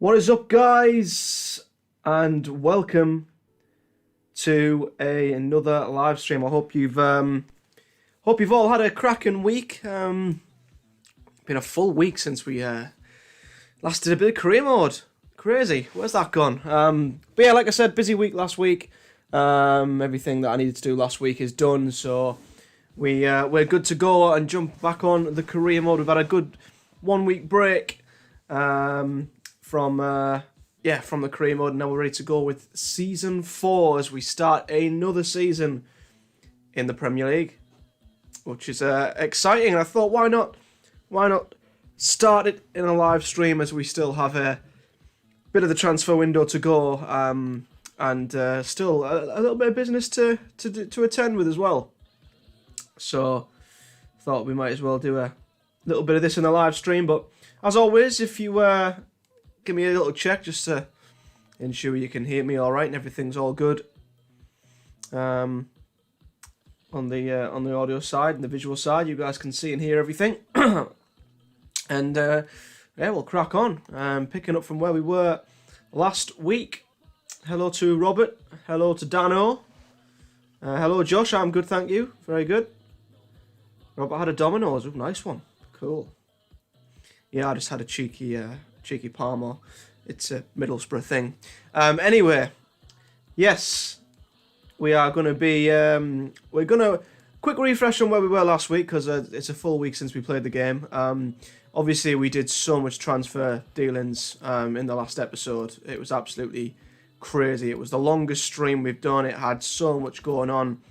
What is up, guys, and welcome to another live stream. I hope you've all had a cracking week. Been a full week since we last did a bit of career mode. Crazy. Where's that gone? But yeah, like I said, busy week last week. Everything that I needed to do last week is done, so we're good to go and jump back on the career mode. We've had a good 1 week break. From the career mode, and now we're ready to go with season 4 as we start another season in the Premier League, which is exciting. And I thought, why not start it in a live stream as we still have a bit of the transfer window to go, and still a little bit of business to attend with as well. So thought we might as well do a little bit of this in the live stream. But as always, if you give me a little check just to ensure you can hear me all right and everything's all good on the audio side and the visual side. You guys can see and hear everything. And yeah, we'll crack on. Picking up from where we were last week. Hello to Robert. Hello to Dano. Hello Josh. I'm good, thank you. Very good. Robert had a Domino's. Ooh, nice one. Cool. Yeah, I just had a cheeky Palmer. It's a Middlesbrough thing. Anyway, yes, we are going to be... we're going to... Quick refresh on where we were last week, because it's a full week since we played the game. Obviously, we did so much transfer dealings in the last episode. It was absolutely crazy. It was the longest stream we've done. It had so much going on.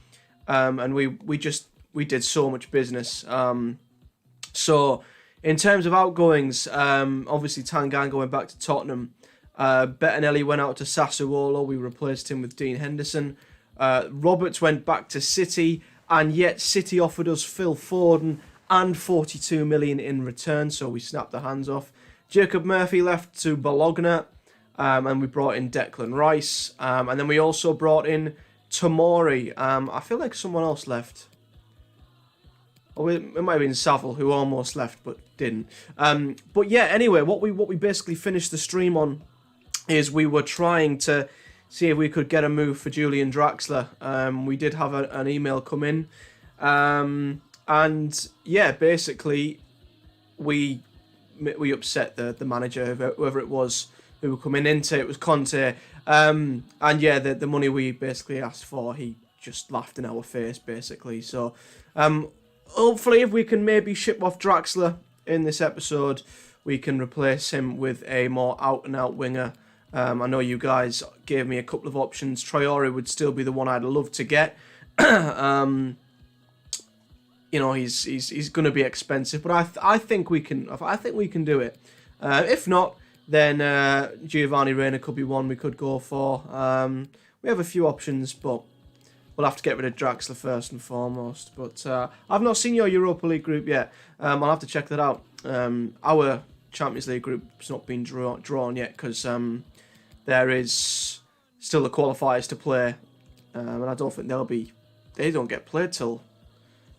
And we did so much business. So... In terms of outgoings, obviously Tangan going back to Tottenham. Bettinelli went out to Sassuolo. We replaced him with Dean Henderson. Roberts went back to City, and yet City offered us Phil Foden and 42 million in return, so we snapped the hands off. Jacob Murphy left to Bologna, and we brought in Declan Rice. And then we also brought in Tomori. I feel like someone else left. Oh, it might have been Saville who almost left but didn't. But yeah, anyway, what we basically finished the stream on is we were trying to see if we could get a move for Julian Draxler. We did have an email come in. And yeah, basically we upset the manager, whoever it was who were coming into it was Conte. And yeah, the money we basically asked for, he just laughed in our face basically. So hopefully, if we can maybe ship off Draxler in this episode, we can replace him with a more out-and-out winger. I know you guys gave me a couple of options. Traore would still be the one I'd love to get. You know, he's going to be expensive, but I think we can. I think we can do it. If not, then Giovanni Reina could be one we could go for. We have a few options, but we'll have to get rid of Draxler first and foremost. But I've not seen your Europa League group yet. I'll have to check that out. Our Champions League group's not been drawn yet because there is still the qualifiers to play. And I don't think they don't get played till,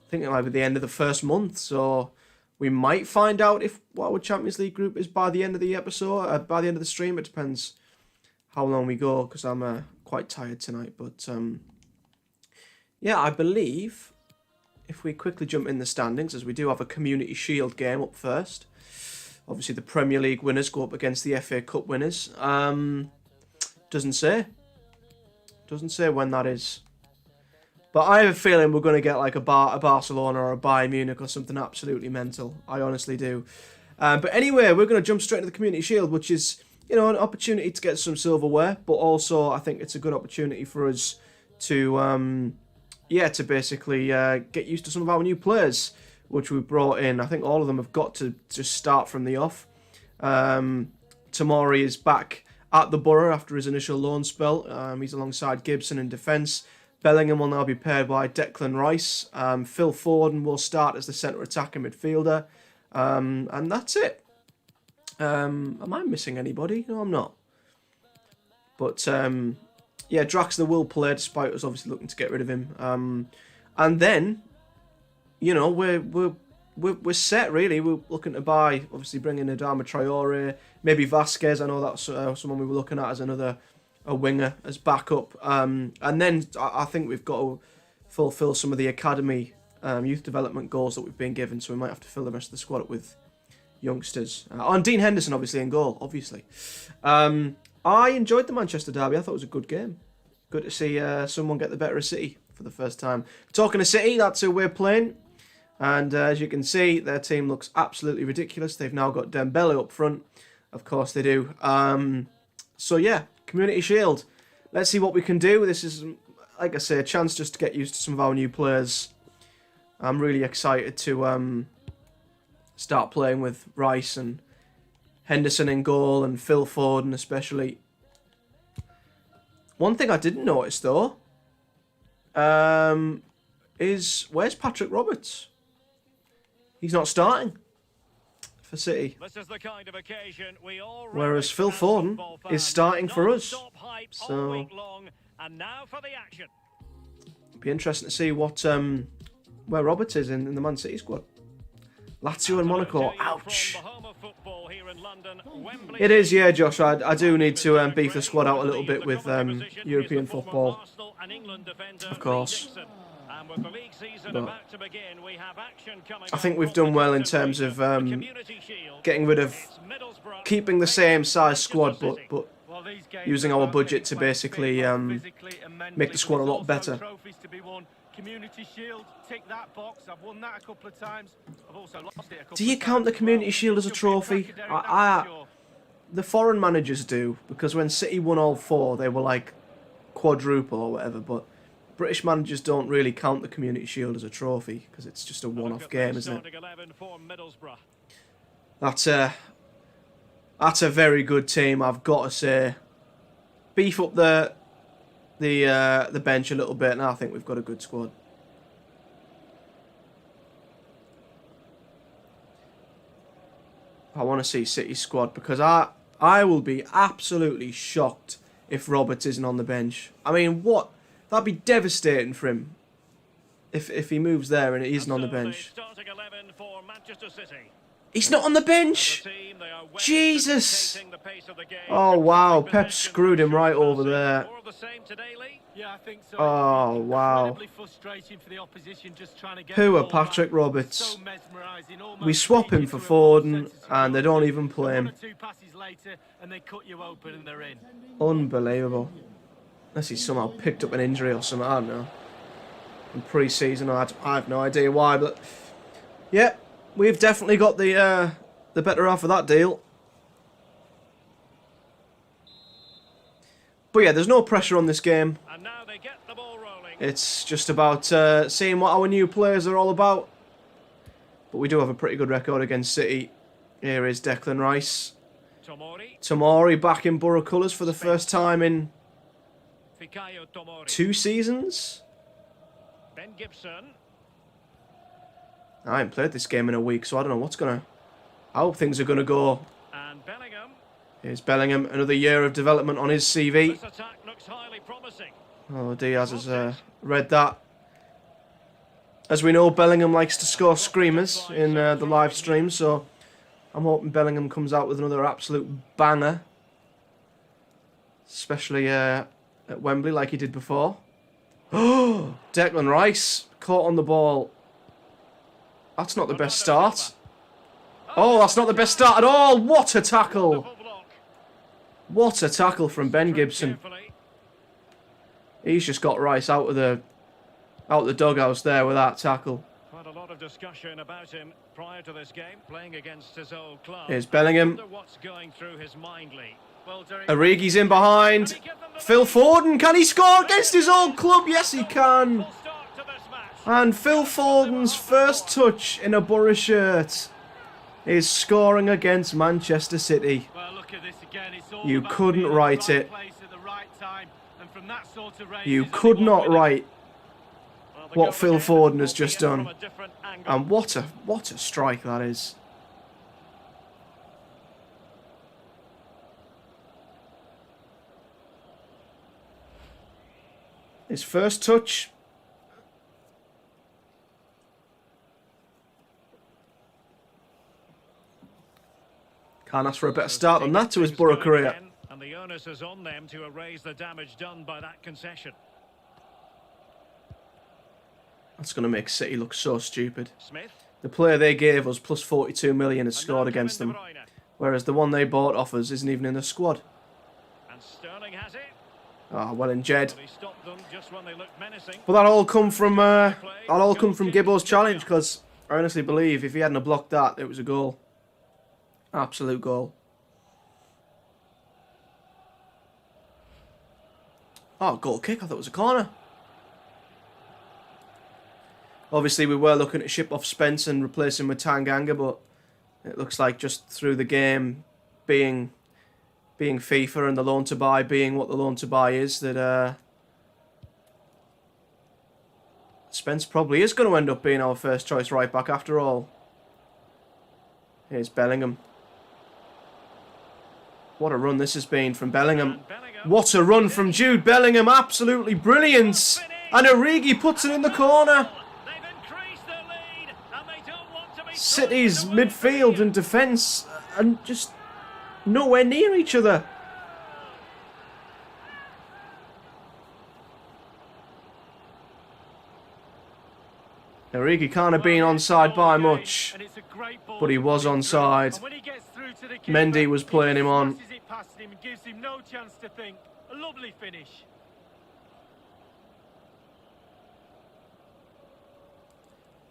I think it might be the end of the first month. So we might find out what our Champions League group is by the end of the episode, by the end of the stream. It depends how long we go because I'm quite tired tonight. But... yeah, I believe if we quickly jump in the standings, as we do have a Community Shield game up first. Obviously, the Premier League winners go up against the FA Cup winners. Doesn't say when that is. But I have a feeling we're going to get like a Barcelona or a Bayern Munich or something absolutely mental. I honestly do. But anyway, we're going to jump straight into the Community Shield, which is, you know, an opportunity to get some silverware. But also, I think it's a good opportunity for us to... to basically get used to some of our new players, which we brought in. I think all of them have got to just start from the off. Tomori is back at the Borough after his initial loan spell. He's alongside Gibson in defence. Bellingham will now be paired by Declan Rice. Phil Foden will start as the centre attacking midfielder. And that's it. Am I missing anybody? No, I'm not. But... yeah, Draxler will play despite us obviously looking to get rid of him. And then, you know, we're we're set, really. We're looking to buy, obviously, bringing Adama Traore, maybe Vasquez. I know that's someone we were looking at as a winger, as backup. And then I think we've got to fulfil some of the academy youth development goals that we've been given, so we might have to fill the rest of the squad up with youngsters. And Dean Henderson, obviously, in goal, obviously. I enjoyed the Manchester derby. I thought it was a good game. Good to see someone get the better of City for the first time. Talking of City, that's who we're playing. And as you can see, their team looks absolutely ridiculous. They've now got Dembele up front. Of course they do. So yeah, Community Shield. Let's see what we can do. This is, like I say, a chance just to get used to some of our new players. I'm really excited to start playing with Rice and Henderson in goal and Phil Foden especially. One thing I didn't notice though is where's Patrick Roberts? He's not starting for City. This is the kind of occasion we all whereas Phil Foden is starting for us. So and now for the action. It'll be interesting to see what where Roberts is in the Man City squad. Lazio and Monaco. Ouch. It is, yeah, Josh. I do need to beef the squad out a little bit with European football, of course. But I think we've done well in terms of getting rid of keeping the same size squad, but using our budget to basically make the squad a lot better. Community Shield, tick that box. I've won that a couple of times. I've also lost it a couple. Do you count the Community Shield as a trophy? The foreign managers do, because when City won all 4, they were like quadruple or whatever, but British managers don't really count the Community Shield as a trophy, because it's just a one-off game, isn't it? That's a very good team, I've got to say. Beef up the bench a little bit, and I think we've got a good squad. I want to see City's squad because I will be absolutely shocked if Roberts isn't on the bench. I mean, what? That'd be devastating for him if he moves there and he isn't on the bench. He's not on the bench! Jesus! Oh, wow. Pep screwed him right over there. Oh, wow. Poor Patrick Roberts. We swap him for Foden and they don't even play him. Unbelievable. Unless he's somehow picked up an injury or something, I don't know. In pre-season, I have no idea why, but... yeah. We've definitely got the better half of that deal. But yeah, there's no pressure on this game. And now they get the ball rolling. It's just about seeing what our new players are all about. But we do have a pretty good record against City. Here is Declan Rice. Tomori back in Borough colours for the first time in 2 seasons. Ben Gibson. I haven't played this game in a week, so I don't know how things are gonna go. And Bellingham. Here's Bellingham, another year of development on his CV. This attack looks highly promising. Oh, Diaz has read that. As we know, Bellingham likes to score screamers in the live stream, so I'm hoping Bellingham comes out with another absolute banger, especially at Wembley like he did before. Oh, Declan Rice caught on the ball. That's not the best start. Oh, that's not the best start at all. What a tackle. What a tackle from Ben Gibson. He's just got Rice out of the dugouts there with that tackle. Quite a lot of discussion about him prior to this game, playing against his old club. Here's Bellingham. Origi's in behind. Phil Foden, can he score against his old club? Yes, he can. And Phil Foden's first touch in a Borough shirt is scoring against Manchester City. You couldn't write it. You could not write what Phil Foden has just done. And what a strike that is. His first touch. Can't ask for a better start than that to his Borough career. And the onus is on them to erase the damage done by that concession. That's going to make City look so stupid. Smith. The player they gave us plus 42 million has scored against them, whereas the one they bought off us isn't even in the squad. And Sterling has it. Ah, well in Jed. But that'll all come from Gibbo's challenge, because I honestly believe if he hadn't blocked that, it was a goal. Absolute goal. Oh, goal kick. I thought it was a corner. Obviously, we were looking to ship off Spence and replace him with Tanganga, but it looks like just through the game being FIFA and the loan to buy being what the loan to buy is, that Spence probably is going to end up being our first choice right back after all. Here's Bellingham. What a run this has been from Bellingham. What a run from Jude Bellingham. Absolutely brilliant. And Origi puts it in the corner. City's midfield and defence and just nowhere near each other. Origi can't have been onside by much, but he was onside. Mendy was playing him on.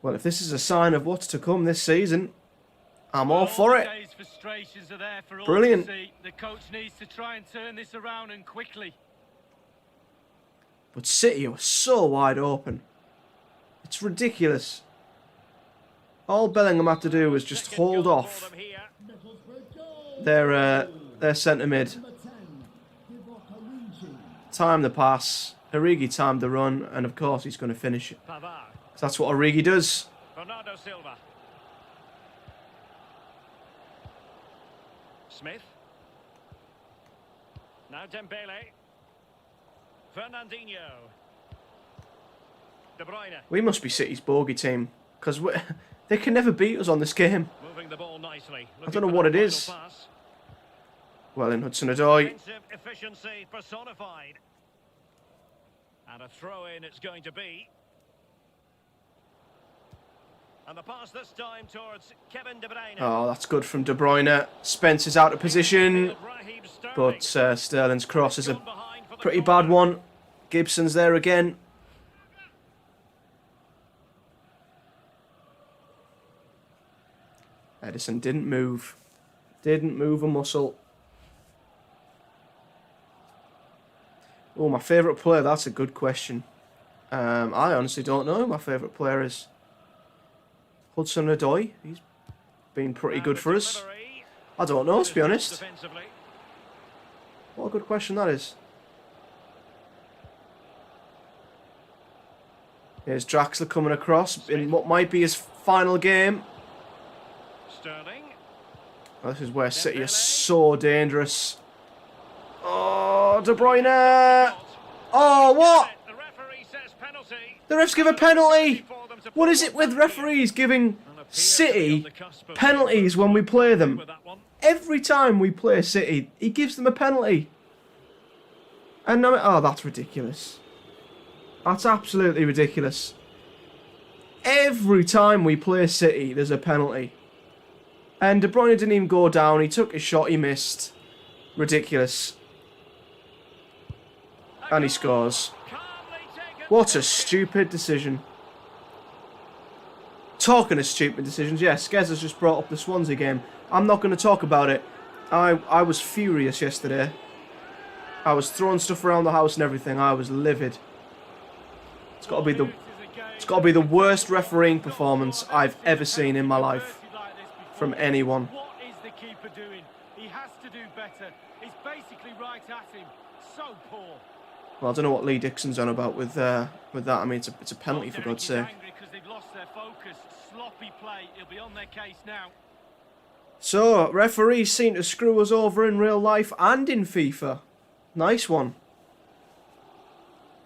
Well, if this is a sign of what's to come this season, I'm all for it. Brilliant. The coach needs to try and turn this around and quickly. But City are so wide open. It's ridiculous. All Bellingham had to do was just hold off their centre mid. Time the pass. Origi timed the run, and of course he's going to finish it. That's what Origi does. Bernardo Silva. Smith. Now Dembele. Fernandinho. De Bruyne. We must be City's bogey team, because they can never beat us on this game. Moving the ball nicely. I don't know what it is. Well, in Hudson-Odoi. Efficiency personified. And a throw-in it's going to be. And the pass this time towards Kevin De Bruyne. Oh, that's good from De Bruyne. Spence is out of position, but Sterling's cross is a pretty bad one. Gibson's there again. Edison didn't move. Didn't move a muscle. Oh, my favourite player, that's a good question. I honestly don't know who my favourite player is. Hudson-Odoi, he's been pretty good for us. I don't know, to be honest. What a good question that is. Here's Draxler coming across in what might be his final game. Sterling. Oh, this is where City are so dangerous. Oh, De Bruyne! Oh, what? The refs give a penalty! What is it with referees giving City penalties when we play them? Every time we play City, he gives them a penalty. And oh, that's ridiculous. That's absolutely ridiculous. Every time we play City, there's a penalty. And De Bruyne didn't even go down. He took his shot, he missed. Ridiculous. And he scores. What a stupid decision. Talking of stupid decisions, yes, Skez has just brought up the Swansea game. I'm not going to talk about it. I was furious yesterday. I was throwing stuff around the house and everything. I was livid. It's got to be the worst refereeing performance I've ever seen in my life from anyone. What is the keeper doing? He has to do better. He's basically right at him. So poor. Well, I don't know what Lee Dixon's on about with that. I mean, it's a penalty, for God's sake. So, referees seem to screw us over in real life and in FIFA. Nice one.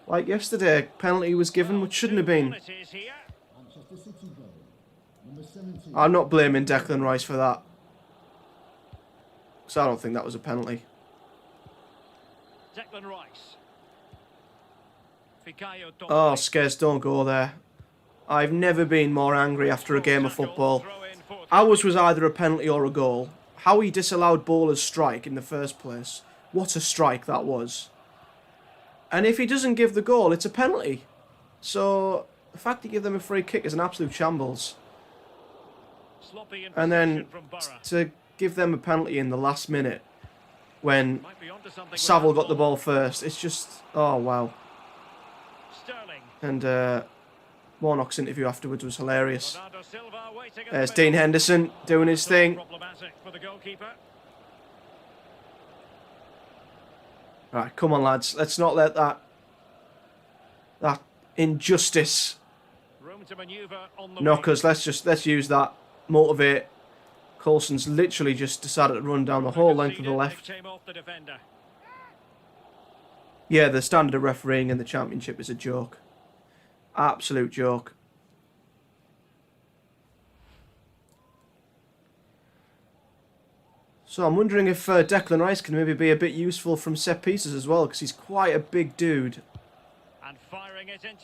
Like yesterday, penalty was given which shouldn't have been. I'm not blaming Declan Rice for that. Because I don't think that was a penalty. Declan Rice. Oh, Skez, don't go there. I've never been more angry after a game of football. Ours was either a penalty or a goal. How he disallowed Bowler's strike in the first place. What a strike that was. And if he doesn't give the goal, it's a penalty. So, the fact he gave them a free kick is an absolute shambles. And then to give them a penalty in the last minute when Saville got the ball first, it's just, oh wow. And Warnock's interview afterwards was hilarious. There's Dean Henderson doing his thing. Right, come on lads, let's not let that injustice knock us. Let's use that, motivate. Coulson's literally just decided to run down the whole length of the left. Yeah, the standard of refereeing in the Championship is a joke. Absolute joke. So I'm wondering if Declan Rice can maybe be a bit useful from set pieces as well, because he's quite a big dude.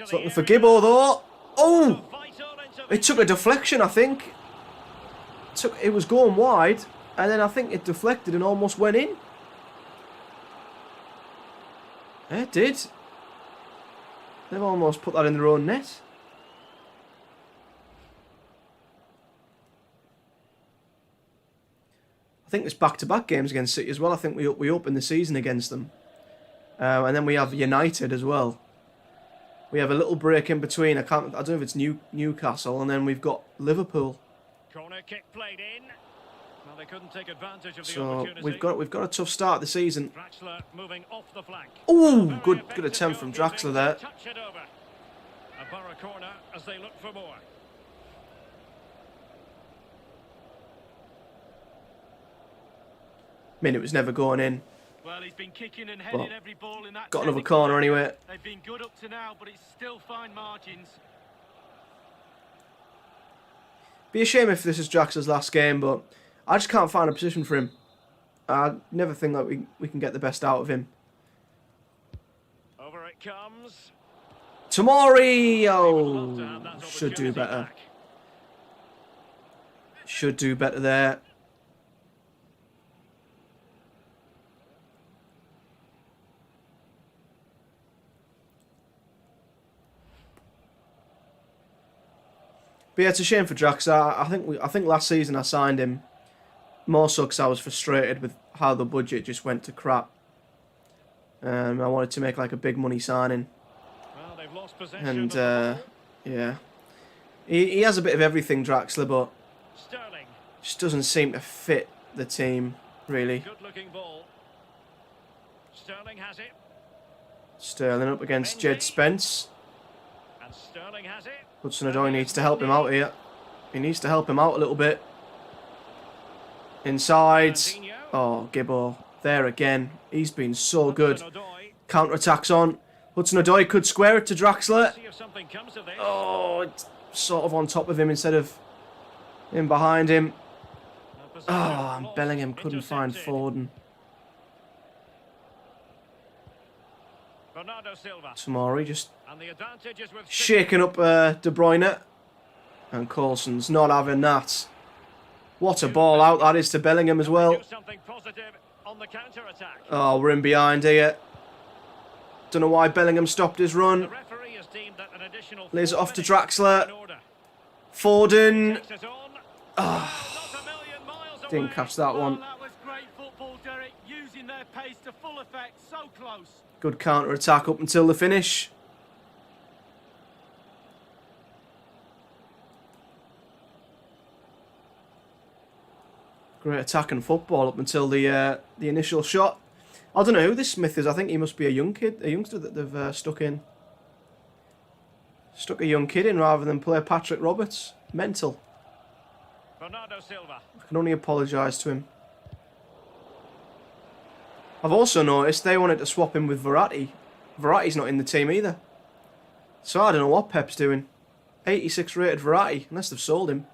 So looking for Gibbo though. Oh! It took a deflection, I think. It was going wide, and then I think it deflected and almost went in. It did. They've almost put that in their own net. I think there's back-to-back games against City as well. I think we open the season against them. And then we have United as well. We have a little break in between. I don't know if it's Newcastle, and then we've got Liverpool. Corner kick played in. Well, they couldn't take advantage of the So opportunity. we've got a tough start of the season. Draxler moving off the flank. Oh, good attempt from Draxler there. Touch it over. A Borough corner as they look for more. I mean, it was never going in. Well, he's been kicking and heading every ball in that. Got another corner anyway. They've been good up to now, but it's still fine margins. Be a shame if this is Draxler's last game, but I just can't find a position for him. I never think that we can get the best out of him. Over it comes. Tomori! Oh, should do better. Should do better there. But yeah, it's a shame for Draxler. I think last season I signed him more so because I was frustrated with how the budget just went to crap. I wanted to make like a big money signing. Well, they've lost possession And of yeah, he has a bit of everything, Draxler, but Sterling. just doesn't seem to fit the team really. Good looking ball. Sterling has it. Sterling up against Jed Spence. And Sterling has it. Hudson-Odoi needs to help him out here. He needs to help him out a little bit. Inside. Oh, Gibbo. There again. He's been so good. Counter-attacks on. Hudson-Odoi could square it to Draxler. Oh, it's sort of on top of him instead of in behind him. Oh, and Bellingham couldn't find Foden. Tomori just shaking up De Bruyne. And Coulson's not having that. What a ball out that is to Bellingham as well. Oh, we're in behind here. Don't know why Bellingham stopped his run. Lays it off to Draxler. Foden. Oh, didn't catch that one. Good counter-attack up until the finish. Great attack and football up until the initial shot. I don't know who this Smith is. I think he must be a youngster that they've stuck in. Stuck a young kid in rather than play Patrick Roberts. Mental. Bernardo Silva. I can only apologise to him. I've also noticed they wanted to swap him with Verratti. Verratti's not in the team either. So I don't know what Pep's doing. 86 rated Verratti, unless they've sold him.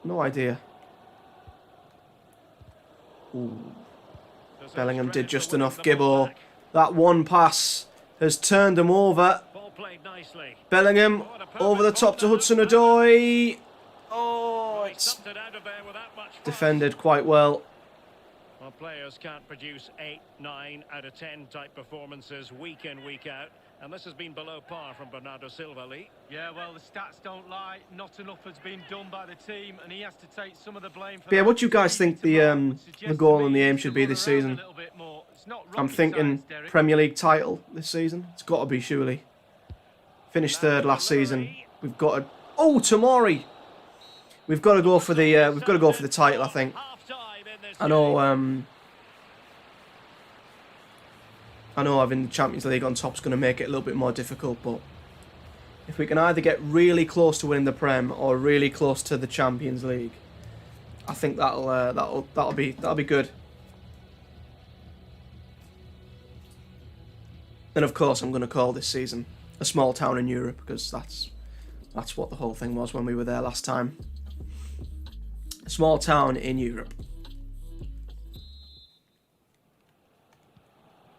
No idea. Ooh. Bellingham did just enough. Gibbo. That one pass has turned him over. Bellingham over the top to Hudson-Odoi. Oh, it's defended quite well. Well, players can't produce 8, 9 out of 10 type performances week in, week out. And this has been below par from Bernardo Silva, Lee. Yeah, well, the stats don't lie. Not enough has been done by the team, and he has to take some of the blame for yeah, that. what do you guys think the goal and the aim should be this season? I'm thinking Premier League title this season. It's got to be, surely. Finished third last season. We've got to... Oh, Tomori! We've got to go for the title, I think. I know having the Champions League on top is going to make it a little bit more difficult, but if we can either get really close to winning the Prem or really close to the Champions League, I think that'll be good. And of course, I'm going to call this season a small town in Europe, because that's what the whole thing was when we were there last time. A small town in Europe.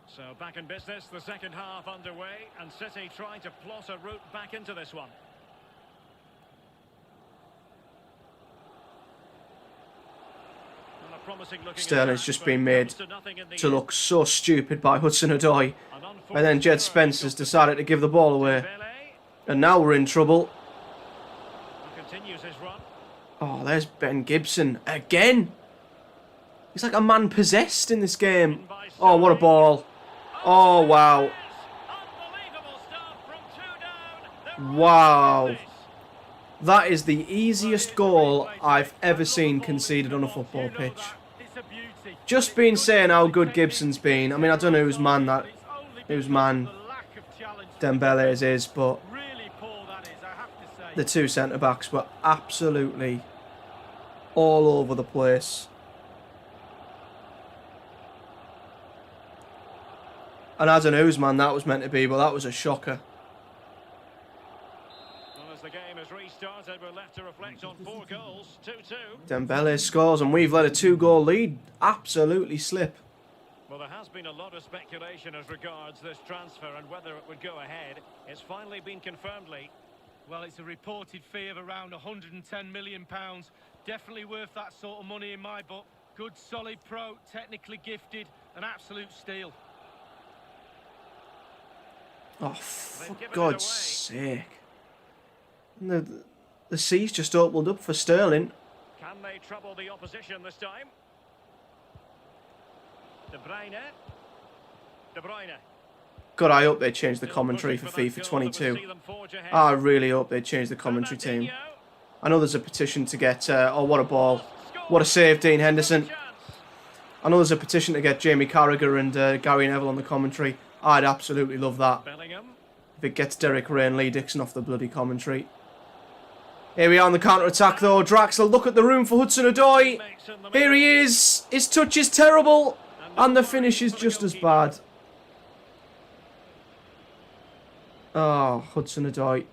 So back in business, the second half underway, and City trying to plot a route back into this one. Sterling's just been made to look so stupid by Hudson-Odoi, and then Jed Spencer's decided to give the ball away, and now we're in trouble. Oh, there's Ben Gibson again. He's like a man possessed in this game. Oh, what a ball. Oh, wow. Wow. That is the easiest goal I've ever seen conceded on a football pitch. Just been saying how good Gibson's been. I mean, I don't know whose man Dembele's is, but the two centre-backs were absolutely all over the place. And I don't know whose man that was meant to be, but that was a shocker. Well, as the game has restarted, we're left to reflect on 4 goals, 2-2. Dembele scores, and we've let a 2-goal lead absolutely slip. Well, there has been a lot of speculation as regards this transfer and whether it would go ahead. It's finally been confirmed, Lee. Well, it's a reported fee of around £110 million. Definitely worth that sort of money in my book. Good, solid pro, technically gifted, an absolute steal. Oh, for God's sake. The sea's just opened up for Sterling. Can they trouble the opposition this time? De Bruyne. God, I hope they change the commentary for FIFA 22. I really hope they change the commentary team. I know there's a petition to get... oh, what a ball. What a save, Dean Henderson. I know there's a petition to get Jamie Carragher and Gary Neville on the commentary. I'd absolutely love that. If it gets Derek Ray and Lee Dixon off the bloody commentary. Here we are on the counter-attack though. Draxler, look at the room for Hudson-Odoi. Here he is. His touch is terrible. And the finish is just as bad. Oh, Hudson-Odoi.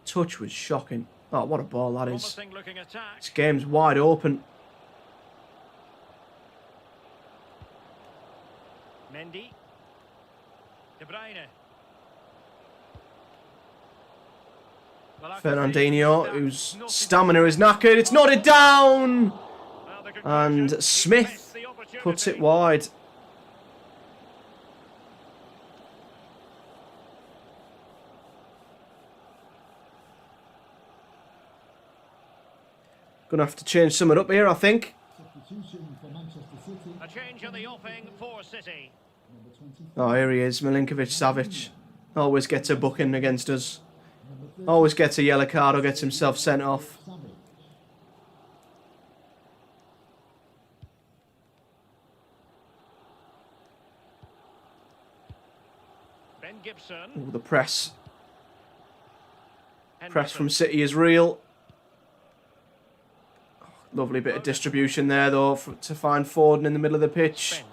Touch was shocking. Oh, what a ball that is. This game's wide open. Mendy. De Bruyne. Fernandinho, whose stamina is knackered. It's nodded down. And Smith puts it wide. Gonna have to change something up here, I think. A change in the offing for City. Oh, here he is, Milinkovic-Savic. Always gets a booking against us. Always gets a yellow card or gets himself sent off. Ben Gibson. Ooh, the press. Press from City is real. Oh, lovely bit of distribution there, though, to find Foden in the middle of the pitch.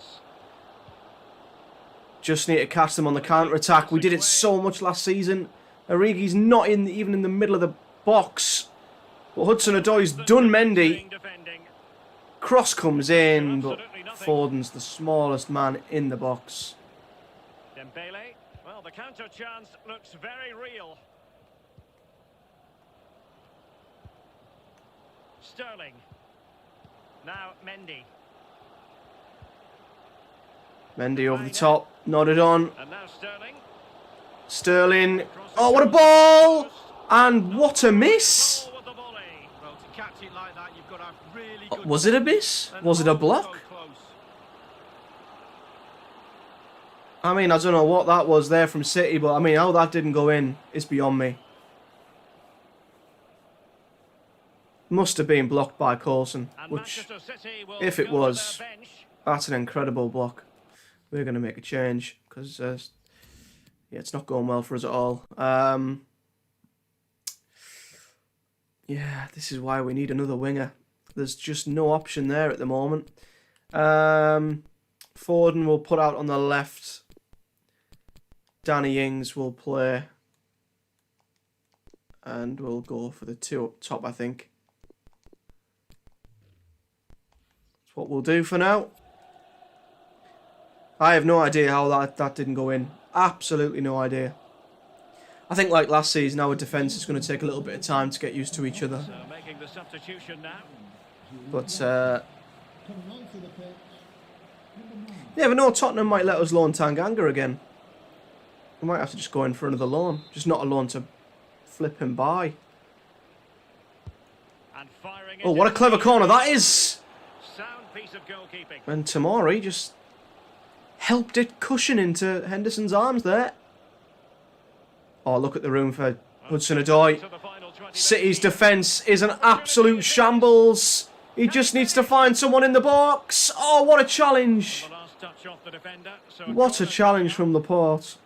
Just need to catch them on the counter-attack. We did it so much last season. Origi's not even in the middle of the box. But Hudson-Odoi's done Mendy. Cross comes in, but Foden's the smallest man in the box. Dembele. Well, the counter chance looks very real. Sterling. Now Mendy. Mendy over the top, nodded on. And now Sterling. Sterling. Oh, what a ball! And what a miss! Well, to catch it like that, you've got to have really good. Was it a miss? Was it a block? I mean, I don't know what that was there from City, but I mean, how that didn't go in is beyond me. Must have been blocked by Coulson, which, if it was, that's an incredible block. We're going to make a change, because, yeah, it's not going well for us at all. Yeah, this is why we need another winger. There's just no option there at the moment. Foden will put out on the left. Danny Ings will play. And we'll go for the two up top, I think. That's what we'll do for now. I have no idea how that didn't go in. Absolutely no idea. I think like last season, our defence is going to take a little bit of time to get used to each other. So making the substitution now. But you never know, Tottenham might let us loan Tanganga again. We might have to just go in for another loan. Just not a loan to flip him by. And firing Oh, what a clever corner that is! Sound piece of goalkeeping. And Tamori just helped it cushion into Henderson's arms there. Oh, look at the room for Hudson-Odoi. City's defence is an absolute shambles. He just needs to find someone in the box. Oh, what a challenge. What a challenge from Laporte.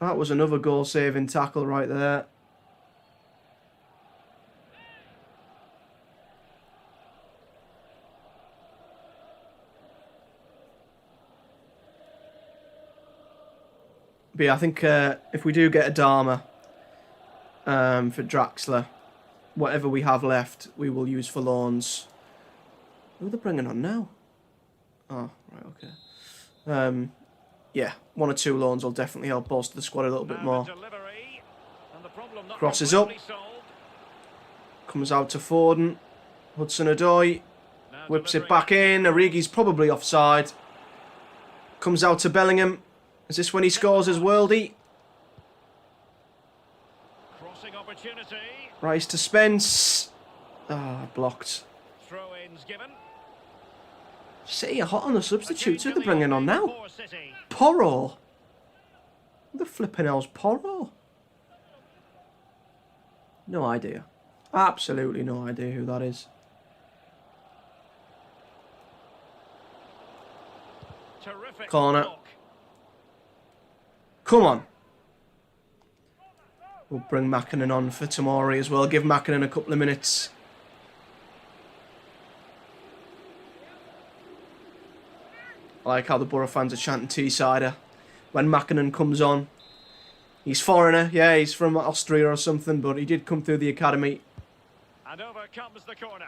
That was another goal-saving tackle right there. But yeah, I think if we do get a Dharma for Draxler, whatever we have left, we will use for loans. Who are they bringing on now? Oh, right, okay. Yeah, one or two loans will definitely help bolster the squad a little bit more. Crosses up. Comes out to Foden. Hudson-Odoi. Whips it back in. Origi's probably offside. Comes out to Bellingham. Is this when he scores his worldie? Crossing opportunity. Rice to Spence. Ah, blocked. Throw-ins given. City are hot on the substitutes. Who are they bringing on now? Porro. Who the flipping hell's Porro? No idea. Absolutely no idea who that is. Terrific Corner. block. Come on. We'll bring Mackinnon on for Tamori as well. Give Mackinnon a couple of minutes. I like how the Borough fans are chanting Teessider when Mackinnon comes on. He's foreigner, yeah, he's from Austria or something, but he did come through the academy. And over comes the corner.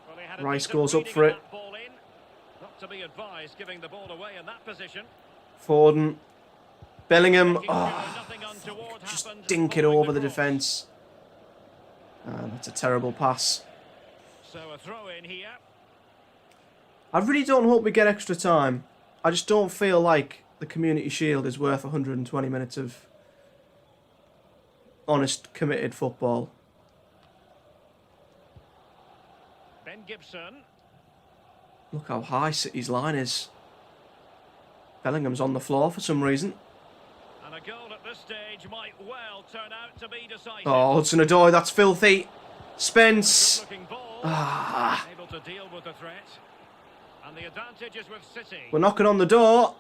Well, he had a Rice decent goes up reading for of it. that ball in. Not to be advised giving the ball away in that position. Foden. Bellingham. Making Oh, sure nothing untoward just happened dink it following over the cross. defence. That's a terrible pass. So a throw in here. I really don't hope we get extra time. I just don't feel like the Community Shield is worth 120 minutes of honest, committed football. Ben Gibson. Look how high City's line is. Bellingham's on the floor for some reason. And a goal at this stage might well turn out to be decisive. Oh, Hudson-Odoi, that's filthy. Spence. Good-looking ball. Ah. Able to deal with the threat. And the advantage is with City. We're knocking on the door.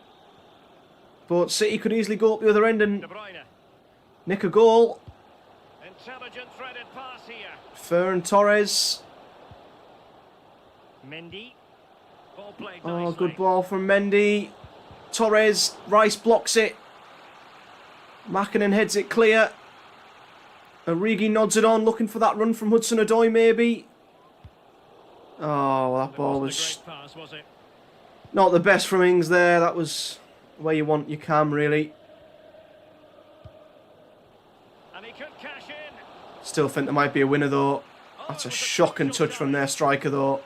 But City could easily go up the other end and De Bruyne. nick a goal. Intelligent threaded pass here. Ferran Torres. Mendy. Ball played Oh, nicely. good ball from Mendy. Torres. Rice blocks it. Mackinnon heads it clear. Origi nods it on, looking for that run from Hudson-Odoi maybe. Oh, that ball was Wasn't a great pass, was it? not the best from Ings there. That was where you want your cam, really. And he could cash in. Still think there might be a winner, though. That's a shocking touch from their striker, though.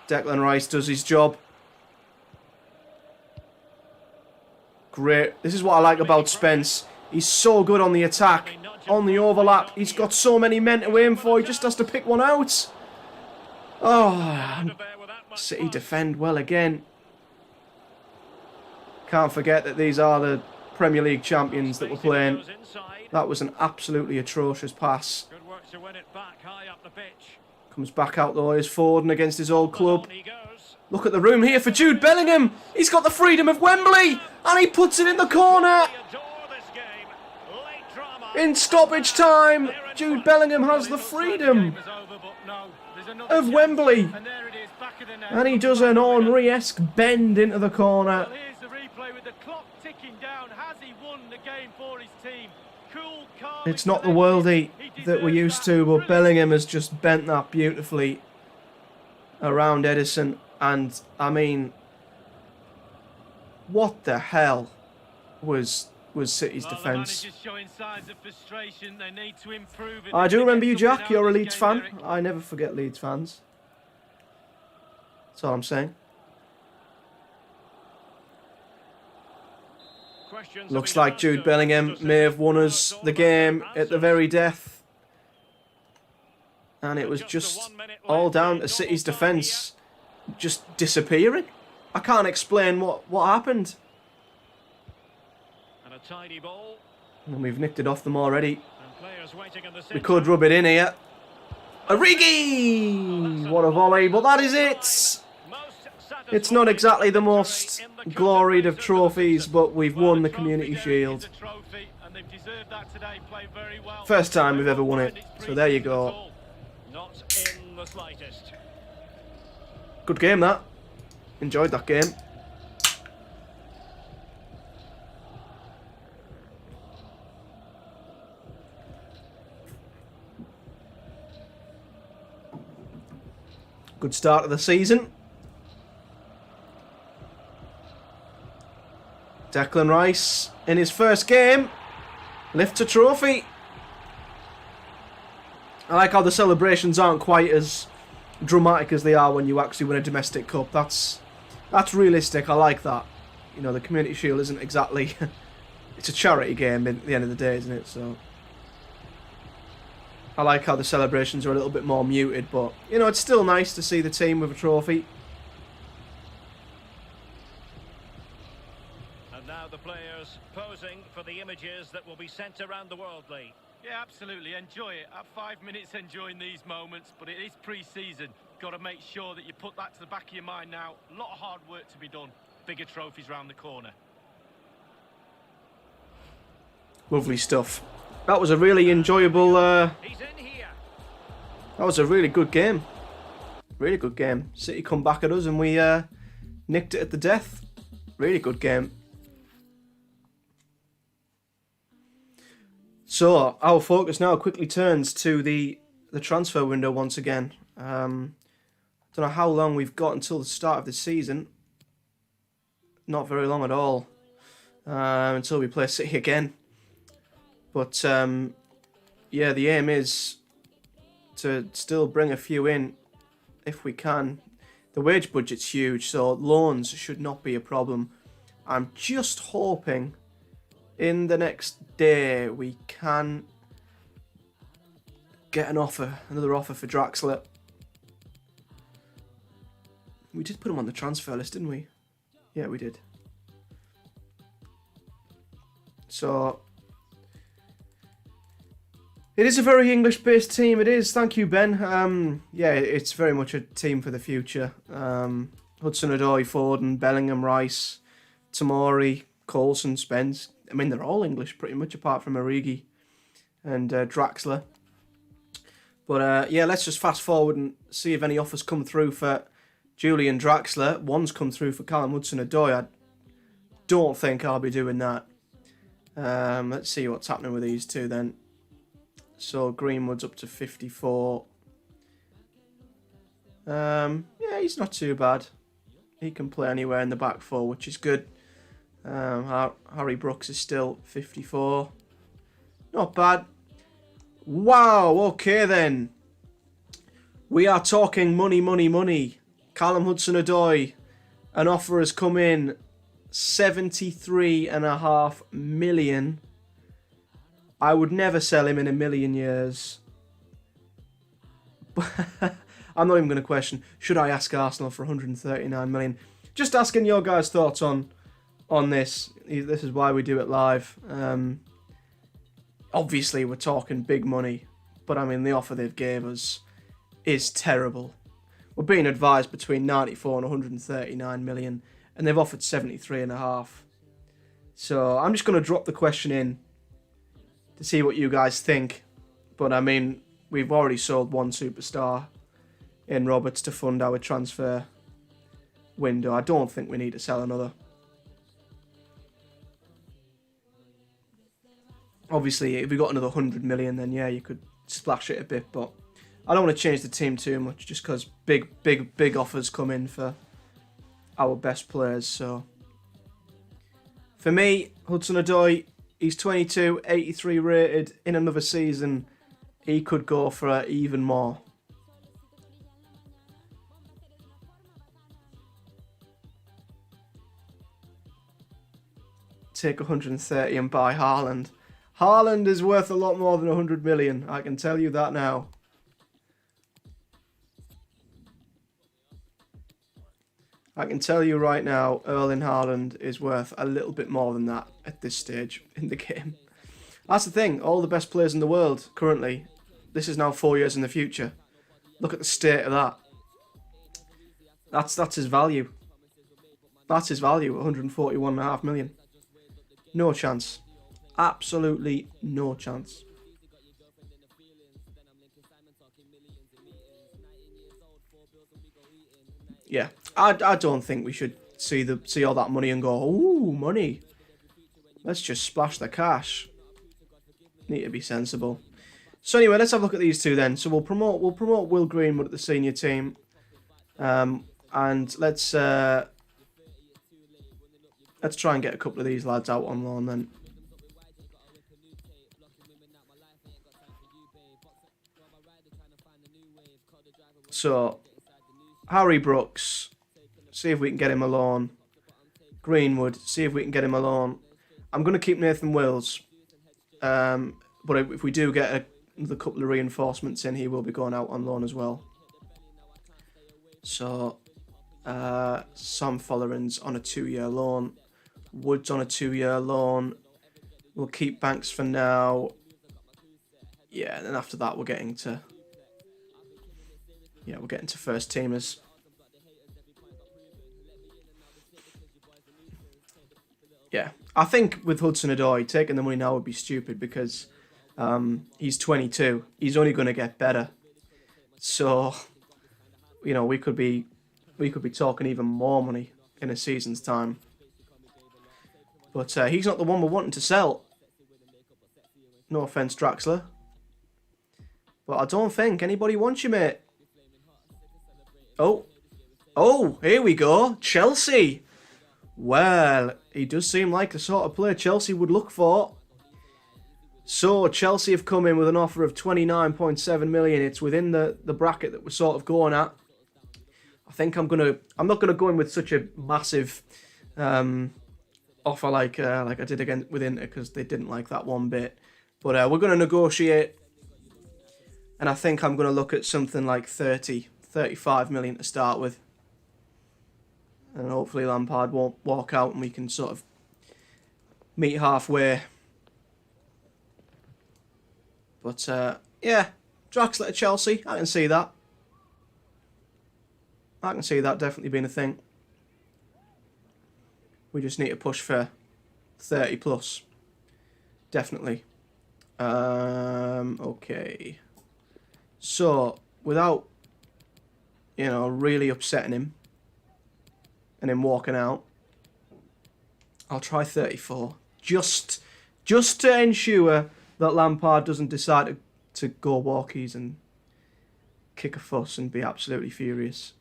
Declan Rice does his job. Great. This is what I like about Spence. He's so good on the attack, on the overlap. He's got so many men to aim for. He just has to pick one out. Oh, City defend well again. Can't forget that these are the Premier League champions that we're playing. That was an absolutely atrocious pass. Good work to win it back high up the pitch. Comes back out though, is Foden against his old club. Look at the room here for Jude Bellingham. He's got the freedom of Wembley. And he puts it in the corner. In stoppage time, Jude Bellingham has the freedom of Wembley. And he does an Henry-esque bend into the corner. Here's the replay with the clock ticking down. Has he won the game for his team? Cool, calm. It's not the worldie that we're used to, but Bellingham has just bent that beautifully around Edison. And, I mean, what the hell was City's defence? I do remember you, Jack. You're a Leeds fan. I never forget Leeds fans. That's all I'm saying. Looks like Jude Bellingham may have won us the game at the very death. And it was just all down to City's defence just disappearing. I can't explain what happened. And a tidy ball. And we've nicked it off them already. We could rub it in here. Origi! What a volley, but that is it! It's not exactly the most gloried of trophies, but we've won the Community Shield. First time we've ever won it, so there you go. Good game, that. Enjoyed that game. Good start of the season. Declan Rice, in his first game, lifts a trophy. I like how the celebrations aren't quite as dramatic as they are when you actually win a domestic cup. That's realistic. I like that. You know, the Community Shield isn't exactly... it's a charity game at the end of the day, isn't it? So I like how the celebrations are a little bit more muted, but, you know, it's still nice to see the team with a trophy. And now the players posing for the images that will be sent around the world, Lee. Yeah, absolutely. Enjoy it. Have 5 minutes enjoying these moments, but it is pre-season. Got to make sure that you put that to the back of your mind now. A lot of hard work to be done. Bigger trophies round the corner. Lovely stuff. That was a really enjoyable... He's in here. That was a really good game. Really good game. City come back at us and we nicked it at the death. Really good game. So, our focus now quickly turns to the transfer window once again. Don't know how long we've got until the start of the season. Not very long at all. Until we play City again. But, yeah, the aim is to still bring a few in if we can. The wage budget's huge, so loans should not be a problem. I'm just hoping in the next day we can get an offer, another offer for Draxler. We did put him on the transfer list, didn't we? Yeah, we did. So it is a very English-based team. It is. Thank you, Ben. Yeah, it's very much a team for the future. Hudson-Odoi, Foden, Bellingham, Rice, Tomori, Coulson, Spence. I mean, they're all English pretty much, apart from Origi and Draxler. But yeah, let's just fast forward and see if any offers come through for Julian Draxler. One's come through for Callum Hudson-Odoi. I don't think I'll be doing that. Let's see what's happening with these two then. So Greenwood's up to 54. Yeah, he's not too bad. He can play anywhere in the back four, which is good. Harry Brooks is still 54. Not bad. Wow, okay then. We are talking money, money, money. Callum Hudson-Odoi, an offer has come in, 73.5 million. I would never sell him in a million years. I'm not even going to question, should I ask Arsenal for 139 million? Just asking your guys' thoughts on this. This is why we do it live. Obviously, we're talking big money, but I mean, the offer they've gave us is terrible. We're being advised between 94 and 139 million, and they've offered 73.5. So I'm just going to drop the question in to see what you guys think. But I mean, we've already sold one superstar in Roberts to fund our transfer window. I don't think we need to sell another. Obviously, if we got another 100 million, then yeah, you could splash it a bit, but I don't want to change the team too much just because big offers come in for our best players. So for me, Hudson-Odoi, he's 22, 83 rated. In another season, he could go for even more. Take 130 and buy Haaland. Haaland is worth a lot more than 100 million. I can tell you that now. I can tell you right now, Erling Haaland is worth a little bit more than that at this stage in the game. That's the thing. All the best players in the world currently. This is now 4 years in the future. Look at the state of that. That's his value. That's his value, 141.5 million. No chance. Absolutely no chance. Yeah, I don't think we should see all that money and go, ooh, money. Let's just splash the cash. Need to be sensible. So anyway, let's have a look at these two then. So we'll promote Will Greenwood at the senior team, and let's try and get a couple of these lads out on loan then. So, Harry Brooks, see if we can get him a loan. Greenwood, see if we can get him a loan. I'm going to keep Nathan Wills, but if we do get another couple of reinforcements in, he will be going out on loan as well. So, Sam Folleran's on a 2-year loan. Wood's on a 2-year loan. We'll keep Banks for now. Yeah, and then after that we're getting to... Yeah, we're getting to first teamers. Yeah, I think with Hudson-Odoi, taking the money now would be stupid because he's 22. He's only going to get better. So, you know, we could be talking even more money in a season's time. But he's not the one we're wanting to sell. No offence, Draxler. But I don't think anybody wants you, mate. Oh, here we go. Chelsea. Well, he does seem like the sort of player Chelsea would look for. So, Chelsea have come in with an offer of 29.7 million. It's within the bracket that we're sort of going at. I think I'm not gonna go in with such a massive offer like I did again with Inter because they didn't like that one bit. But we're gonna negotiate, and I think I'm gonna look at something like 35 million to start with. And hopefully Lampard won't walk out and we can sort of meet halfway. But, yeah, Draxler to Chelsea, I can see that. I can see that definitely being a thing. We just need to push for 30 plus. Definitely. Okay. So, without, you know, really upsetting him and him walking out, I'll try 34. Just to ensure that Lampard doesn't decide to go walkies and kick a fuss and be absolutely furious.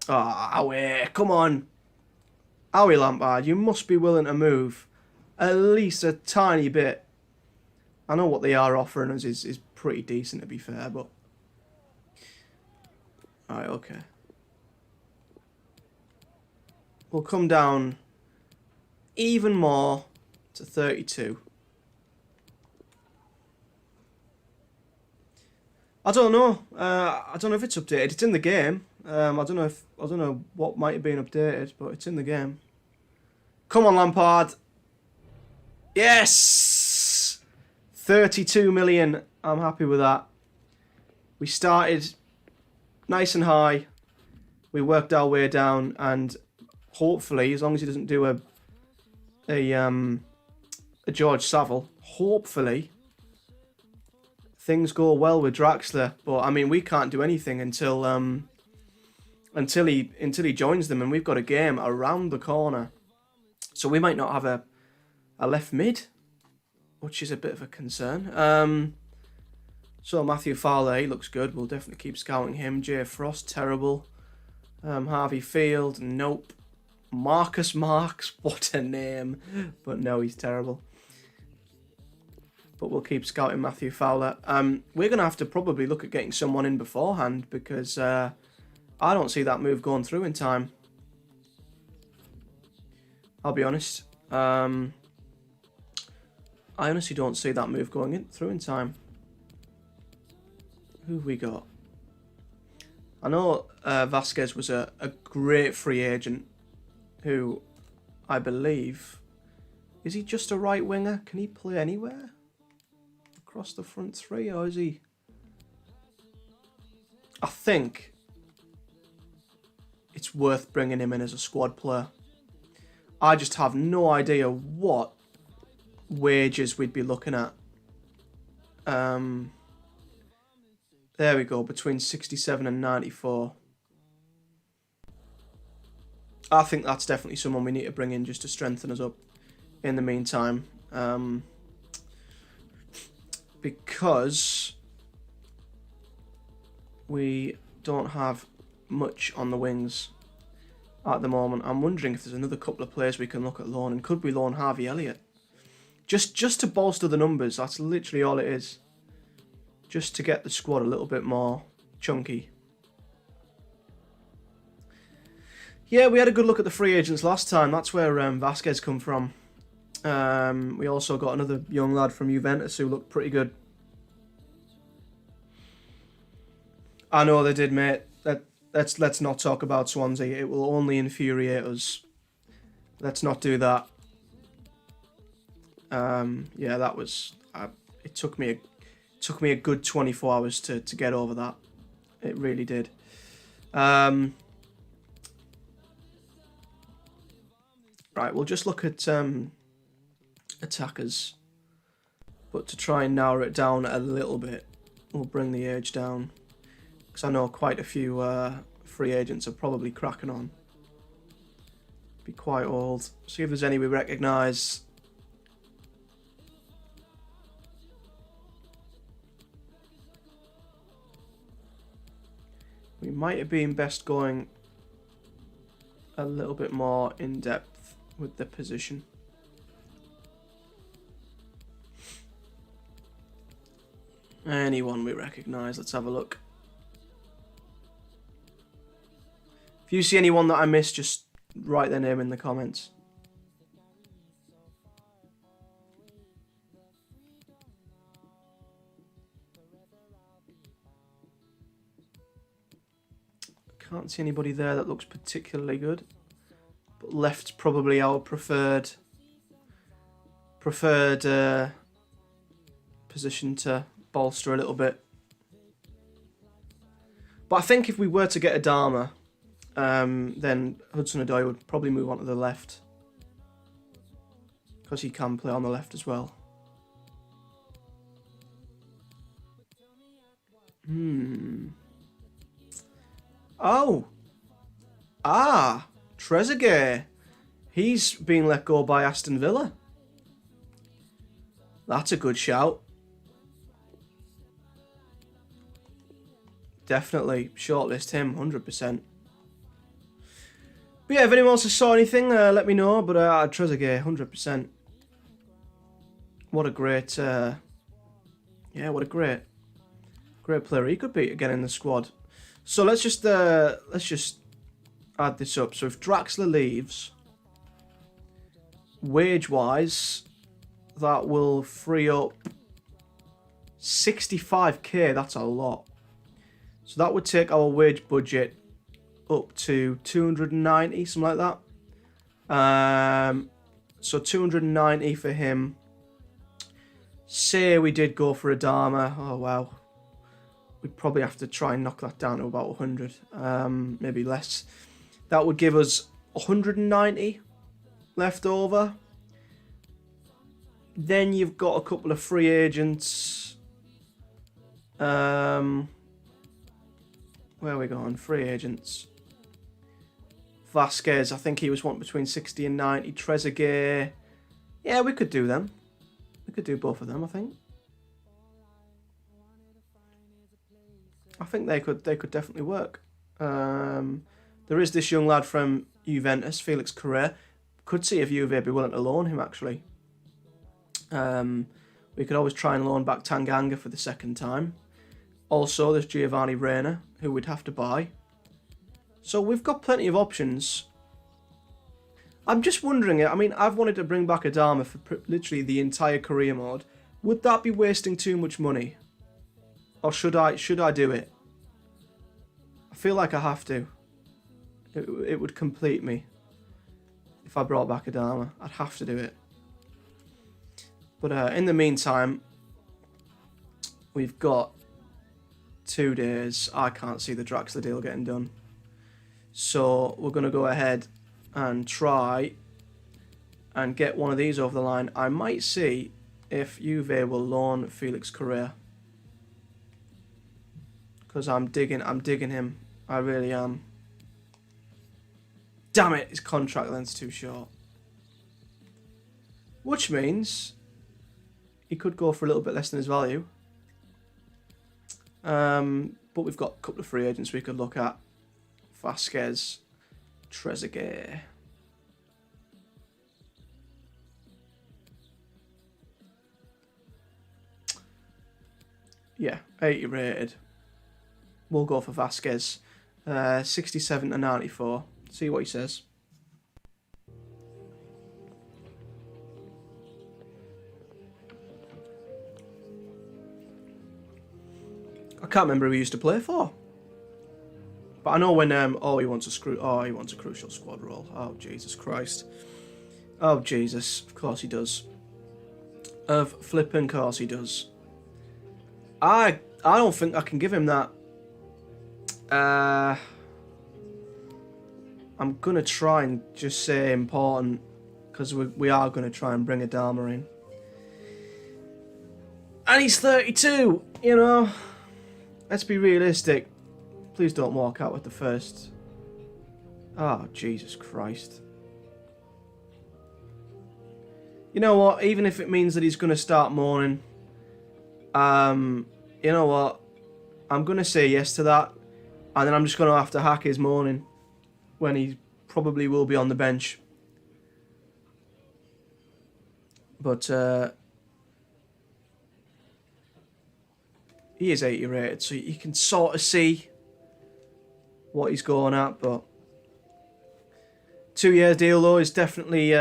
Howie, come on. Howie Lampard, you must be willing to move at least a tiny bit. I know what they are offering us is pretty decent, to be fair, but... Alright, okay. We'll come down even more to 32. I don't know. I don't know if it's updated. It's in the game. I don't know what might have been updated, but it's in the game. Come on, Lampard. Yes! 32 million. I'm happy with that. We started nice and high. We worked our way down, and hopefully, as long as he doesn't do a George Savile, hopefully things go well with Draxler. But I mean, we can't do anything until he joins them, and we've got a game around the corner. So we might not have a left mid, which is a bit of a concern. So Matthew Fowler, he looks good. We'll definitely keep scouting him. Jay Frost, terrible. Harvey Field, nope. Marcus Marks, what a name. But no, he's terrible. But we'll keep scouting Matthew Fowler. We're going to have to probably look at getting someone in beforehand, because I don't see that move going through in time. I'll be honest. I honestly don't see that move going through in time. Who have we got? I know Vasquez was a great free agent who I believe... Is he just a right winger? Can he play anywhere? Across the front three, or is he... I think it's worth bringing him in as a squad player. I just have no idea what wages we'd be looking at. There we go, between 67 and 94. I think that's definitely someone we need to bring in just to strengthen us up in the meantime. Because we don't have much on the wings at the moment. I'm wondering if there's another couple of players we can look at loaning. Could we loan Harvey Elliott? Just to bolster the numbers, that's literally all it is. Just to get the squad a little bit more chunky. Yeah, we had a good look at the free agents last time. That's where Vasquez come from. We also got another young lad from Juventus who looked pretty good. I know they did, mate. Let's not talk about Swansea. It will only infuriate us. Let's not do that. Yeah, that was... it took me a good 24 hours to get over that. It really did. Right, we'll just look at attackers. But to try and narrow it down a little bit, we'll bring the age down. Because I know quite a few free agents are probably cracking on. Be quite old. See if there's any we recognise. We might have been best going a little bit more in depth with the position. Anyone we recognise, let's have a look. If you see anyone that I missed, just write their name in the comments. Can't see anybody there that looks particularly good. But left's probably our preferred position to bolster a little bit. But I think if we were to get Adama, then Hudson-Odoi would probably move on to the left. Because he can play on the left as well. Oh! Ah! Trezeguet! He's been let go by Aston Villa. That's a good shout. definitely shortlist him 100%. But yeah, if anyone else saw anything, let me know. But Trezeguet, 100%. What a great, yeah, what a great player he could be again in the squad. So let's just add this up. So if Draxler leaves, wage-wise, that will free up 65k. That's a lot. So that would take our wage budget up to 290, something like that. So 290 for him. Say we did go for Adama. Oh, wow. We'd probably have to try and knock that down to about 100. Maybe less. That would give us 190 left over. Then you've got a couple of free agents. Where are we going? Free agents. Vasquez, I think he was wanting between 60 and 90. Trezeguet. Yeah, we could do them. We could do both of them, I think. I think they could definitely work. There is this young lad from Juventus, Felix Correa. Could see if Juve be willing to loan him, actually. We could always try and loan back Tanganga for the second time. Also, there's Giovanni Reina, who we'd have to buy. So we've got plenty of options. I'm just wondering, I mean, I've wanted to bring back Adama for literally the entire career mode. Would that be wasting too much money? Or should I do it? I feel like I have to. It would complete me. If I brought back Adama, I'd have to do it. But in the meantime, we've got 2 days. I can't see the Draxler deal getting done. So we're going to go ahead and try and get one of these over the line. I might see if Juve will loan Felix Correa. Because I'm digging him. I really am. Damn it, his contract length's too short. Which means he could go for a little bit less than his value. But we've got a couple of free agents we could look at. Vasquez, Trezeguet. Yeah, 80 rated. We'll go for Vasquez. 67 to 94. See what he says. I can't remember who he used to play for. But I know when he wants a crucial squad role. Oh Jesus Christ. Oh Jesus. Of course he does. Of flippin' course he does. I don't think I can give him that. I'm gonna try and just say important, because we are gonna try and bring Adama in. And he's 32, you know. Let's be realistic. Please don't walk out with the first. Oh, Jesus Christ. You know what? Even if it means that he's going to start mourning, you know what? I'm going to say yes to that. And then I'm just going to have to hack his mourning when he probably will be on the bench. But he is 80 rated, so you can sort of see what he's going at. But 2-year deal though is definitely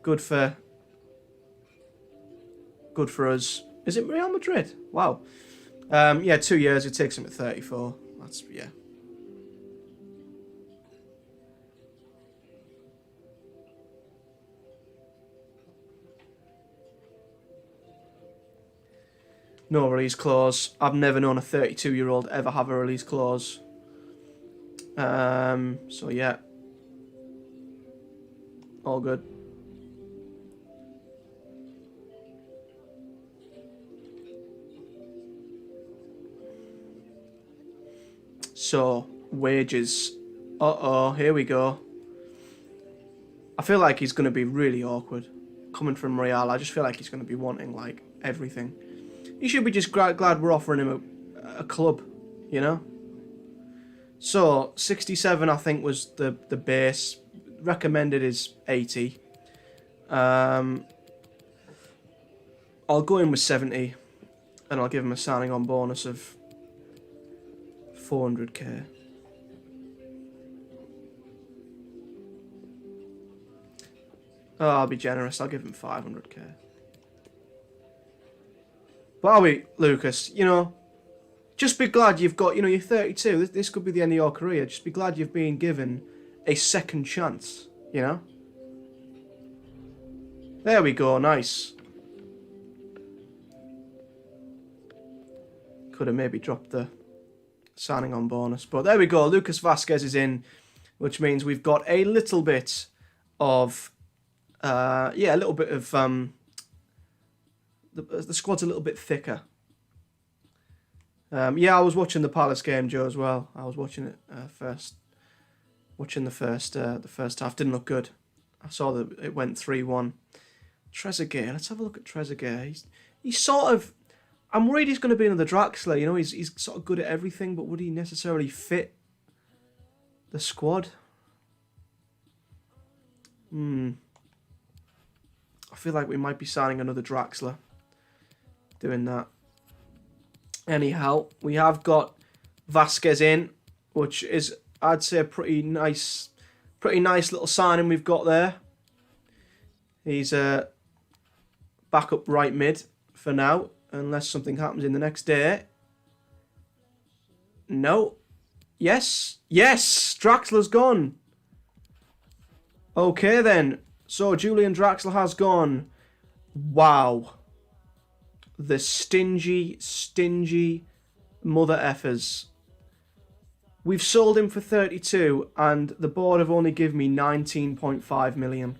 good for us. Is it Real Madrid? Wow. Yeah, 2 years. It takes him at 34. That's yeah. No release clause. I've never known a 32-year-old ever have a release clause. So yeah. All good. So, wages. Uh-oh, here we go. I feel like he's going to be really awkward. Coming from Real, I just feel like he's going to be wanting, like, everything. He should be just glad we're offering him a club, you know? So 67, I think, was the base. Recommended is 80. I'll go in with 70, and I'll give him a signing on bonus of 400k. Oh, I'll be generous. I'll give him 500k. But are we, Lucas? You know, just be glad you've got, you know, you're 32. This could be the end of your career. Just be glad you've been given a second chance, you know? There we go, nice. Could have maybe dropped the signing on bonus. But there we go, Lucas Vazquez is in, which means we've got a little bit of, a little bit of, the squad's a little bit thicker. I was watching the Palace game, Joe, as well. I was watching it first. Watching the first half. Didn't look good. I saw that it went 3-1. Trezeguet. Let's have a look at Trezeguet. He's sort of... I'm worried he's going to be another Draxler. You know, he's sort of good at everything, but would he necessarily fit the squad? I feel like we might be signing another Draxler. Doing that. Anyhow, we have got Vazquez in, which is, I'd say, a pretty nice little signing we've got there. He's a backup right mid for now, unless something happens in the next day. No. Yes, Draxler's gone. Okay then, so Julian Draxler has gone. Wow. The stingy mother effers. We've sold him for 32 and the board have only given me 19.5 million.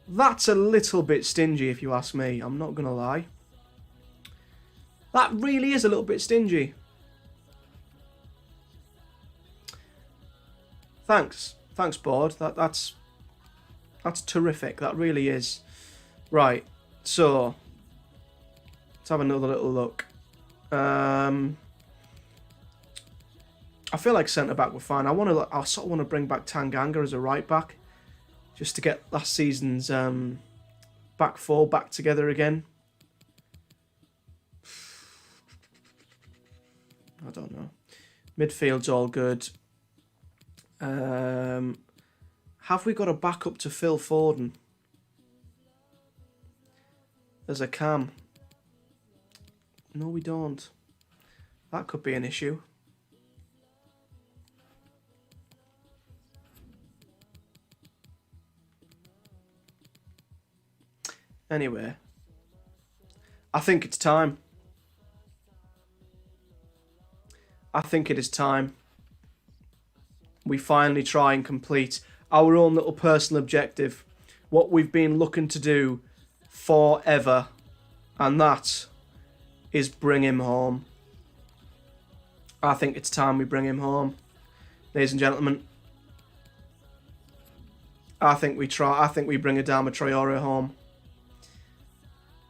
That's a little bit stingy if you ask me, I'm not going to lie. That really is a little bit stingy. Thanks board, that's terrific, that really is. Right, so... let's have another little look. I feel like centre back were fine. I sort of want to bring back Tanganga as a right back, just to get last season's back four back together again. I don't know. Midfield's all good. Have we got a backup to Phil Foden as a cam? No, we don't. That could be an issue. Anyway, I think it's time. I think it is time. We finally try and complete our own little personal objective. What we've been looking to do forever. And that is bring him home. I think it's time we bring him home. Ladies and gentlemen. I think we bring Adama Traore home.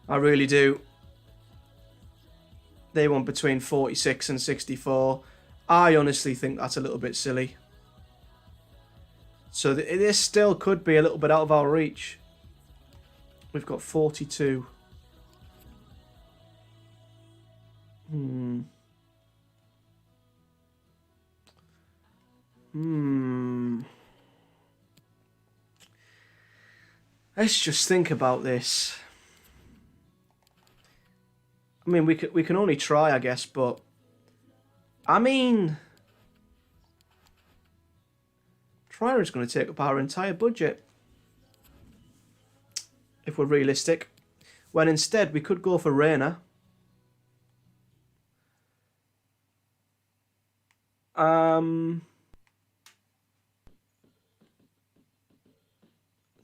I really do. They want between 46 and 64. I honestly think that's a little bit silly. So this still could be a little bit out of our reach. We've got 42. Let's just think about this. I mean, we can only try, I guess, but I mean, Traore is going to take up our entire budget if we're realistic. When instead we could go for Reina. To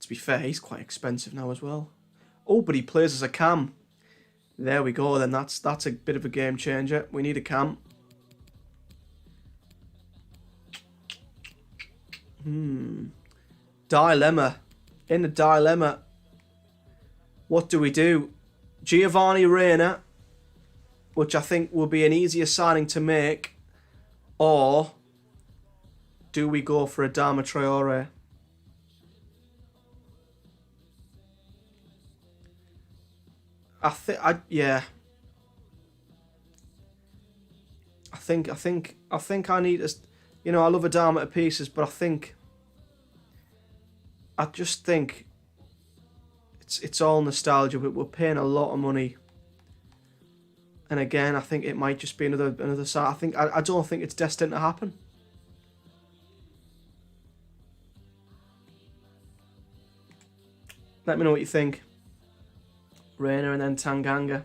be fair, he's quite expensive now as well. Oh, but he plays as a cam. There we go, then that's a bit of a game changer. We need a cam. Dilemma. In a dilemma. What do we do? Giovanni Reina, which I think will be an easier signing to make, or do we go for Adama Traore? Yeah. I think I need a, you know, I love Adama to pieces, but I just think it's all nostalgia. But we're paying a lot of money, and again, I think it might just be another side. I don't think it's destined to happen. Let me know what you think. Reina and then Tanganga.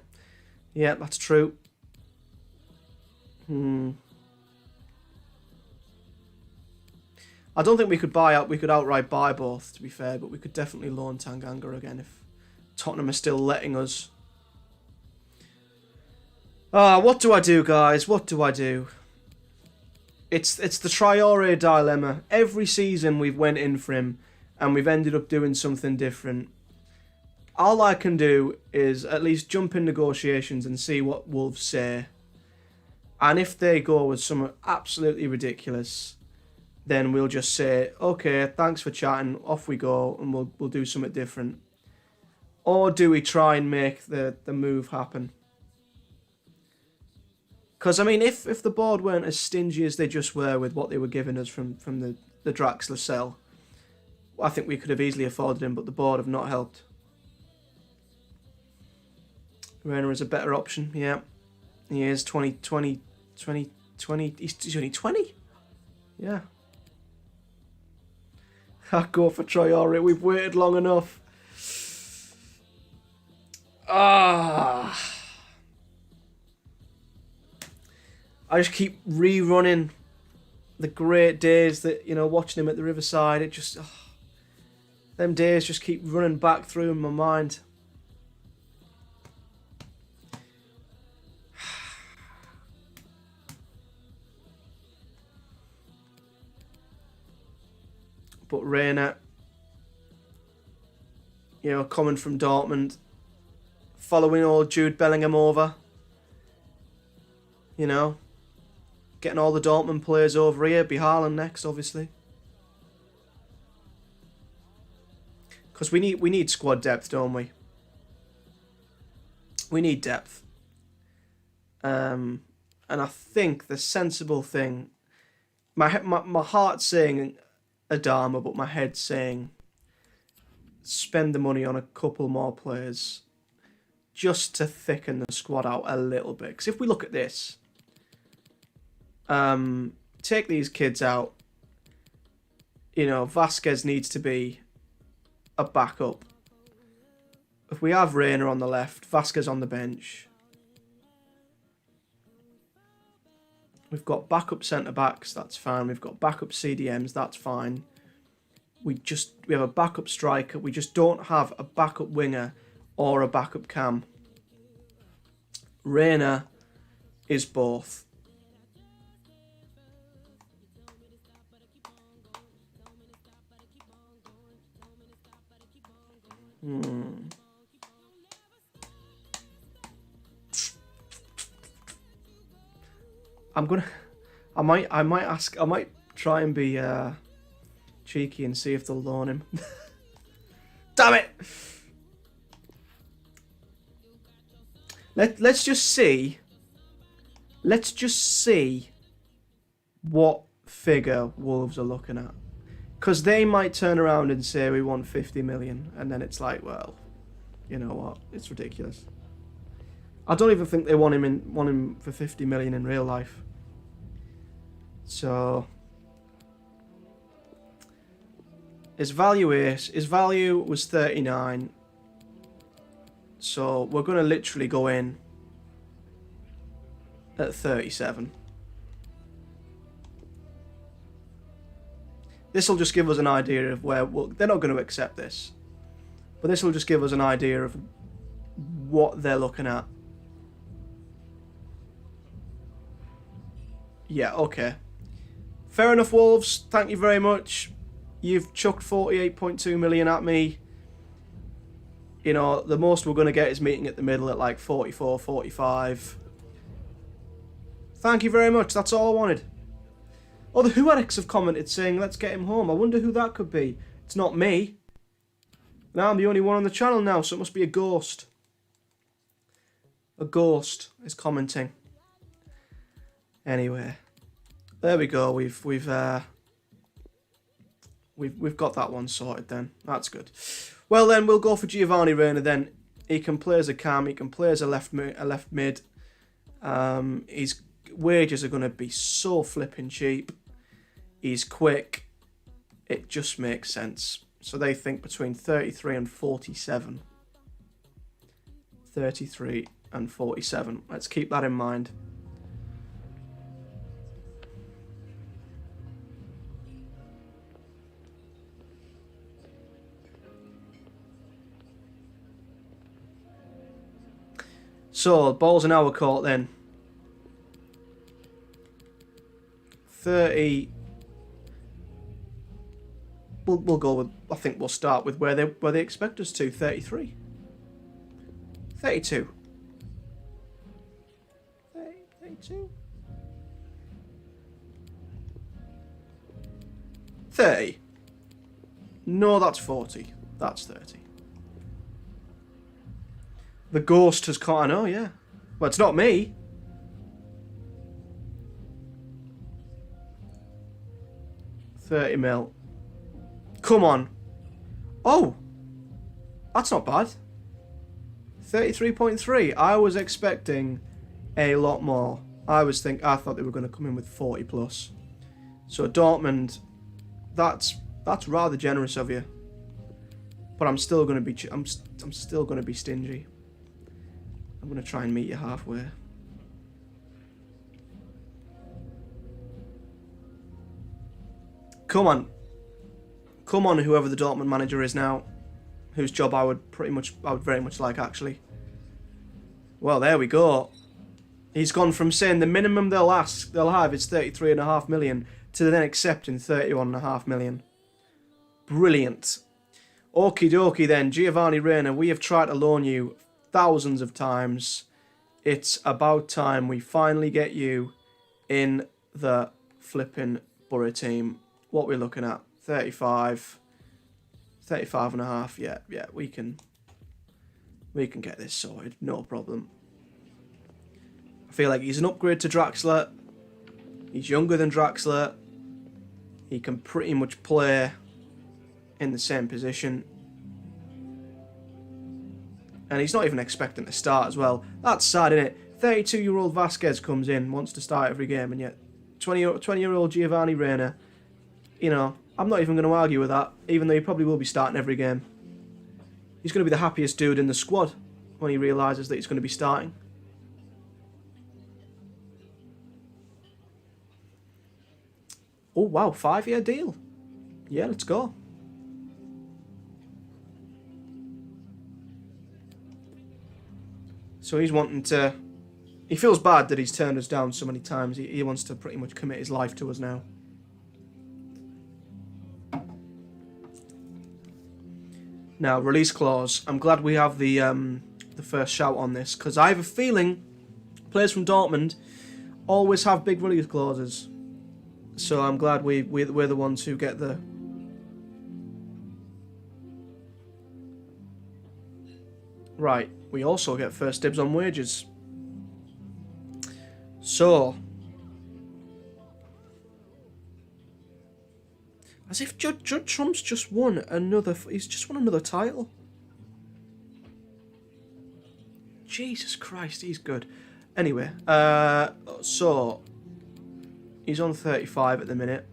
Yeah, that's true. I don't think we could outright buy both, to be fair, but we could definitely loan Tanganga again if Tottenham are still letting us. What do I do, guys? What do I do? It's the Traore dilemma. Every season we've went in for him and we've ended up doing something different. All I can do is at least jump in negotiations and see what Wolves say. And if they go with something absolutely ridiculous, then we'll just say, okay, thanks for chatting, off we go, and we'll do something different. Or do we try and make the move happen? Because, I mean, if the board weren't as stingy as they just were with what they were giving us from the Draxler sell, I think we could have easily afforded him, but the board have not helped. Reina is a better option, yeah. He is 20. He's only 20? Yeah. I'll go for Traore. We've waited long enough. I just keep rerunning the great days that, you know, watching him at the Riverside. It just... them days just keep running back through in my mind. But Reina, you know, coming from Dortmund, following old Jude Bellingham over, you know, getting all the Dortmund players over here, be Haaland next, obviously. Because we need squad depth, don't we? We need depth. And I think the sensible thing, my heart's saying Adama, but my head's saying spend the money on a couple more players just to thicken the squad out a little bit. Because if we look at this, take these kids out, you know, Vasquez needs to be a backup. If we have Reina on the left, Vasquez on the bench, we've got backup centre-backs, that's fine. We've got backup CDMs, that's fine. We have a backup striker. We just don't have a backup winger or a backup cam. Reina is both. I might try and be cheeky and see if they'll loan him. Damn it! Let's just see. Let's just see what figure Wolves are looking at. Because they might turn around and say we want 50 million. And then it's like, well, you know what? It's ridiculous. I don't even think they want him for 50 million in real life. So his value was 39. So we're going to literally go in at 37. This will just give us an idea of where... Well, they're not going to accept this. But this will just give us an idea of what they're looking at. Yeah, okay. Fair enough, Wolves. Thank you very much. You've chucked 48.2 million at me. You know, the most we're going to get is meeting at the middle at like 44, 45. Thank you very much. That's all I wanted. Oh, the Huarix have commented saying, let's get him home. I wonder who that could be. It's not me. Now I'm the only one on the channel now, so it must be a ghost. A ghost is commenting. Anyway, there we go. We've got that one sorted then. That's good. Well then, we'll go for Giovanni Reina then. He can play as a cam. He can play as a left mid. His wages are going to be so flipping cheap. He's quick. It just makes sense. So they think between 33 and 47. 33 and 47. Let's keep that in mind. So, ball's in our court then. 30. We'll go with, I think we'll start with where they expect us to. 33. 32. 32. 30. No, that's 40. That's 30. The ghost has caught. I know, yeah. Well, it's not me. $30 mil. Come on. Oh, that's not bad. 33.3. I was expecting a lot more. I thought they were going to come in with 40 plus. So Dortmund, that's rather generous of you. But I'm still going to be I'm still going to be stingy. I'm going to try and meet you halfway. Come on. Come on, whoever the Dortmund manager is now. Whose job I would very much like, actually. Well, there we go. He's gone from saying the minimum they'll have is 33.5 million to then accepting 31.5 million. Brilliant. Okie dokie then, Giovanni Reina, we have tried to loan you thousands of times. It's about time we finally get you in the flipping Borough team. What we're looking at, 35 and a half. Yeah, we can get this sorted, no problem. I feel like he's an upgrade to Draxler. He's younger than Draxler. He can pretty much play in the same position. And he's not even expecting to start as well. That's sad, isn't it? 32-year-old Vasquez comes in, wants to start every game, and yet 20-year-old Giovanni Reina, you know, I'm not even going to argue with that, even though he probably will be starting every game. He's going to be the happiest dude in the squad when he realises that he's going to be starting. Oh, wow, 5-year deal. Yeah, let's go. So he's wanting to... He feels bad that he's turned us down so many times. He wants to pretty much commit his life to us now. Now, release clause. I'm glad we have the first shout on this, because I have a feeling players from Dortmund always have big release clauses. So I'm glad we're the ones who get the... Right, we also get first dibs on wages. So... As if Judd Trump's just won another... He's just won another title. Jesus Christ, he's good. Anyway, so... He's on 35 at the minute.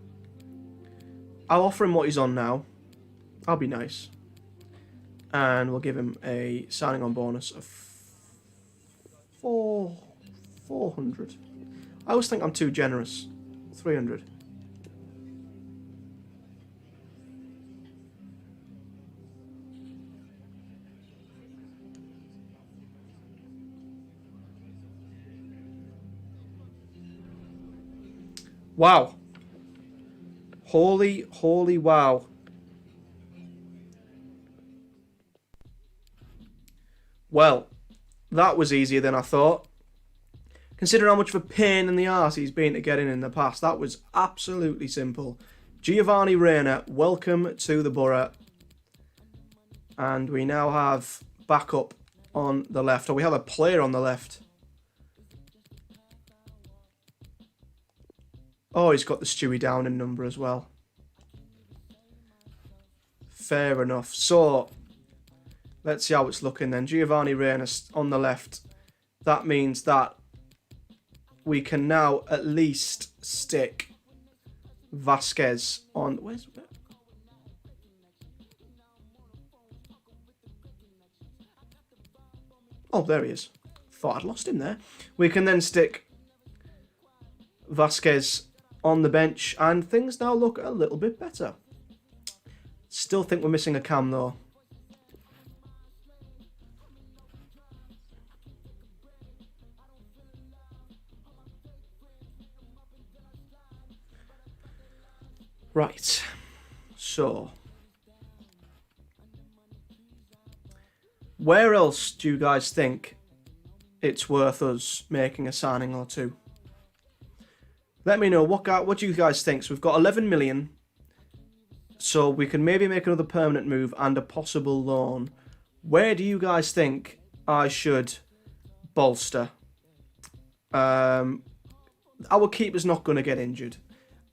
I'll offer him what he's on now. I'll be nice. And we'll give him a signing on bonus of 400. I always think I'm too generous. 300. Wow. Holy wow. Well, that was easier than I thought. Considering how much of a pain in the arse he's been to get in the past, that was absolutely simple. Giovanni Reina, welcome to the Borough. And we now have backup on the left. Or we have a player on the left. Oh, he's got the Stewie Downing number as well. Fair enough. So, let's see how it's looking then. Giovanni Reina on the left. That means that we can now at least stick Vasquez on. Where's? Oh, there he is. Thought I'd lost him there. We can then stick Vasquez on the bench, and things now look a little bit better. Still think we're missing a cam though. Right, so where else do you guys think it's worth us making a signing or two? Let me know what do you guys think. So we've got 11 million, so we can maybe make another permanent move and a possible loan. Where do you guys think I should bolster? Our keeper's not going to get injured.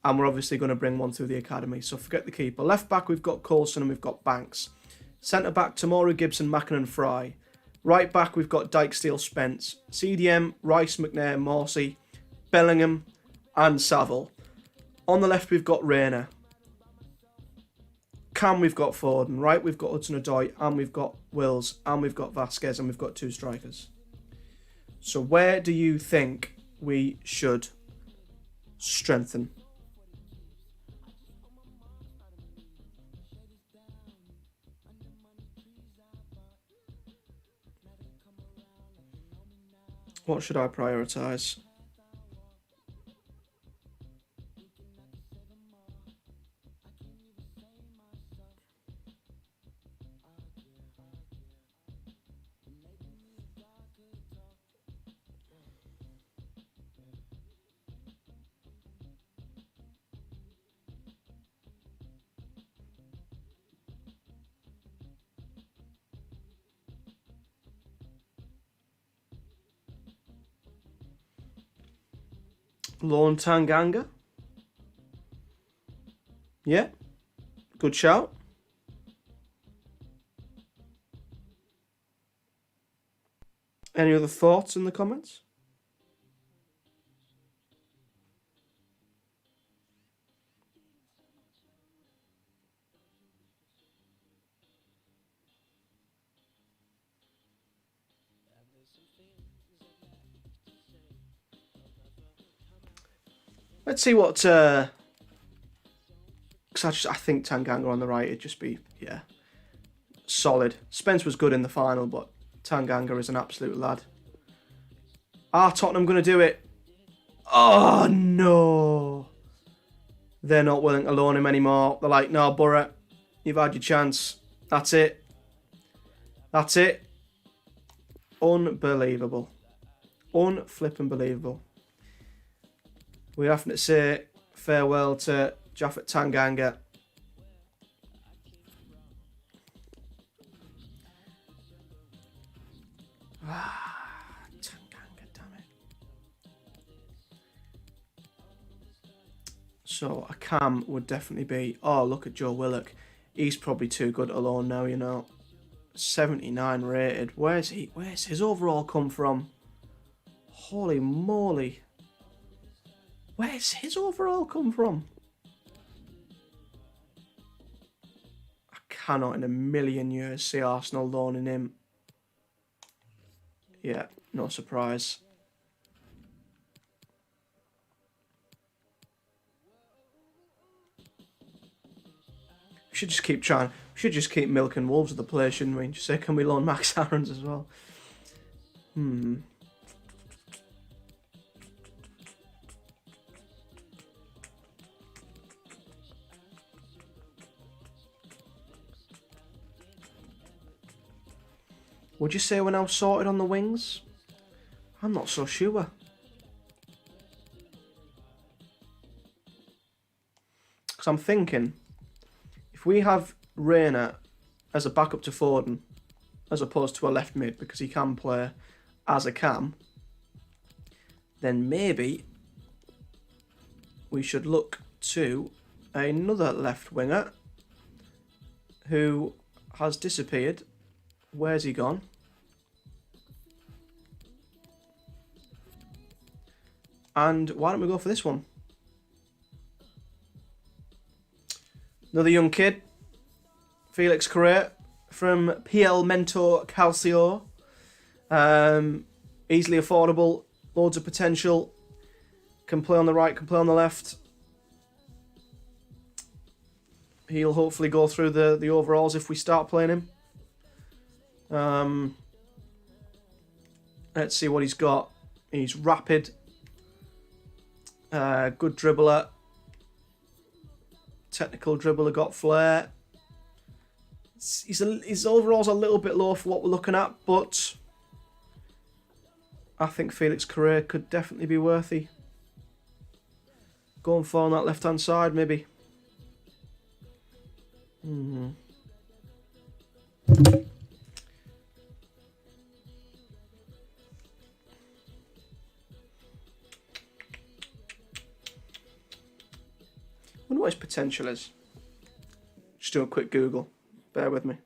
And we're obviously going to bring one through the academy. So forget the keeper. Left back, we've got Coulson and we've got Banks. Centre back, Tamora, Gibson, Mackinnon, Fry. Right back, we've got Dyke, Steele, Spence. CDM, Rice, McNair, Morsey, Bellingham, and Saville. On the left, we've got Rayner. Cam, we've got Foden. Right, we've got Hudson-Odoi, and we've got Wills, and we've got Vasquez, and we've got two strikers. So where do you think we should strengthen? What should I prioritise? Lorne Tanganga. Yeah. Good shout. Any other thoughts in the comments? Let's see what... Because I think Tanganga on the right, it'd just be, yeah, solid. Spence was good in the final, but Tanganga is an absolute lad. Are Tottenham going to do it? Oh, no. They're not willing to loan him anymore. They're like, no, Borough, you've had your chance. That's it. That's it. Unbelievable. Unflippin' believable. We're having to say farewell to Japhet Tanganga. Tanganga, damn it. So a cam would definitely be... Oh, look at Joe Willock. He's probably too good alone now, you know. 79 rated. Where's his overall come from? Holy moly. Where's his overall come from? I cannot in a million years see Arsenal loaning him. Yeah, no surprise. We should just keep trying. We should just keep milking Wolves of the play, shouldn't we? Just say, can we loan Max Aarons as well? Would you say we're now sorted on the wings? I'm not so sure. Because I'm thinking, if we have Rayner as a backup to Foden, as opposed to a left mid, because he can play as a cam, then maybe we should look to another left winger who has disappeared. Where's he gone? And why don't we go for this one? Another young kid, Felix Correa from PL Mentor Calcio. Easily affordable, loads of potential. Can play on the right, can play on the left. He'll hopefully go through the overalls if we start playing him. Let's see what he's got. He's rapid. Good dribbler. Technical dribbler, got flair. His overall's a little bit low for what we're looking at, but I think Felix Correa could definitely be worthy. Going for on that left-hand side, maybe. Wonder what his potential is. Just do a quick Google. Bear with me.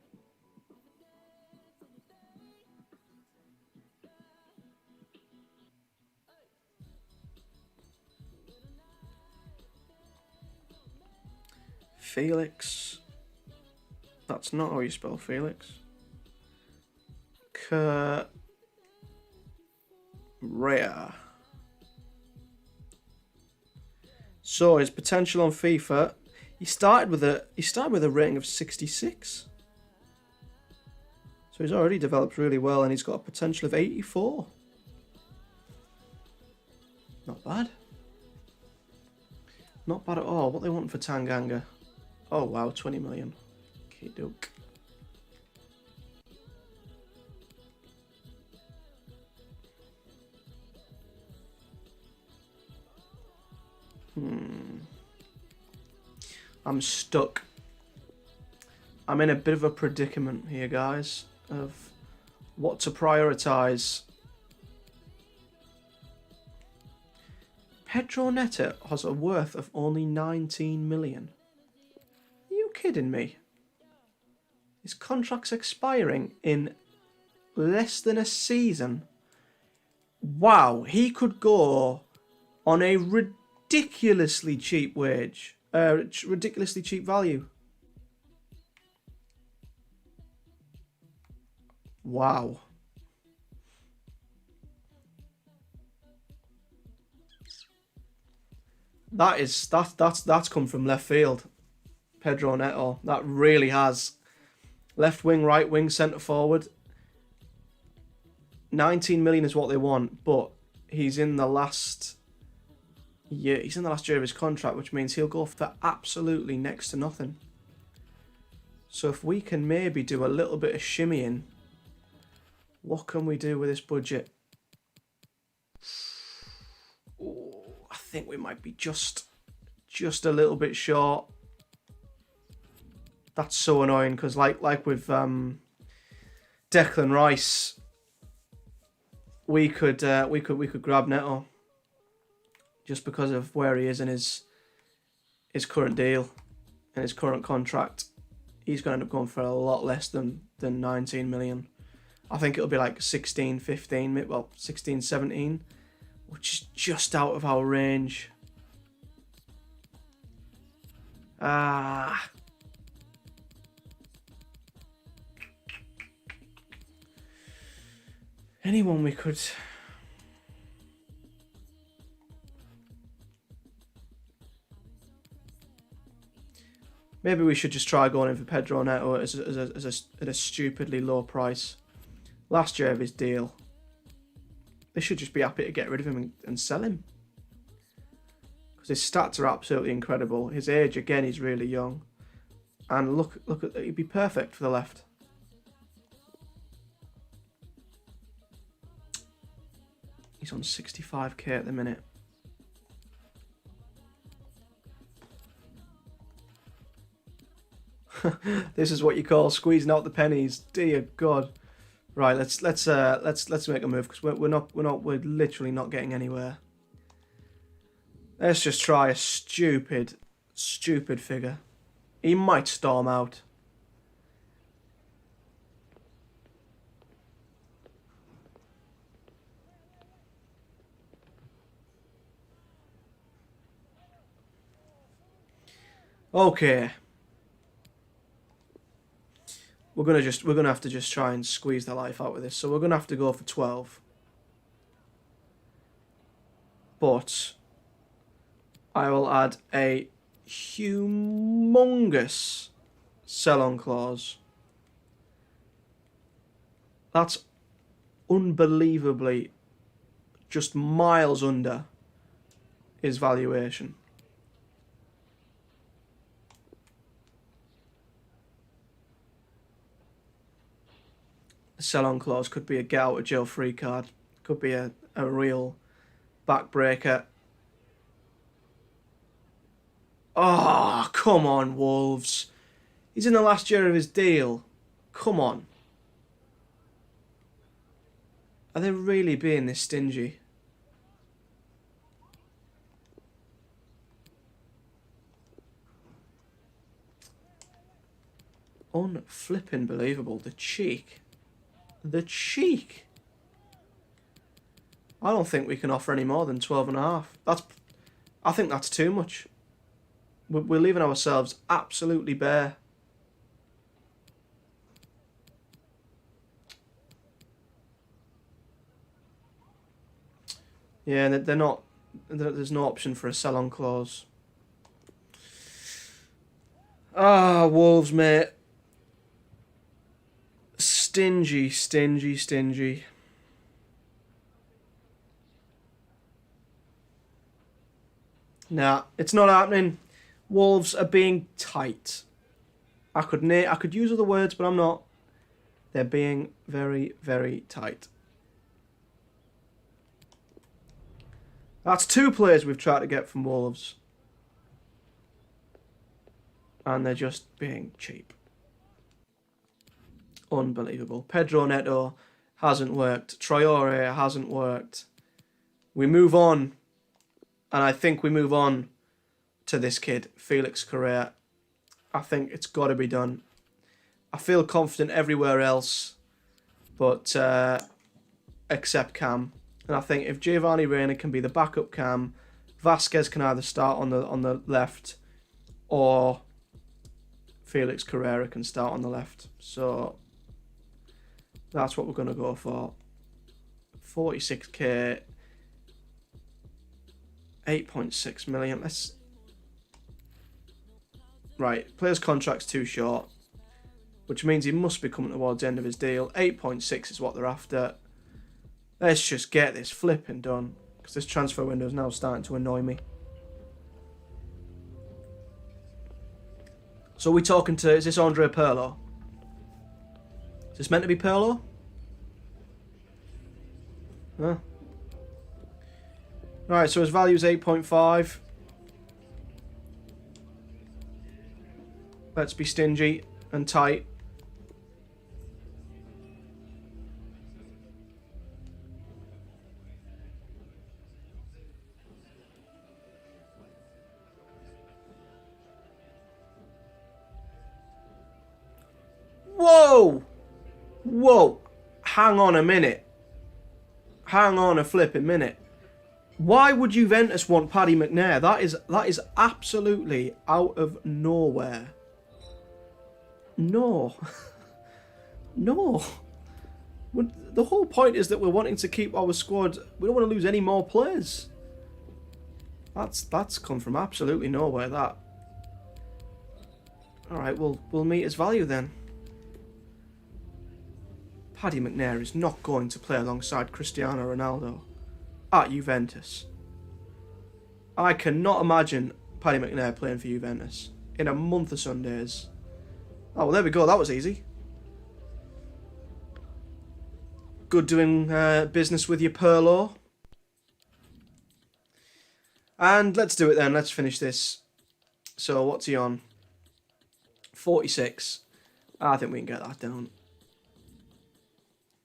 Felix. That's not how you spell Felix. Correa. So his potential on FIFA, he started with a rating of 66. So he's already developed really well, and he's got a potential of 84. Not bad. Not bad at all. What they want for Tanganga? Oh wow, 20 million. Okay, doke. I'm stuck. I'm in a bit of a predicament here, guys, of what to prioritize. Pedro Neto has a worth of only 19 million. Are you kidding me? His contract's expiring in less than a season. Wow, he could go on a ridiculously cheap wage. Ridiculously cheap value. Wow. That's come from left field. Pedro Neto. That really has. Left wing, right wing, centre forward. 19 million is what they want, but he's in the last year. He's in the last year of his contract, which means he'll go for absolutely next to nothing. So if we can maybe do a little bit of shimmying, what can we do with this budget? Ooh, I think we might be just a little bit short. That's so annoying because like with Declan Rice, we could grab Neto just because of where he is in his current deal and his current contract. He's going to end up going for a lot less than 19 million. I think it'll be like 16, 15, well 16, 17, which is just out of our range. Anyone we could... Maybe we should just try going in for Pedro Neto at a stupidly low price. Last year of his deal. They should just be happy to get rid of him and sell him. Because his stats are absolutely incredible. His age, again, he's really young. And look at, he'd be perfect for the left. He's on 65k at the minute. This is what you call squeezing out the pennies. Dear God. Right, let's make a move because we're literally not getting anywhere. Let's just try a stupid figure. He might storm out. Okay. We're gonna have to just try and squeeze the life out of this. So we're gonna have to go for 12. But I will add a humongous sell-on clause. That's unbelievably just miles under his valuation. A sell-on clause could be a get out of jail free card, could be a real backbreaker. Oh, come on, Wolves. He's in the last year of his deal. Come on. Are they really being this stingy? Unflippin' believable. The cheek. The cheek. I don't think we can offer any more than 12.5. I think that's too much. We're leaving ourselves absolutely bare. Yeah, they're not. There's no option for a sell-on clause. Ah, Wolves, mate. Stingy, stingy, stingy. Nah, it's not happening. Wolves are being tight. I could use other words, but I'm not. They're being very, very tight. That's 2 players we've tried to get from Wolves. And they're just being cheap. Unbelievable. Pedro Neto hasn't worked. Traore hasn't worked. We move on. And I think we move on to this kid, Felix Correa. I think it's got to be done. I feel confident everywhere else, but except Cam. And I think if Giovanni Reina can be the backup Cam, Vasquez can either start on the left, or Felix Correa can start on the left. So that's what we're going to go for. 46k, 8.6 million. Right, player's contract's too short, which means he must be coming towards the end of his deal. 8.6 is what they're after. Let's just get this flipping done, because this transfer window is now starting to annoy me. So we're talking to, is this Andre Pirlo? Is this meant to be Pirlo? Huh? Right, so his value is 8.5. Let's be stingy and tight. Whoa! Whoa! Hang on a minute. Hang on a flipping minute. Why would Juventus want Paddy McNair? That is absolutely out of nowhere. No. No. The whole point is that we're wanting to keep our squad. We don't want to lose any more players. That's come from absolutely nowhere, that. Alright, we'll meet his value then. Paddy McNair is not going to play alongside Cristiano Ronaldo at Juventus. I cannot imagine Paddy McNair playing for Juventus in a month of Sundays. Oh, well, there we go. That was easy. Good doing business with your Pirlo. And let's do it then. Let's finish this. So, what's he on? 46. I think we can get that down.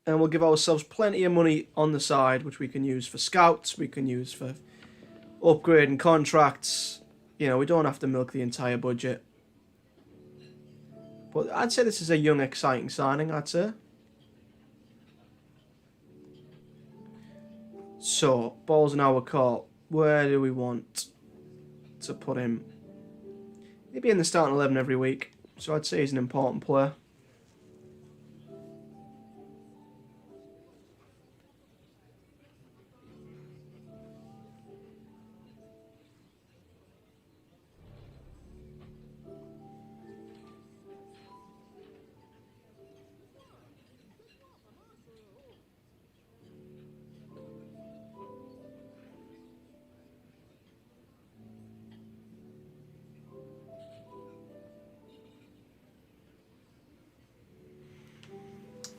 And we'll give ourselves plenty of money on the side, which we can use for scouts, we can use for upgrading contracts. You know, we don't have to milk the entire budget. But I'd say this is a young, exciting signing, I'd say. So, ball's in our court. Where do we want to put him? He'd be in the starting 11 every week, so I'd say he's an important player.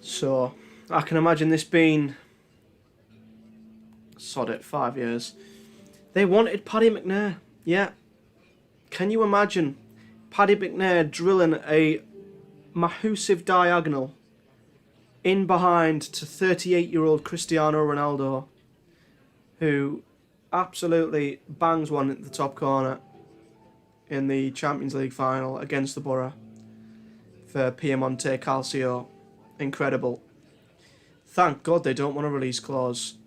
So, I can imagine this being, sod it, 5 years. They wanted Paddy McNair, yeah. Can you imagine Paddy McNair drilling a massive diagonal in behind to 38-year-old Cristiano Ronaldo, who absolutely bangs one at the top corner in the Champions League final against the Borough for Piemonte Calcio. Incredible. Thank God they don't want a release clause.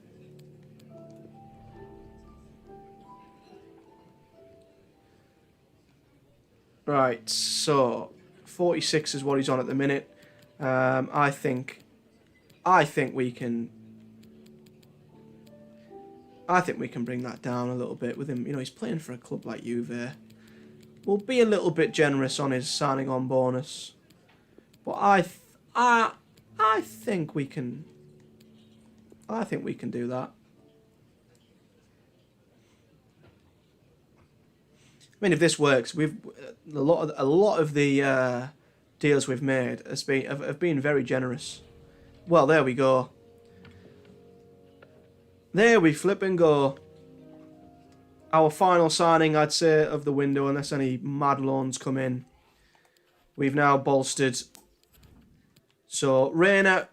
Right, so 46 is what he's on at the minute. I think we can bring that down a little bit with him. You know, he's playing for a club like Juve. We'll be a little bit generous on his signing on bonus, but I think we can. I think we can do that. I mean, if this works, we've a lot of the deals we've made have been very generous. Well, there we go. There we flip and go. Our final signing, I'd say, of the window, unless any mad loans come in. We've now bolstered. So, Reina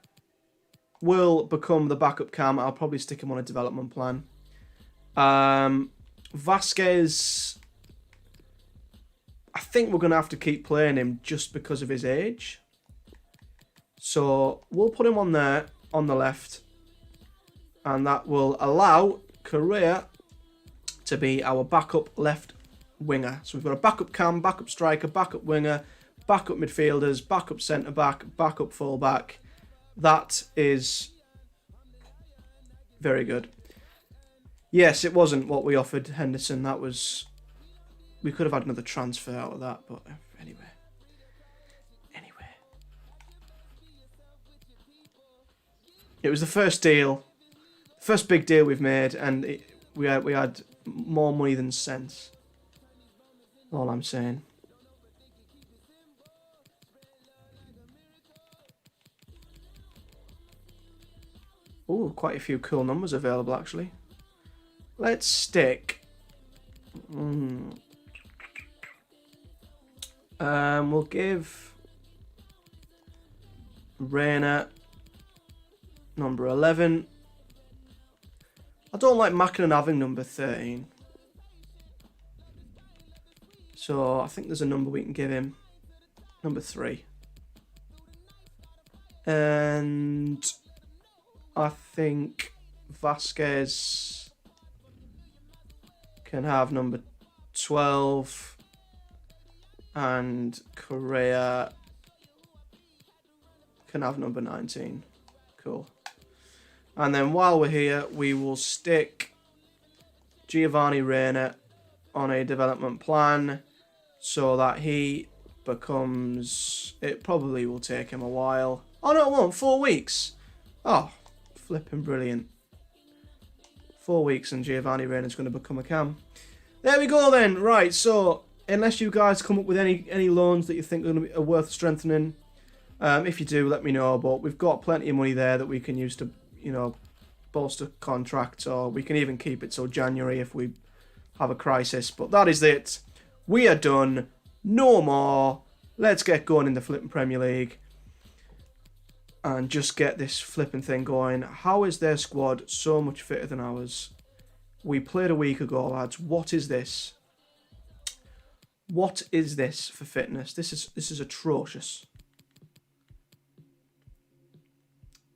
will become the backup cam. I'll probably stick him on a development plan. Vasquez, I think we're going to have to keep playing him just because of his age. So, we'll put him on there, on the left. And that will allow Correa to be our backup left winger. So, we've got a backup cam, backup striker, backup winger, backup midfielders, backup centre-back, backup full-back. That is very good. Yes, it wasn't what we offered Henderson. That was... We could have had another transfer out of that, but anyway. It was the first deal. First big deal we've made, and we had more money than sense. All I'm saying. Ooh, quite a few cool numbers available, actually. Let's stick... we'll give... Reina number 11. I don't like Mackinnon having number 13. So I think there's a number we can give him. Number 3. And... I think Vasquez can have number 12 and Correa can have number 19. Cool. And then while we're here, we will stick Giovanni Reina on a development plan so that he becomes... It probably will take him a while. Oh no, it won't. 4 weeks. Oh. Flipping brilliant. 4 weeks and Giovanni Reina's going to become a cam. There we go then. Right, so unless you guys come up with any loans that you think are worth strengthening, if you do, let me know. But we've got plenty of money there that we can use to, you know, bolster contracts, or we can even keep it till January if we have a crisis. But that is it. We are done. No more. Let's get going in the flipping Premier League. And just get this flipping thing going. How is their squad so much fitter than ours? We played a week ago, lads. What is this? What is this for fitness? This is atrocious.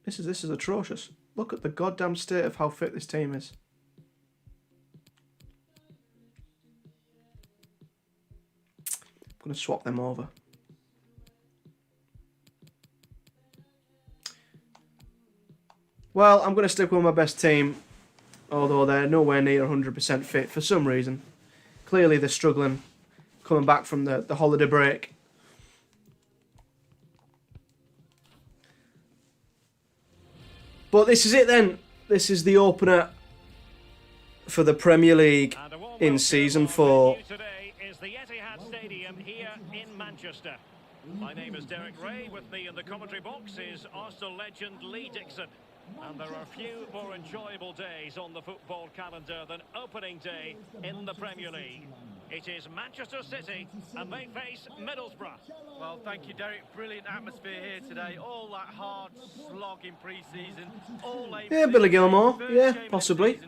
This is atrocious. Look at the goddamn state of how fit this team is. I'm going to swap them over. Well, I'm going to stick with my best team, although they're nowhere near 100% fit for some reason. Clearly they're struggling, coming back from the holiday break. But this is it then. This is the opener for the Premier League in Season 4. Today is the Etihad Stadium here in Manchester. My name is Derek Ray. With me in the commentary box is Arsenal legend Lee Dixon. And there are few more enjoyable days on the football calendar than opening day in the Premier League. It is Manchester City and they face Middlesbrough. Well, thank you, Derek. Brilliant atmosphere here today. All that hard slog in pre-season. Yeah, Billy Gilmore. Yeah, possibly.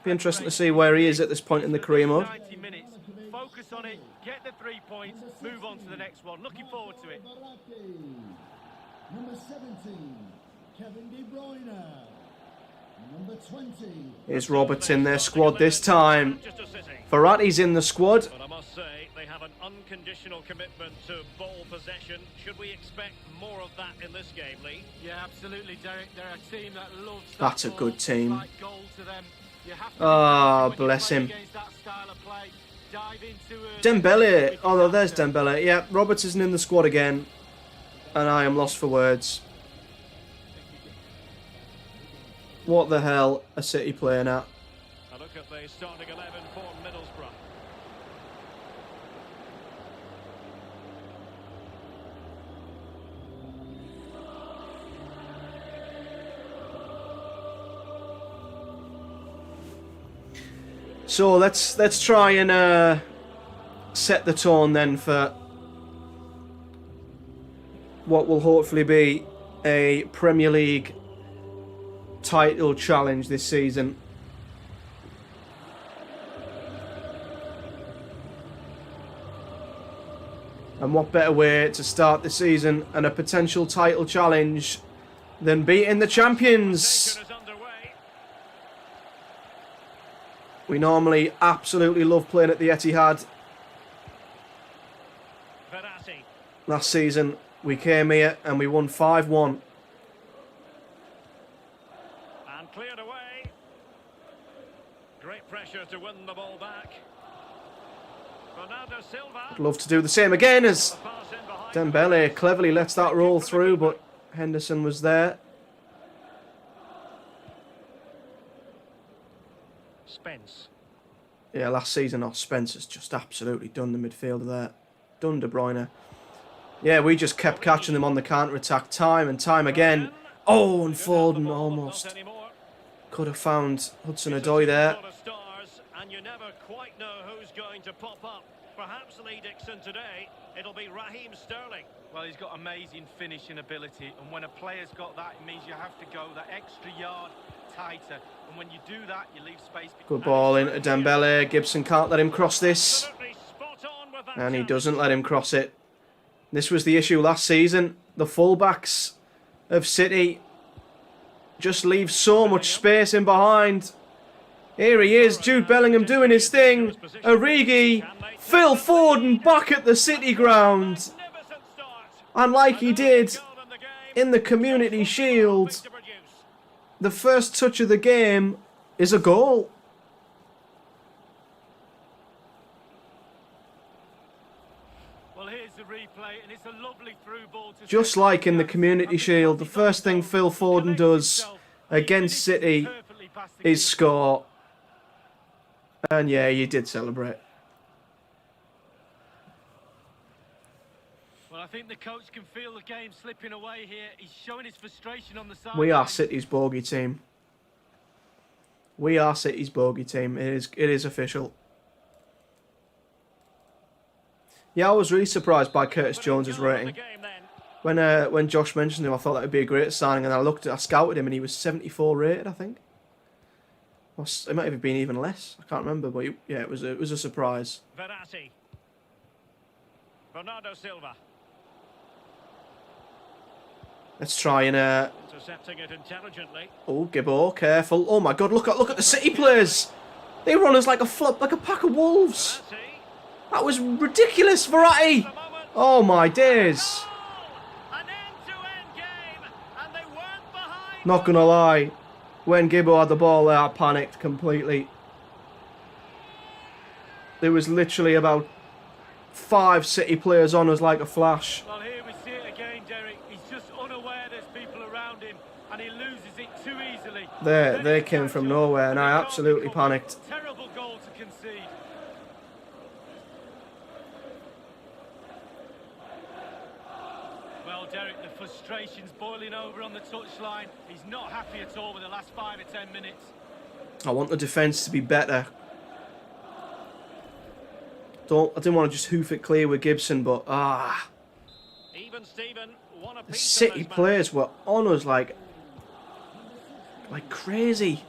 Be interesting to see where he is at this point in the career mode. 90 minutes. Focus on it. Get the 3 points. Move on to the next one. Looking forward to it. Number 17, Kevin De Bruyne. Number 20. Here's Roberts in their squad this time. Verratti's in the squad. But I must say, they have an unconditional commitment to ball possession. Should we expect more of that in this game, Lee? Yeah, absolutely, Derek. They're a team that loves that That's a ball. good team. It's like gold to them. You have to Oh, bless him. Dembele. Oh, no, there's Dembele. Yeah, Roberts isn't in the squad again. And I am lost for words. What the hell are City playing at? A look at the starting 11 for Middlesbrough. So let's try and set the tone then for what will hopefully be a Premier League title challenge this season. And what better way to start the season and a potential title challenge than beating the champions? We normally absolutely love playing at the Etihad. Last season we came here and we won 5-1. And cleared away. Great pressure to win the ball back. Bernardo Silva. I'd love to do the same again as Dembele cleverly lets that roll through, but Henderson was there. Spence. Yeah, last season, Spence has just absolutely done the midfielder there. Done De Bruyne. Yeah, we just kept catching them on the counter-attack time and time again. Oh, and Foden almost could have found Hudson-Odoi there. And you never quite know who's going to pop up. Perhaps Lee Dixon today, it'll be Raheem Sterling. Well, he's got amazing finishing ability, and when a player's got that, it means you have to go that extra yard tighter. And when you do that, you leave space. Good ball into Dembele. Gibson can't let him cross this. And he doesn't let him cross it. This was the issue last season. The fullbacks of City just leave so much space in behind. Here he is, Jude Bellingham doing his thing. Origi, Phil Foden back at the City ground. And like he did in the Community Shield, the first touch of the game is a goal. Well, here's the replay, and it's a lovely through ball to Just like in the Community Shield, the first thing Phil Foden does against City is score. And yeah, you did celebrate. Well, I think the coach can feel the game slipping away here. He's showing his frustration on the side. We are City's bogey team. We are City's bogey team. It is official. Yeah, I was really surprised by Curtis Jones's rating. When Josh mentioned him, I thought that would be a great signing, and I scouted him, and he was 74 rated, I think. Or it might have been even less. I can't remember, but yeah, it was a surprise. Verratti. Bernardo Silva. Let's try and Intercepting it intelligently. oh, Gibbo, careful! Oh my God, look at the City players. They run us like a pack of wolves. Verratti. That was ridiculous, Verratti. Oh my days! An end-to-end game, and they weren't behind. Not gonna lie, when Gibbo had the ball there, I panicked completely. There was literally about 5 City players on us like a flash. Well, here we see it again, Derek. He's just unaware there's people around him, and he loses it too easily. They came from nowhere, and I absolutely panicked. Terrible goal to concede. Well, Derek, the frustration's boiling over on the touchline. He's not happy at all with the last 5 or 10 minutes. I want the defence to be better. I didn't want to just hoof it clear with Gibson, but Even Steven, one the apiece City of those players were on us like crazy.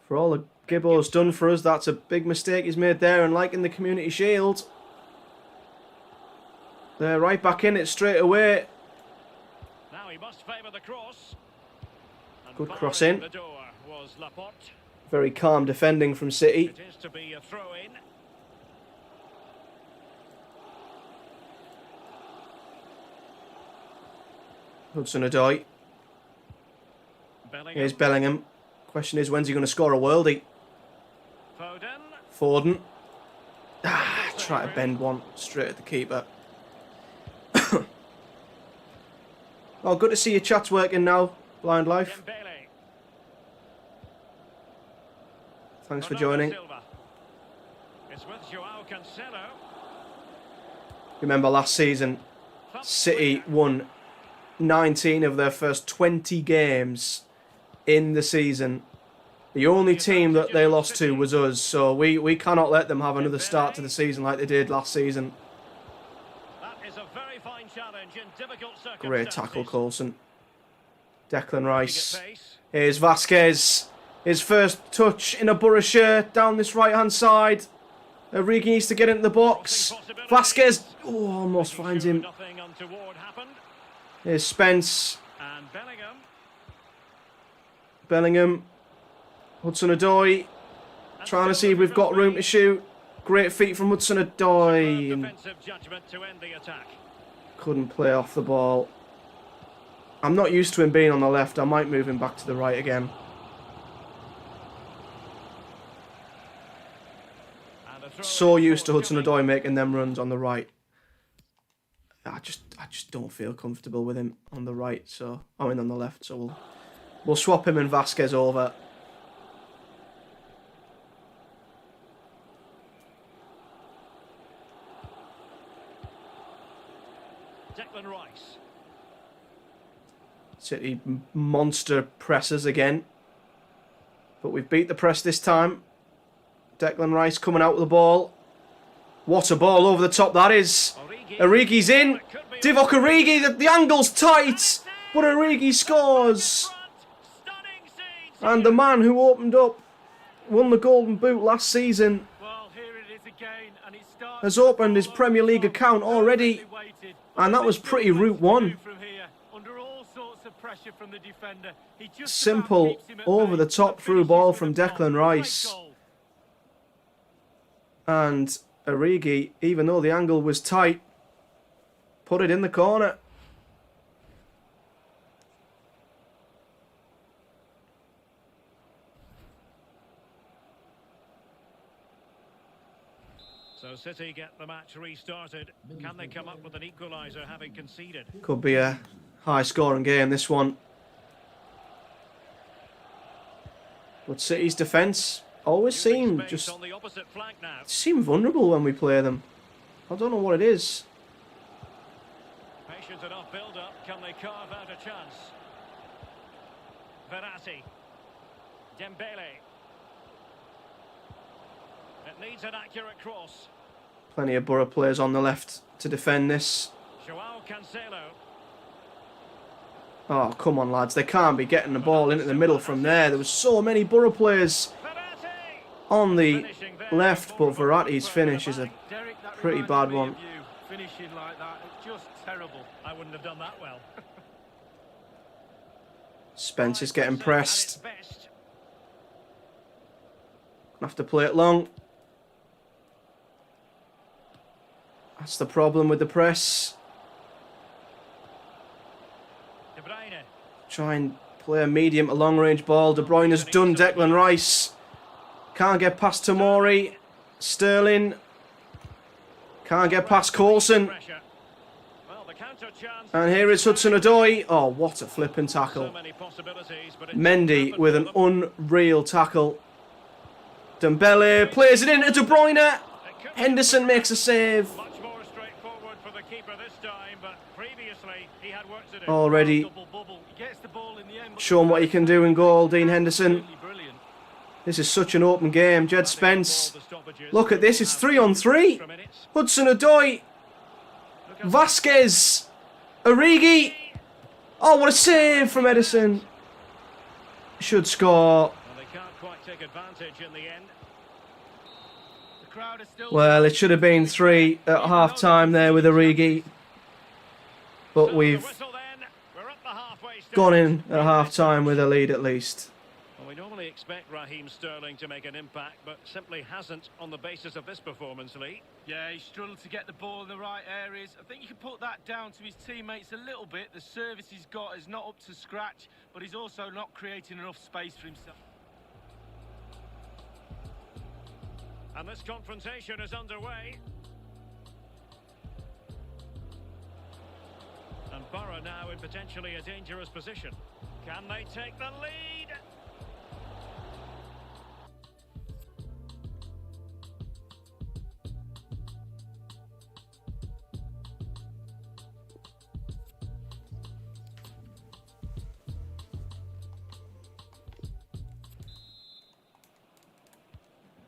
For all the Gibbo's done for us, that's a big mistake he's made there, and like in the Community Shield, they're right back in it straight away. Now he must favour the cross. And Good firing cross in. The door was Laporte. Very calm defending from City. It is to be a throw-in. Hudson-Odoi. Bellingham. Here's Bellingham. Question is, when's he going to score a worldie? Foden. Foden. Try to bend one straight at the keeper. Oh, good to see your chat's working now, Blind Life. Dembele. Thanks for Bernardo joining. Silva. It's with Joao Cancelo. Remember last season, City won 19 of their first 20 games in the season. The only team that they lost to was us, so we cannot let them have another start to the season like they did last season. That is a very fine challenge in difficult circumstances. Great tackle, Coulson. Declan Rice. Big at pace. Here's Vasquez. His first touch in a Borough shirt down this right-hand side. Origi needs to get into the box. Vasquez, oh, almost finds him. Nothing untoward happened. Here's Spence. And Bellingham. Bellingham. Hudson-Odoi. Trying to see if we've got room to shoot. Great feet from Hudson-Odoi. And Defensive judgment to end the attack. couldn't play off the ball. I'm not used to him being on the left. I might move him back to the right again. And a throw So in used to for Hudson-Odoi making them runs on the right. I just don't feel comfortable with him on the right, so on the left. So we'll swap him and Vasquez over. Declan Rice. City monster presses again, but we've beat the press this time. Declan Rice coming out with the ball. What a ball over the top that is. Origi's in. Divock Origi, the angle's tight, but Origi scores. And the man who opened up, won the Golden Boot last season, Well, here it is again, and it starts has opened his Premier League account already. And that was pretty route one. From here, under all sorts of pressure from the defender. He just Simple, about keeps him at over the bay top and through ball finishes from with a Declan goal. Rice. Great goal. And Origi, even though the angle was tight, put it in the corner. So City get the match restarted. Can they come up with an equaliser having conceded? Could be a high-scoring game, this one. But City's defence always Using seem space on the opposite flank now. vulnerable when we play them. I don't know what it is. Patient enough build-up. Can they carve out a chance? Verratti. Dembele. It needs an accurate cross. Plenty of Borough players on the left to defend this. Joao Cancelo. Oh, come on, lads. They can't be getting the ball into the middle from there. There was so many Borough players on the left, but Verratti's finish is a pretty bad one. Finishing like that, it's just terrible. I wouldn't have done that well. Spence is getting pressed. Have to play it long. That's the problem with the press. De Bruyne. Try and play a medium to long range ball. De Bruyne has done Declan Rice. Can't get past Tomori. Sterling. Can't get past Coulson. And here is Hudson-Odoi. Oh, what a flipping tackle. Mendy with an unreal tackle. Dembele plays it into De Bruyne. Henderson makes a save. Much more straightforward for the keeper this time, but previously he had work to do. Already shown what he can do in goal, Dean Henderson. This is such an open game. Jed Spence. Look at this, it's 3-on-3. Hudson-Odoi. Vasquez. Origi. Oh, what a save from Edison. Should score. Well, they can't quite take advantage in the end. Well, it should have been 3 at half-time there with Origi. But we've gone in at half-time with a lead at least. Well, we normally expect Raheem Sterling to make an impact, but simply hasn't on the basis of this performance, Lee. Yeah, he struggled to get the ball in the right areas. I think you can put that down to his teammates a little bit. The service he's got is not up to scratch, but he's also not creating enough space for himself. And this confrontation is underway. And Borough now in potentially a dangerous position. Can they take the lead?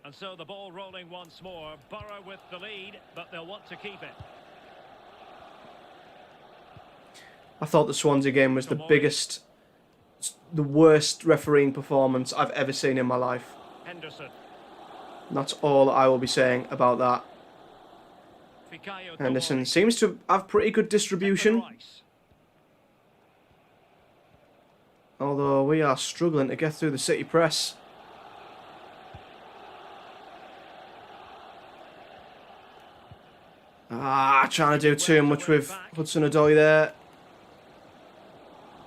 And so the ball rolling once more. Borough with the lead, but they'll want to keep it. I thought the Swansea game was the biggest, the worst refereeing performance I've ever seen in my life. Henderson. And that's all I will be saying about that. Henderson seems to have pretty good distribution. Although we are struggling to get through the City press. Trying to do too much with Hudson-Odoi there.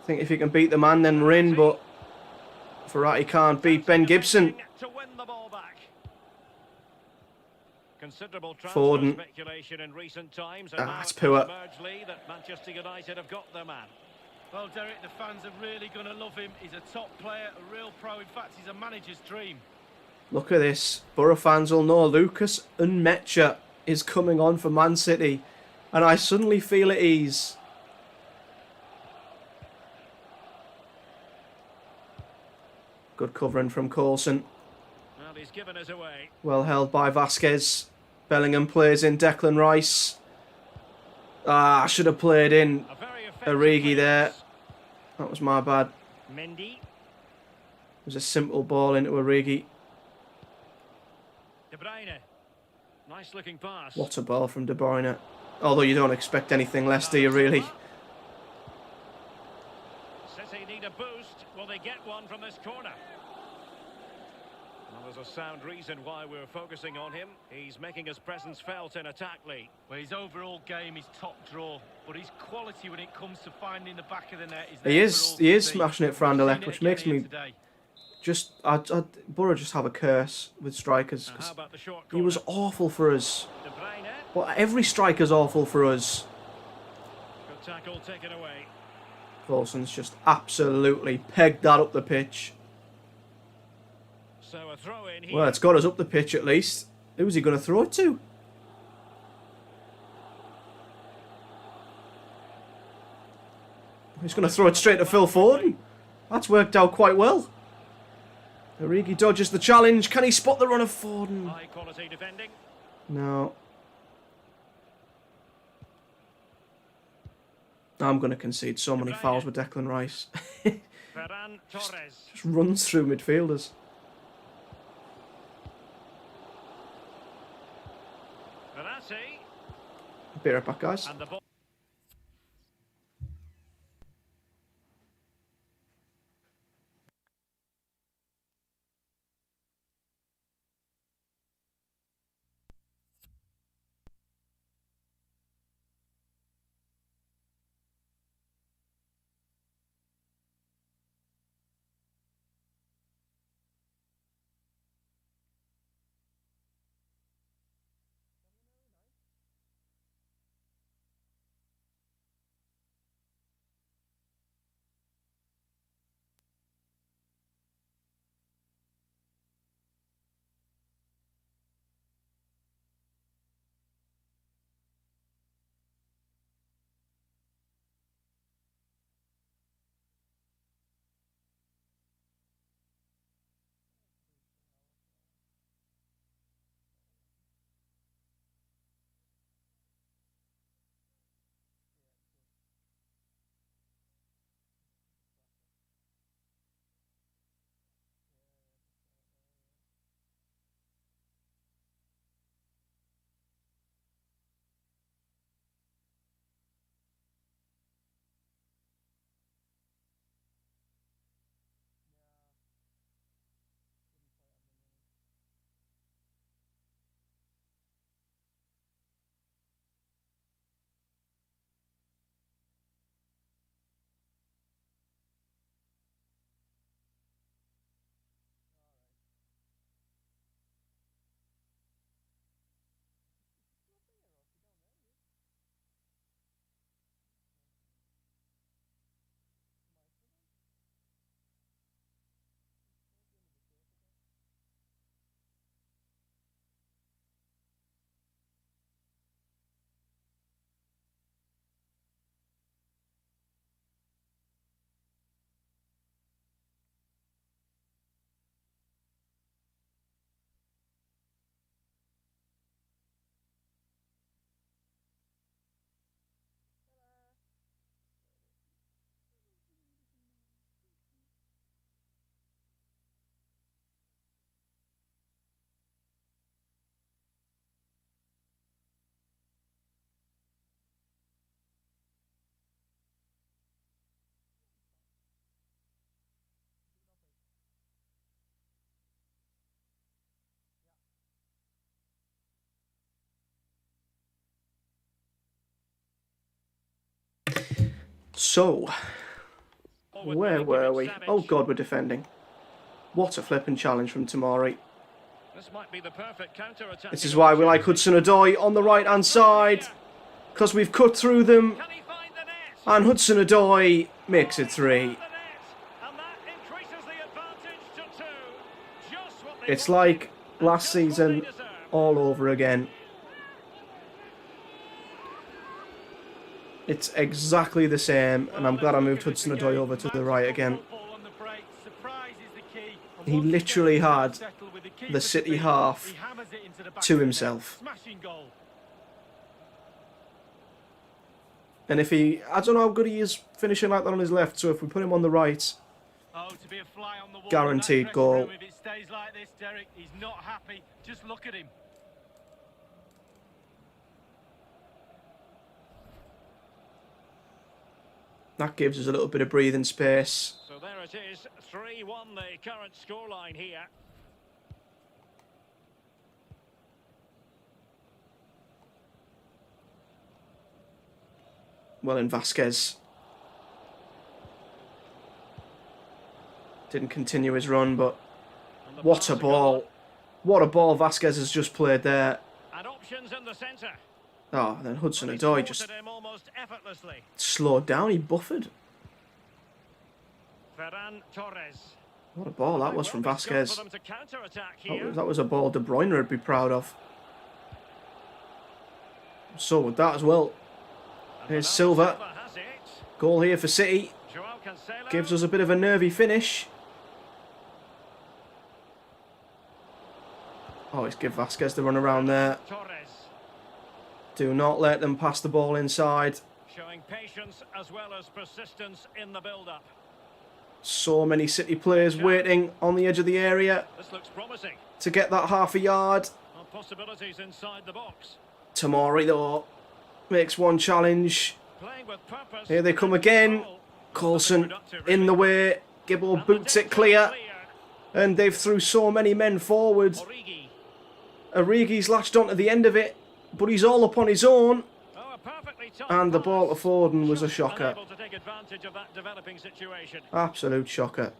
I think if he can beat the man, then we're in, but Verratti can't beat Ben Gibson. Considerable Foden. speculation in recent times. It's poor. That Manchester United have got their man. Well, Derek, the fans are really going to love him. He's a top player, a real pro. In fact, he's a manager's dream. Look at this. Borough fans will know Lucas Nmecha is coming on for Man City, and I suddenly feel at ease. Good covering from Coulson. Well, he's given us away. Well held by Vasquez. Bellingham plays in Declan Rice. I should have played in Origi there. That was my bad. Mendy. It was a simple ball into Origi. De Bruyne. Nice looking pass. What a ball from De Bruyne. Although you don't expect anything less, do you really? City need a boost. Will they get one from this corner? Well, there's a sound reason why we're focusing on him. He's making his presence felt in attack, Lee. Well, his overall game is top draw, but his quality when it comes to finding the back of the net is there. He is smashing it for Anderlecht, which makes me just... Borough just have a curse with strikers. He was awful for us. Well, every striker's awful for us. Good tackle taken away. Coulson's just absolutely pegged that up the pitch. So a throw in here. Well, it's got us up the pitch at least. Who's he going to throw it to? He's going to throw it straight to Phil Foden. That's worked out quite well. Origi dodges the challenge. Can he spot the run of Foden? High quality defending. No. I'm going to concede so many fouls with Declan Rice. Ferran Torres. Just runs through midfielders. Verratti. Be right back, guys. And the ball. So, where were we? Oh god, we're defending. What a flipping challenge from Tamari. This might be the perfect counter-attack. This is why we like Hudson-Odoi on the right-hand side. Because we've cut through them. Can he find the net? And Hudson-Odoi makes it 3. And that increases the advantage to 2. Just what they It's like last just what they season deserve. all over again. It's exactly the same, and I'm glad I moved Hudson-Odoi over to the right again. He literally had the City half to himself. And if he... I don't know how good he is finishing like that on his left, so if we put him on the right, guaranteed goal. If it stays like this, Derek, he's not happy. Just look at him. That gives us a little bit of breathing space. So there it is, 3-1 the current scoreline here. Well, in Vasquez. Didn't continue his run, but what a ball. What a ball Vasquez has just played there. And options in the centre. Oh, then Hudson-Odoi just him almost effortlessly. slowed down. He buffered. Ferran Torres. What a ball that was from Vasquez. For them to counter-attack here. That was a ball De Bruyne would be proud of. So would that as well. Here's Silva. Has it. Goal here for City. Joao Cancelo. Gives us a bit of a nervy finish. Always give Vasquez the run around there. Torres Do not let them pass the ball inside. showing patience as well as persistence in the build-up. So many City players waiting on the edge of the area This looks promising. to get that half a yard. Well, possibilities inside the box. Tamori, though, makes one challenge. Playing with purpose. Here they come again. Coulson in the way. Gibbo boots it clear. And they've threw so many men forward. Origi. Origi's latched onto the end of it, but he's all up on his own. Oh, a perfectly timed And the ball to pass. Foden was a Just shocker. unable to take advantage of that developing situation. Absolute shocker.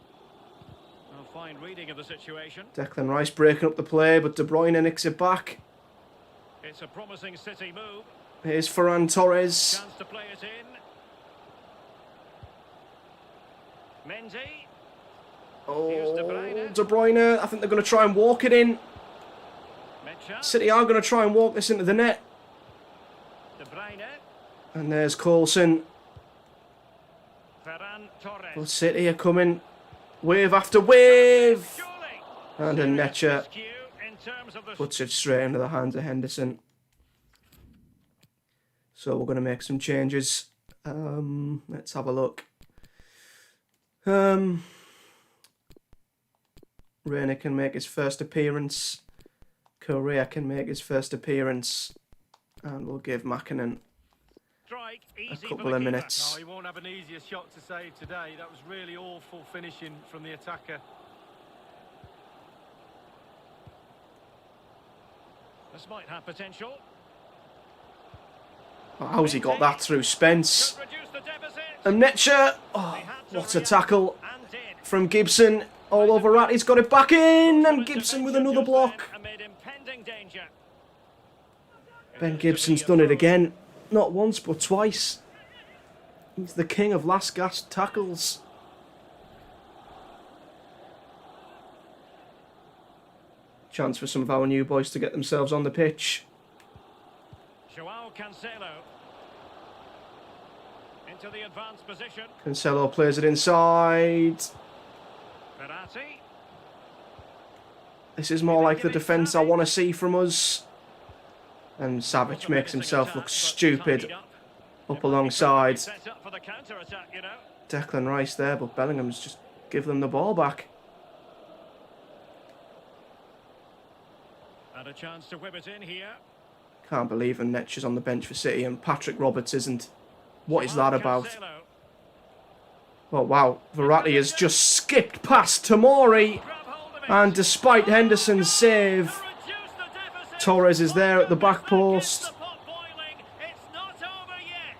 Well, fine reading of the situation. Declan Rice breaking up the play, but De Bruyne nicks it back. It's a promising City move. Here's Ferran Torres. Chance to play it in. Mendy. Oh, De Bruyne. De Bruyne. I think they're going to try and walk it in. Mecha. City are going to try and walk this into the net. De Bruyne. And there's Coulson. Ferran Torres. But City are coming wave after wave. Surely. And a Necha Skew in terms of the puts it straight into the hands of Henderson. So we're going to make some changes. Let's have a look. Reina can make his first appearance. Correa can make his first appearance. And we'll give Mackinnon strike. a Easy couple for the of keeper. minutes. Oh, he won't have an easier shot to save today. That was really awful finishing from the attacker. This might have potential. Oh, how's he got that through Spence? Could reduce the deficit. And Necha. Oh, They had to what a react tackle and did. from Gibson. All over Rat. He's got it back in. And Gibson with another block. Amid impending danger. Ben Gibson's done it again. Not once, but twice. He's the king of last gasp tackles. Chance for some of our new boys to get themselves on the pitch. Joao Cancelo. Into the advanced position. Cancelo plays it inside. Verratti. This is more like the defence I want to see from us. And Savage makes himself look stupid up alongside Set up for the counter-attack, you know. Declan Rice there, but Bellingham's just give them the ball back. And a chance to whip it in here. Can't believe Necha's on the bench for City and Patrick Roberts isn't. What is that about? Cancelo. Oh wow, Verratti has just skipped past Tamori. Grab hold of it. And despite Henderson's save, To reduce the deficit. Torres is there at the back post. The pot boiling. It's not over yet.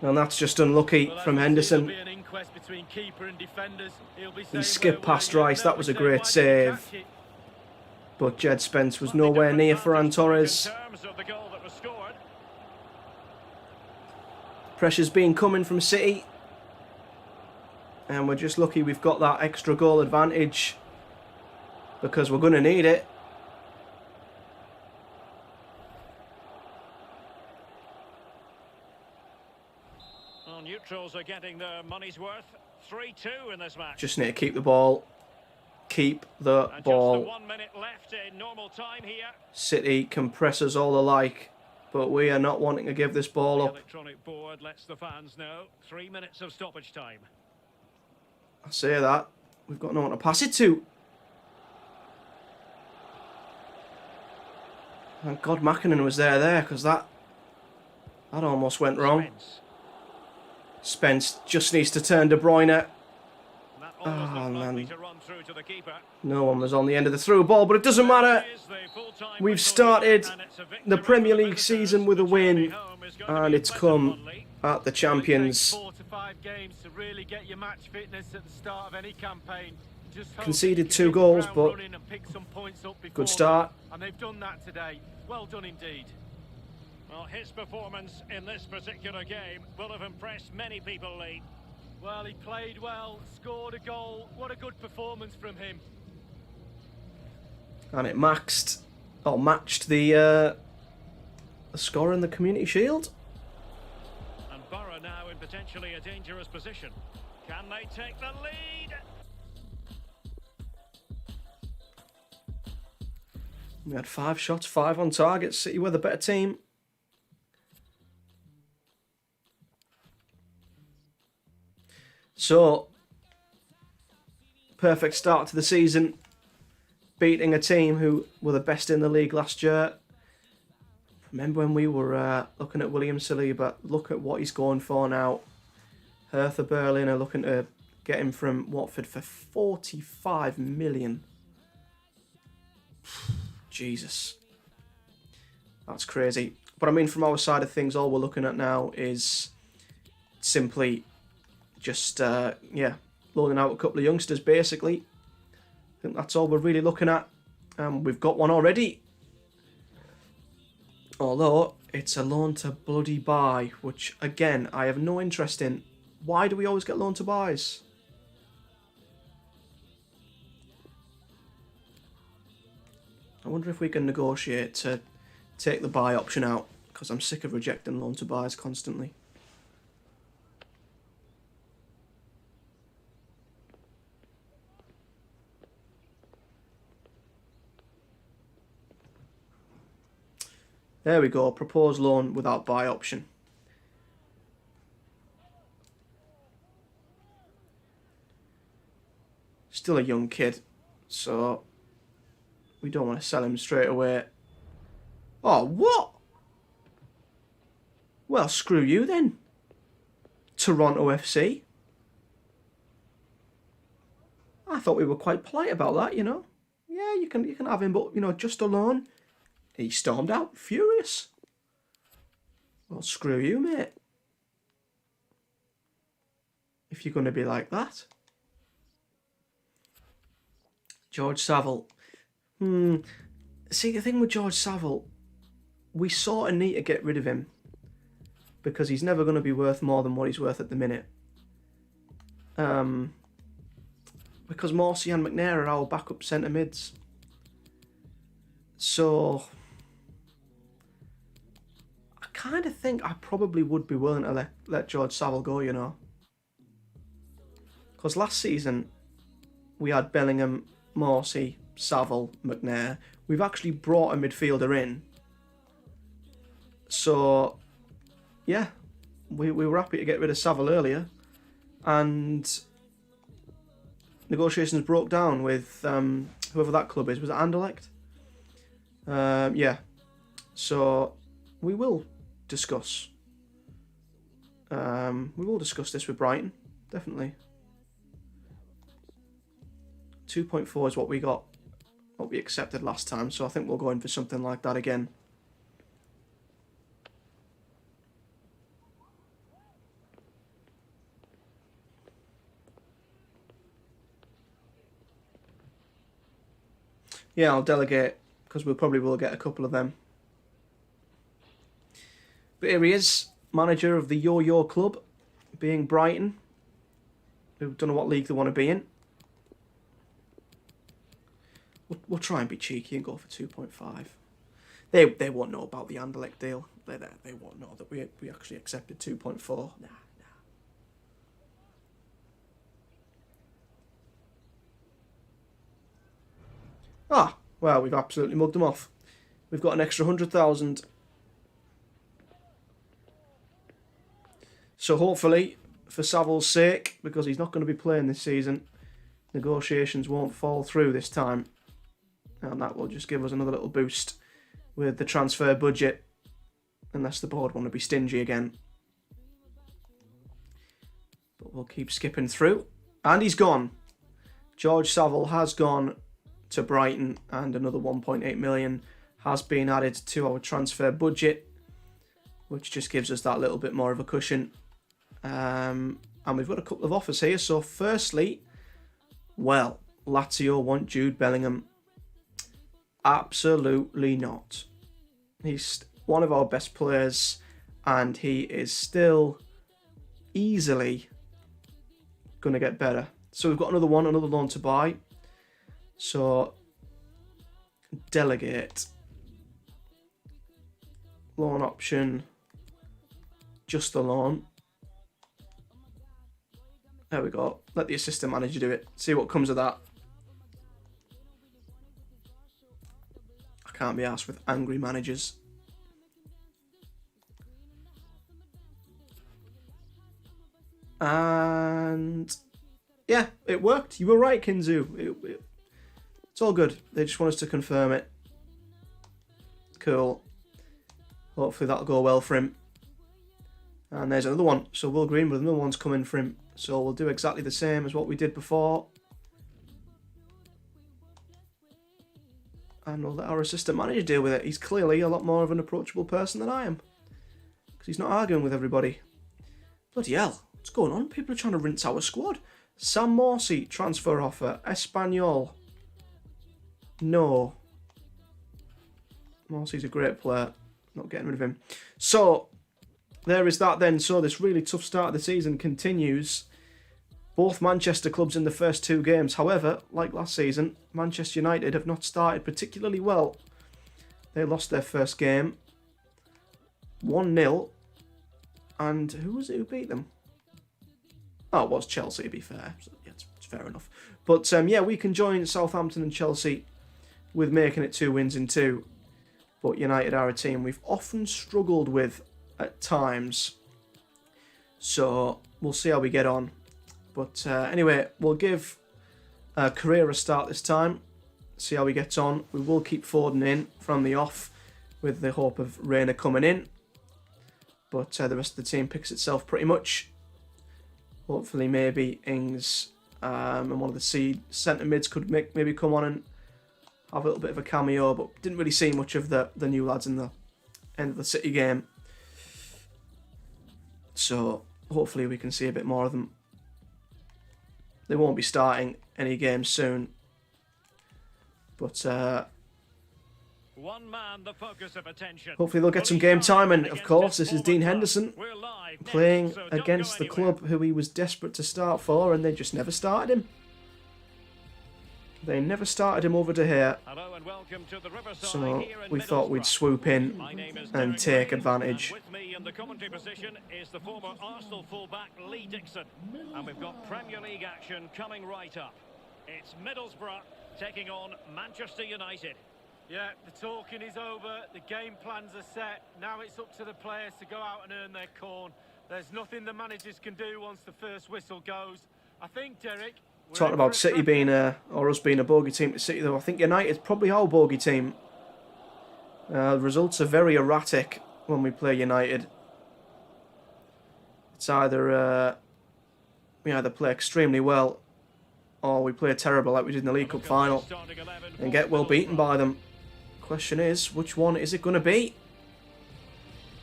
And that's just unlucky Well, from as Henderson. there'll be an inquest between keeper and defenders. He'll be He saying, skipped "Where were past you?" Rice, that was a They'll be great saying, "Why didn't save. you catch it?" But Jed Spence was Slightly nowhere different near Ferran vantage Torres. In terms of the goal that was scored. Pressure's been coming from City. And we're just lucky we've got that extra goal advantage. Because we're going to need it. Well, neutrals are getting their money's worth. 3-2 in this match. Just need to keep the ball. Keep the And just ball. the 1 minute left in normal time here. City can press us all alike. But we are not wanting to give this ball The up. electronic board lets the fans know. 3 minutes of stoppage time. I say that. We've got no one to pass it to. Thank God Mackinnon was there, because that almost went wrong. Spence. Spence just needs to turn De Bruyne. That almost Oh, looked likely man. to run through to the keeper. No one was on the end of the through ball, but it doesn't matter. There is the full-time We've whistle started here, and it's a victory the Premier for the League visitors. season with a The journey win, home is going to and be a it's pleasant come one, Lee. at the Well, it takes champions. 4 to 5 games to really get your match fitness at the start of any campaign. Just hope Conceded that you can 2 hit the goals, ground but running and pick some points up before good start. that, and they've done that today. Well done indeed. Well, his performance in this particular game will have impressed many people, Lee. Well, he played well, scored a goal. What a good performance from him. And it matched the score in the Community Shield. And Borough now in potentially a dangerous position. Can they take the lead? We had 5 shots, 5 on target. City were the better team. So, perfect start to the season. Beating a team who were the best in the league last year. Remember when we were looking at William Saliba? Look at what he's going for now. Hertha Berlin are looking to get him from Watford for 45 million. Jesus. That's crazy. But I mean, from our side of things, all we're looking at now is simply just, loaning out a couple of youngsters, basically. I think that's all we're really looking at. We've got one already. Although, it's a loan to bloody buy, which, again, I have no interest in. Why do we always get loan to buys? I wonder if we can negotiate to take the buy option out, because I'm sick of rejecting loan to buys constantly. There we go, proposed loan without buy option. Still a young kid, so we don't want to sell him straight away. Oh, what? Well, screw you then, Toronto FC. I thought we were quite polite about that, you know. Yeah, you can have him, but, you know, just a loan. He stormed out, furious. Well, screw you, mate. If you're going to be like that. George Saville. See, the thing with George Saville, we sort of need to get rid of him. Because he's never going to be worth more than what he's worth at the minute. Because Morsey and McNair are our backup centre mids. So I kind of think I probably would be willing to let George Saville go, you know. Because last season we had Bellingham, Morsey, Saville, McNair. We've actually brought a midfielder in. So, yeah, we were happy to get rid of Saville earlier. And negotiations broke down with whoever that club is. Was it Anderlecht? Yeah. So, we will discuss. We will discuss this with Brighton, definitely. 2.4 is what we got, what we accepted last time, so I think we'll go in for something like that again. Yeah, I'll delegate, because we probably will get a couple of them. But here he is, manager of the Yo-Yo Club, being Brighton, who don't know what league they want to be in. We'll try and be cheeky and go for 2.5. They won't know about the Anderlecht deal. They won't know that we actually accepted 2.4. Nah. Ah, well, we've absolutely mugged them off. We've got an extra 100,000. So hopefully, for Saville's sake, because he's not going to be playing this season, negotiations won't fall through this time. And that will just give us another little boost with the transfer budget. Unless the board want to be stingy again. But we'll keep skipping through. And he's gone. George Saville has gone to Brighton. And another 1.8 million has been added to our transfer budget. Which just gives us that little bit more of a cushion. And we've got a couple of offers here. So firstly, well, Lazio want Jude Bellingham. Absolutely not. He's one of our best players and he is still easily going to get better. So we've got another loan to buy. So delegate. Loan option. Just the loan. There we go. Let the assistant manager do it. See what comes of that. can't be arsed with angry managers. And yeah, it worked. You were right, Kinzu. It's all good. They just want us to confirm it. Cool. Hopefully that'll go well for him. And there's another one. So Will Greenwood, another one's coming for him. So we'll do exactly the same as what we did before. And we'll let our assistant manager deal with it. He's clearly a lot more of an approachable person than I am. Because he's not arguing with everybody. Bloody hell. What's going on? People are trying to rinse our squad. Sam Morsey, transfer offer. Espanyol. No. Morsey's a great player. Not getting rid of him. So, there is that then. So, this really tough start of the season continues. Both Manchester clubs in the first 2 games. However, like last season, Manchester United have not started particularly well. They lost their first game 1-0. And who was it who beat them? Oh, it was Chelsea, to be fair. So, yeah, it's fair enough. But yeah, we can join Southampton and Chelsea with making it 2 wins in 2. But United are a team we've often struggled with at times. So we'll see how we get on. But anyway, we'll give Carrera a start this time. See how he gets on. We will keep Foden in from the off with the hope of Reina coming in. But the rest of the team picks itself pretty much. Hopefully maybe Ings and one of the centre mids could maybe come on and have a little bit of a cameo. But didn't really see much of the new lads in the end of the City game. So hopefully we can see a bit more of them. They won't be starting any games soon. But one man, the focus of attention. Hopefully they'll get some game time. And of course, this is Dean Henderson playing against the club who he was desperate to start for, and they just never started him. They never started him over to here. So we thought we'd swoop in and take advantage. With me in the commentary position is the former Arsenal fullback Lee Dixon. And we've got Premier League action coming right up. It's Middlesbrough taking on Manchester United. Yeah, the talking is over, the game plans are set. Now it's up to the players to go out and earn their corn. There's nothing the managers can do once the first whistle goes. I think, Derek... Talking about City being or us being a bogey team to City, though, I think United's probably our bogey team. The results are very erratic when we play United. It's either we either play extremely well or we play terrible like we did in the League Cup final and get well beaten by them. Question is, which one is it going to be?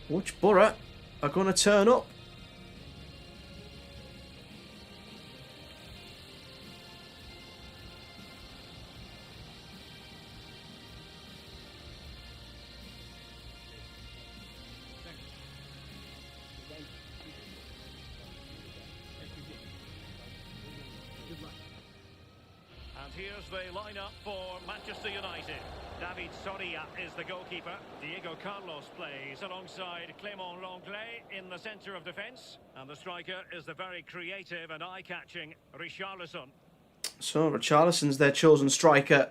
Which Borough are going to turn up? Here's the lineup for Manchester United. David Soria is the goalkeeper. Diego Carlos plays alongside Clément Lenglet in the centre of defence. And the striker is the very creative and eye-catching Richarlison. So Richarlison's their chosen striker.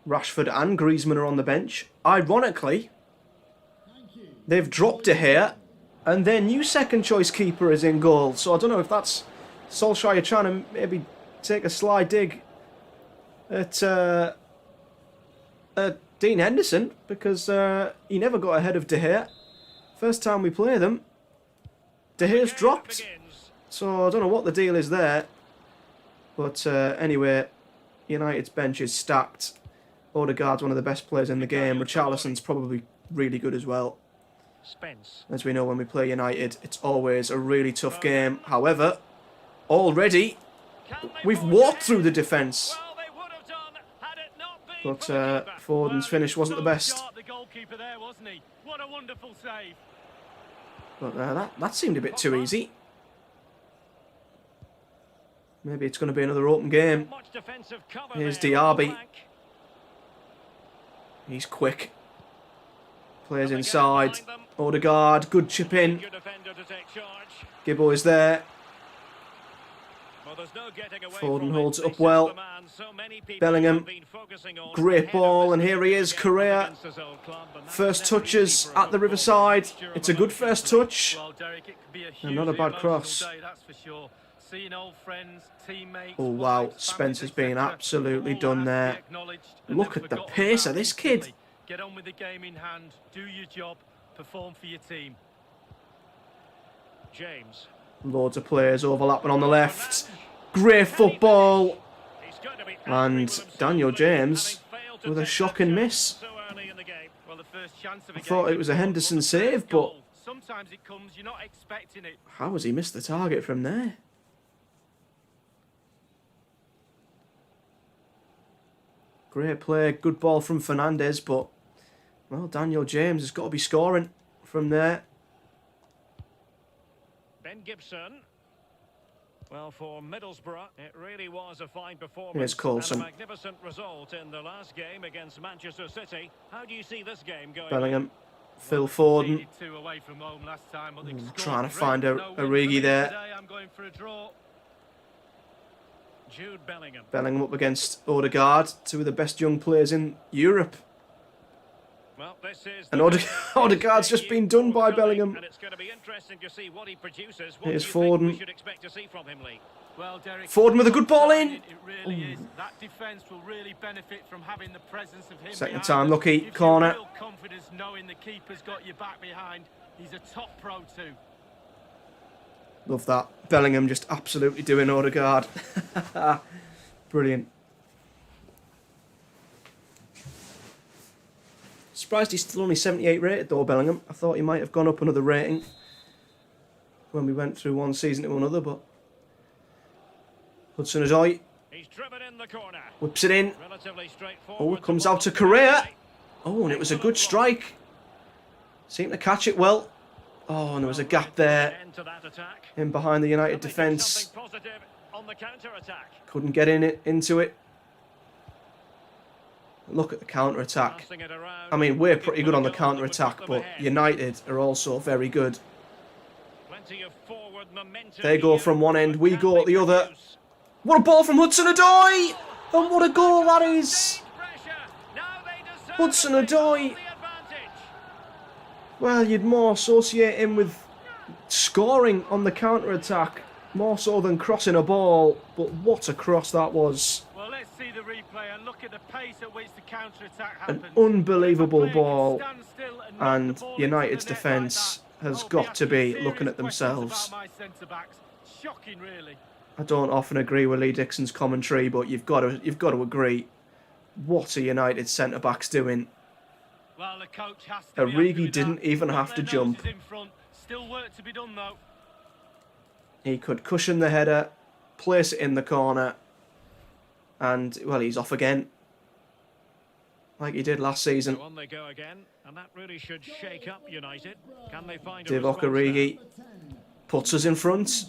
Rashford and Griezmann are on the bench. Ironically, they've dropped De Gea and their new second choice keeper is in goal. So I don't know if that's Solskjaer trying to maybe take a sly dig at Dean Henderson, because he never got ahead of De Gea. First time we play them, De Gea's dropped. So I don't know what the deal is there. But anyway, United's bench is stacked. Odegaard's one of the best players in the game. Richarlison's probably really good as well. As we know, when we play United, it's always a really tough game. However, already we've walked through the defence. But Foden's finish wasn't the best. But that seemed a bit too easy. Maybe it's going to be another open game. Here's Diaby. He's quick. Plays inside. Odegaard, good chip in. Gibbo is there. Well, there's no getting away Foden from holds it. it up This is well. the man so many people Bellingham, have been focusing on great ahead of ball, this and here he is, game up Correa. against his old club, and that's First never easy touches for a at the footballer. Riverside. Mixture of It's a good emotions, first Lee. touch. Well, Derek, it could be a And not a hugely bad emotional cross. day, that's for sure. Seeing old friends, teammates, Oh wow, wives, Spencer's families, been etc., absolutely all done has to be there. acknowledged and Look then at the forgotten pace about of this instantly. kid. Get on with the game in hand, do your job, perform for your team. James. Loads of players overlapping on the left. Great football. He's going to be angry And with himself, Daniel Lee, James having failed to with a take that shocking chance miss. so early in the game. Well, the first chance of I a thought game it was a is gone, Henderson but the save, first but goal, sometimes it comes, you're not expecting it. how has he missed the target from there? Great play, good ball from Fernandez, but well, Daniel James has got to be scoring from there. Ben Gibson. Well, for Middlesbrough, it really was a fine performance Here's and Coulson. a magnificent result in the last game against Manchester City. How do you see this game going? Bellingham, Phil Well, Foden, conceded 2 away from home last time, but they scored trying to three. find No win for Origi me there. Today, I'm going for a draw. Jude Bellingham. Bellingham up against Odegaard, two of the best young players in Europe. Well, this is And the Odegaard's just been done by Bellingham. And it's going to be interesting to see what he produces. What Here's do you think we Foden. should expect to see from him, Lee? Well, Derek, Foden with a good ball in. It really is. That defence will really benefit from having the presence of him. Second behind time them. lucky, Gives you corner. real confidence knowing the keeper's got your back behind. He's a top pro too. Love that. Bellingham just absolutely doing Odegaard. Brilliant. Surprised he's still only 78 rated though, Bellingham. I thought he might have gone up another rating when we went through one season to another, but Hudson-Odoi He's driven in the corner. whips it in. Relatively straightforward. Oh, comes out to Correa. Oh, and it was a good strike. Seemed to catch it well. Oh, and there was a gap there End to that attack. in behind the United Something defence. positive on the counter-attack. Couldn't get into it. Look at the counter-attack. Passing it around. I mean, we're pretty good on the Goal that would counter-attack, put them but ahead. United are also very good. Plenty of forward momentum They go here, from one end, but we can go they at the other. produce? What a ball from Hudson-Odoi! And what a goal that is! Pressure. Now they deserve Hudson-Odoi. it. They hold the advantage. Well, you'd more associate him with scoring on the counter-attack, more so than crossing a ball. But what a cross that was. Well, let's see the replay and look at the pace at which the counter-attack An happens. unbelievable If a player can ball. stand still and knock And the ball into United's the net defence like that, has I'll got to asking be serious looking at questions themselves. about my centre-backs. Shocking, really. I don't often agree with Lee Dixon's commentary, but you've got to agree. What are United centre-backs doing? Well, the coach has to be happy Origi with didn't that. even Got have to their jump. noses in front. Still work to be done, though. He could cushion the header, place it in the corner, and, well, he's off again. Like he did last season. So on they go again, and that really should shake up United. Can they find a Divock response Origi now? puts us in front.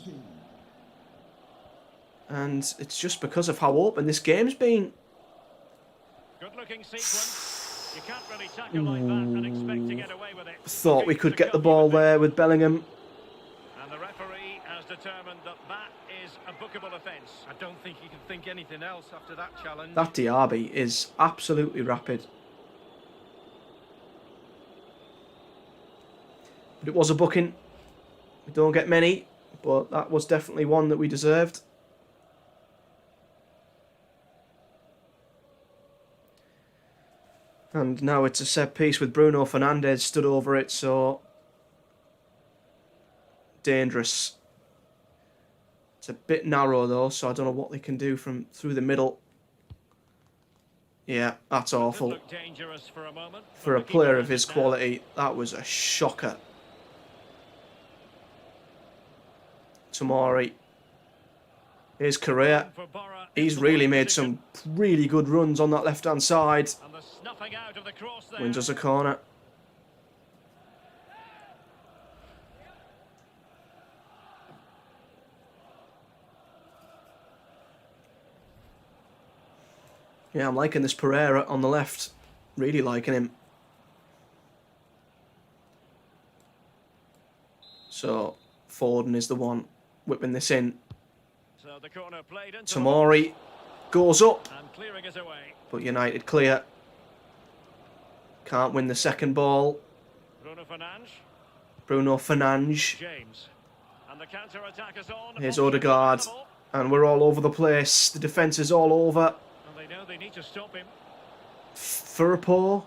And it's just because of how open this game's been. Good-looking sequence. You can't really tackle like that and expect to get away with it. Thought we could get the ball there with Bellingham. And the referee has determined that that is a bookable offence. I don't think he can think anything else after that challenge. That Diaby is absolutely rapid. But it was a booking. We don't get many, but that was definitely one that we deserved. And now it's a set piece with Bruno Fernandes stood over it, so dangerous. It's a bit narrow though, so I don't know what they can do from through the middle. Yeah, that's awful. Looked dangerous for a moment. For a but the keeper player has of his it now. quality, that was a shocker. Tomori. Here's Correa. For Borough, He's it's the really right made decision. some really good runs on that left-hand side. And the snuffing out of the cross there. Wins us a corner. Yeah, I'm liking this Pereira on the left. Really liking him. So, Foden is the one whipping this in. So the corner played into Tomori goes up, and clearing it away. but United clear. Can't win the second ball. Bruno Fernandes. James. And the counter attack is on. Here's Odegaard. And we're all over the place. The defence is all over. And they know they need to stop him. Firpo,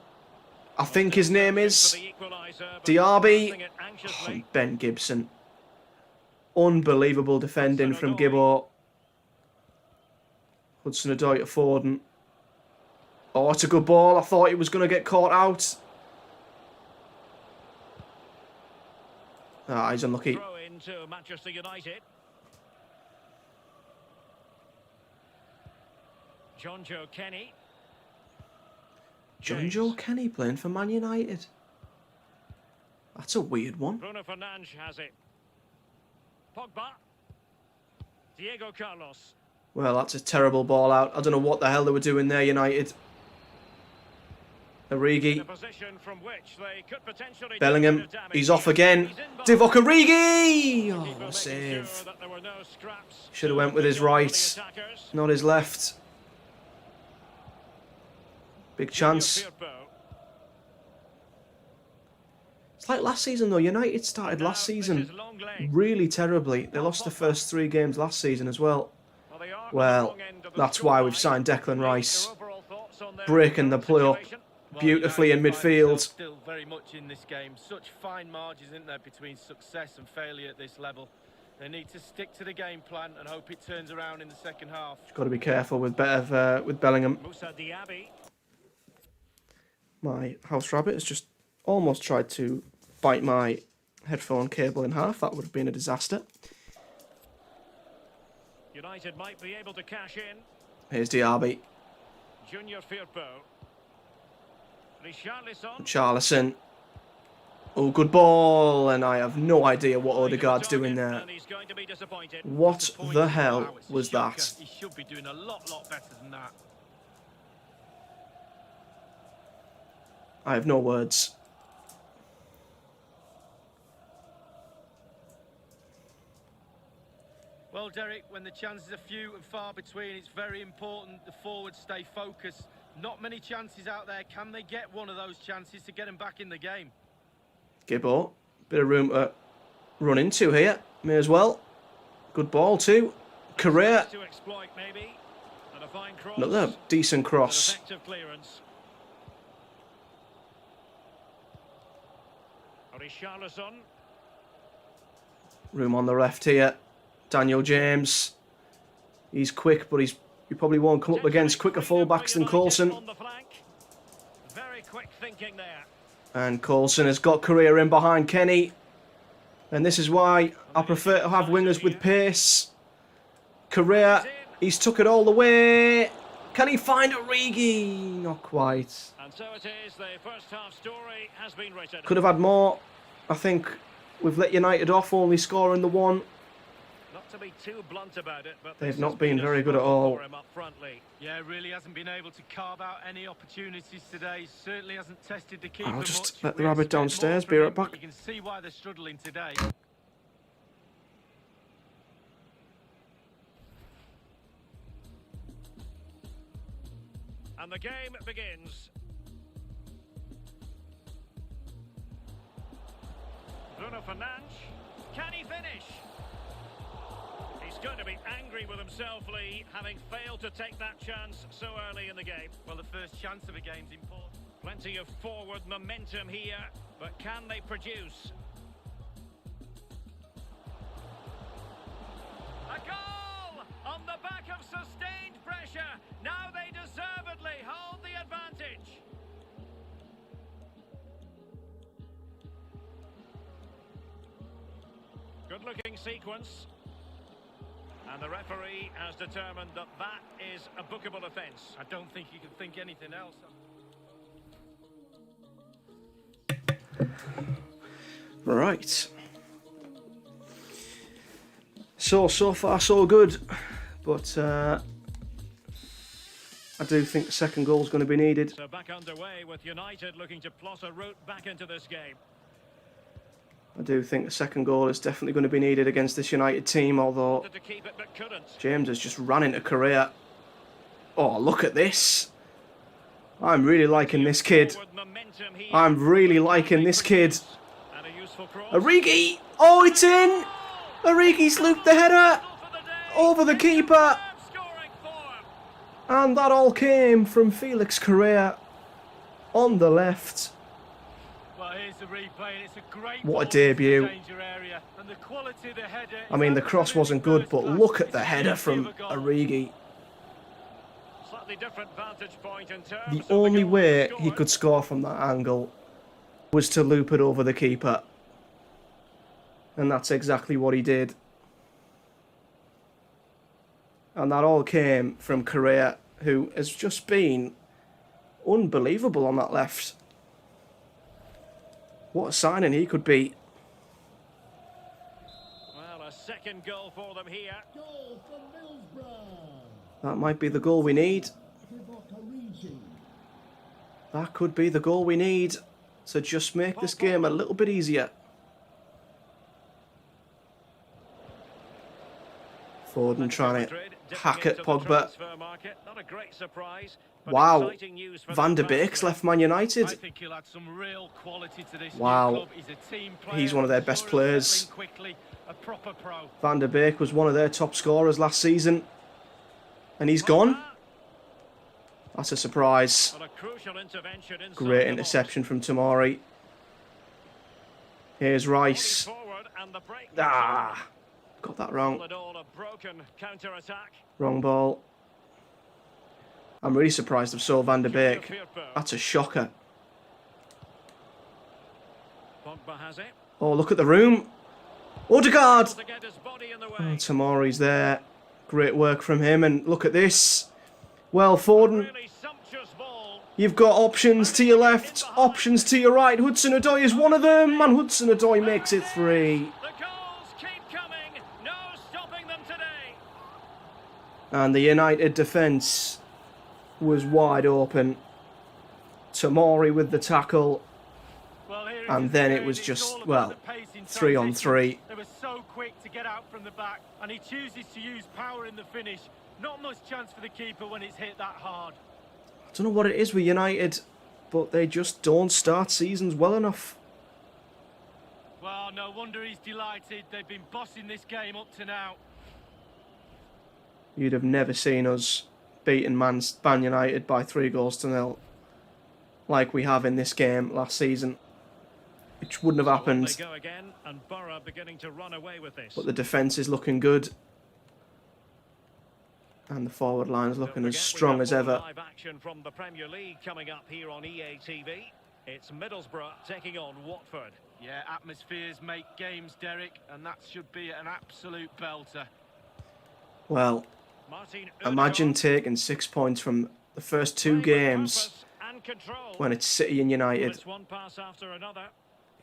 I think his name is. Diaby. Oh, Ben Gibson. Unbelievable defending from Gibbo. Hudson-Odoi to Foden. Oh, it's a good ball. I thought he was going to get caught out. Ah, he's unlucky. Throw into Manchester United. John Joe Kenny. John Joe Kenny playing for Man United. That's a weird one. Bruno Fernandes has it. Pogba. Diego Carlos. Well, that's a terrible ball out. I don't know what the hell they were doing there, United. Origi. Bellingham. He's off again. Divock Origi! Oh, what a save. Should have went with his right, not his left. Big chance. It's like last season, though. United started last season really terribly. They lost the first 3 games last season as well. Well, that's why we've signed Declan Rice. Breaking the play up beautifully in midfield. Still very much in this game. Such fine margins, isn't there, between success and failure at this level. They need to stick to the game plan and hope it turns around in the second half. Got to be careful with Bellingham. My house rabbit has just almost tried to bite my headphone cable in half. That would have been a disaster. United might be able to cash in. Here's Diaby. Junior Firpo. Richarlison. Oh, good ball. And I have no idea what Odegaard's doing there. What the hell was that? He should be doing a lot better than that. I have no words. Well, Derek, when the chances are few and far between, it's very important the forwards stay focused. Not many chances out there. Can they get one of those chances to get them back in the game? Gibbo, bit of room to run into here. May as well. Good ball too. Correa. Another decent cross. Room on the left here. Daniel James. He's quick, but he probably won't come up against quicker fullbacks than Coulson. Very quick thinking there. And Coulson has got Correa in behind Kenny. And this is why I prefer to have wingers with pace. Correa, he's took it all the way. Can he find Origi? Not quite. And so it is, the first half story has been written. Could have had more. I think we've let United off, only scoring the one. Not to be too blunt about it, but they've not been very good at all. Yeah, really hasn't been able to carve out any opportunities today. Certainly hasn't tested the keeper. I'll just much. let the rabbit downstairs. Be right back. You can see why they're struggling today. And the game begins. Bruno Fernandes, can he finish? He's going to be angry with himself, Lee, having failed to take that chance so early in the game. Well, the first chance of a game's important. Plenty of forward momentum here, but can they produce? A goal! On the back of sustained pressure. Now they deservedly hold the advantage. Good-looking sequence. And the referee has determined that that is a bookable offence. I don't think you can think anything else. Right. So far so good. But I do think the second goal is going to be needed. So back underway with United looking to plot a route back into this game. I do think a second goal is definitely going to be needed against this United team, although Wanted to keep it but couldn't. James has just ran into Correa. Oh, look at this. I'm really liking this kid. Forward momentum here. I'm really liking this kid. And a useful cross. Origi! Oh, it's in! Origi's looped the header over the keeper. Scoring form. And that all came from Felix Correa on the left. Well, here's the replay, and it's a great What a ball debut. into the danger area, and the quality of the header I mean, the cross wasn't good, but absolutely look at the first header class. from It's a goal. Origi. Slightly different vantage point in terms The of the only goal way scored. he could score from that angle was to loop it over the keeper. And that's exactly what he did. And that all came from Correa, who has just been unbelievable on that left. What a signing he could be. Well, a second goal for them here. Goal from Middlesbrough. That might be the goal we need. That could be the goal we need to just make this game a little bit easier. Foden trying to hack at Pogba. Not a great surprise, but Wow. exciting news for Van de the Beek's transfer. left Man United. I think he'll add some real quality to this Wow. new club. He's a team player. He's one of their best sure of players. settling quickly, a proper pro. Van der Beek was one of their top scorers last season. And he's gone. That's a surprise. But a crucial intervention inside Great the interception from Tamari. Here's box. Rice. Forward and the break. Ah, got that All wrong. in all, a broken counter-attack. Wrong ball. I'm really surprised of Saul Van der Beek. That's a shocker. Pogba has it. Oh, look at the room. Odegaard. To get his body in the way. Oh, Tamari's there. Great work from him. And look at this. Well, Foden, Really sumptuous ball. you've got options to your left, options to your right. Hudson-Odoi is one of them. And Hudson-Odoi makes it 3. The goals keep coming. No stopping them today. And the United defence was wide open. Tamari with the tackle. Well, here it And is then again. it was It's just, all about well, the pace in 3 on transition. 3. They were so quick to get out from the back, and he chooses to use power in the finish. Not much chance for the keeper when it's hit that hard. I don't know what it is with United, but they just don't start seasons well enough. Well, no wonder he's delighted. They've been bossing this game up to now. You'd have never seen us beating Man United by 3-0 like we have in this game last season. Which wouldn't have happened, They go again, and Borough beginning to run away with this. but the defence is looking good. And the forward line is looking Don't as forget, we strong have as more ever. Live action from the Premier League coming up here on EA TV. It's Middlesbrough taking on Watford. Yeah, atmospheres make games, Derek, and that should be an absolute belter. Well, Martin imagine Odegaard, taking 6 points from the first 2 playing with games purpose and control. when it's City and Well, United. it's one pass after another.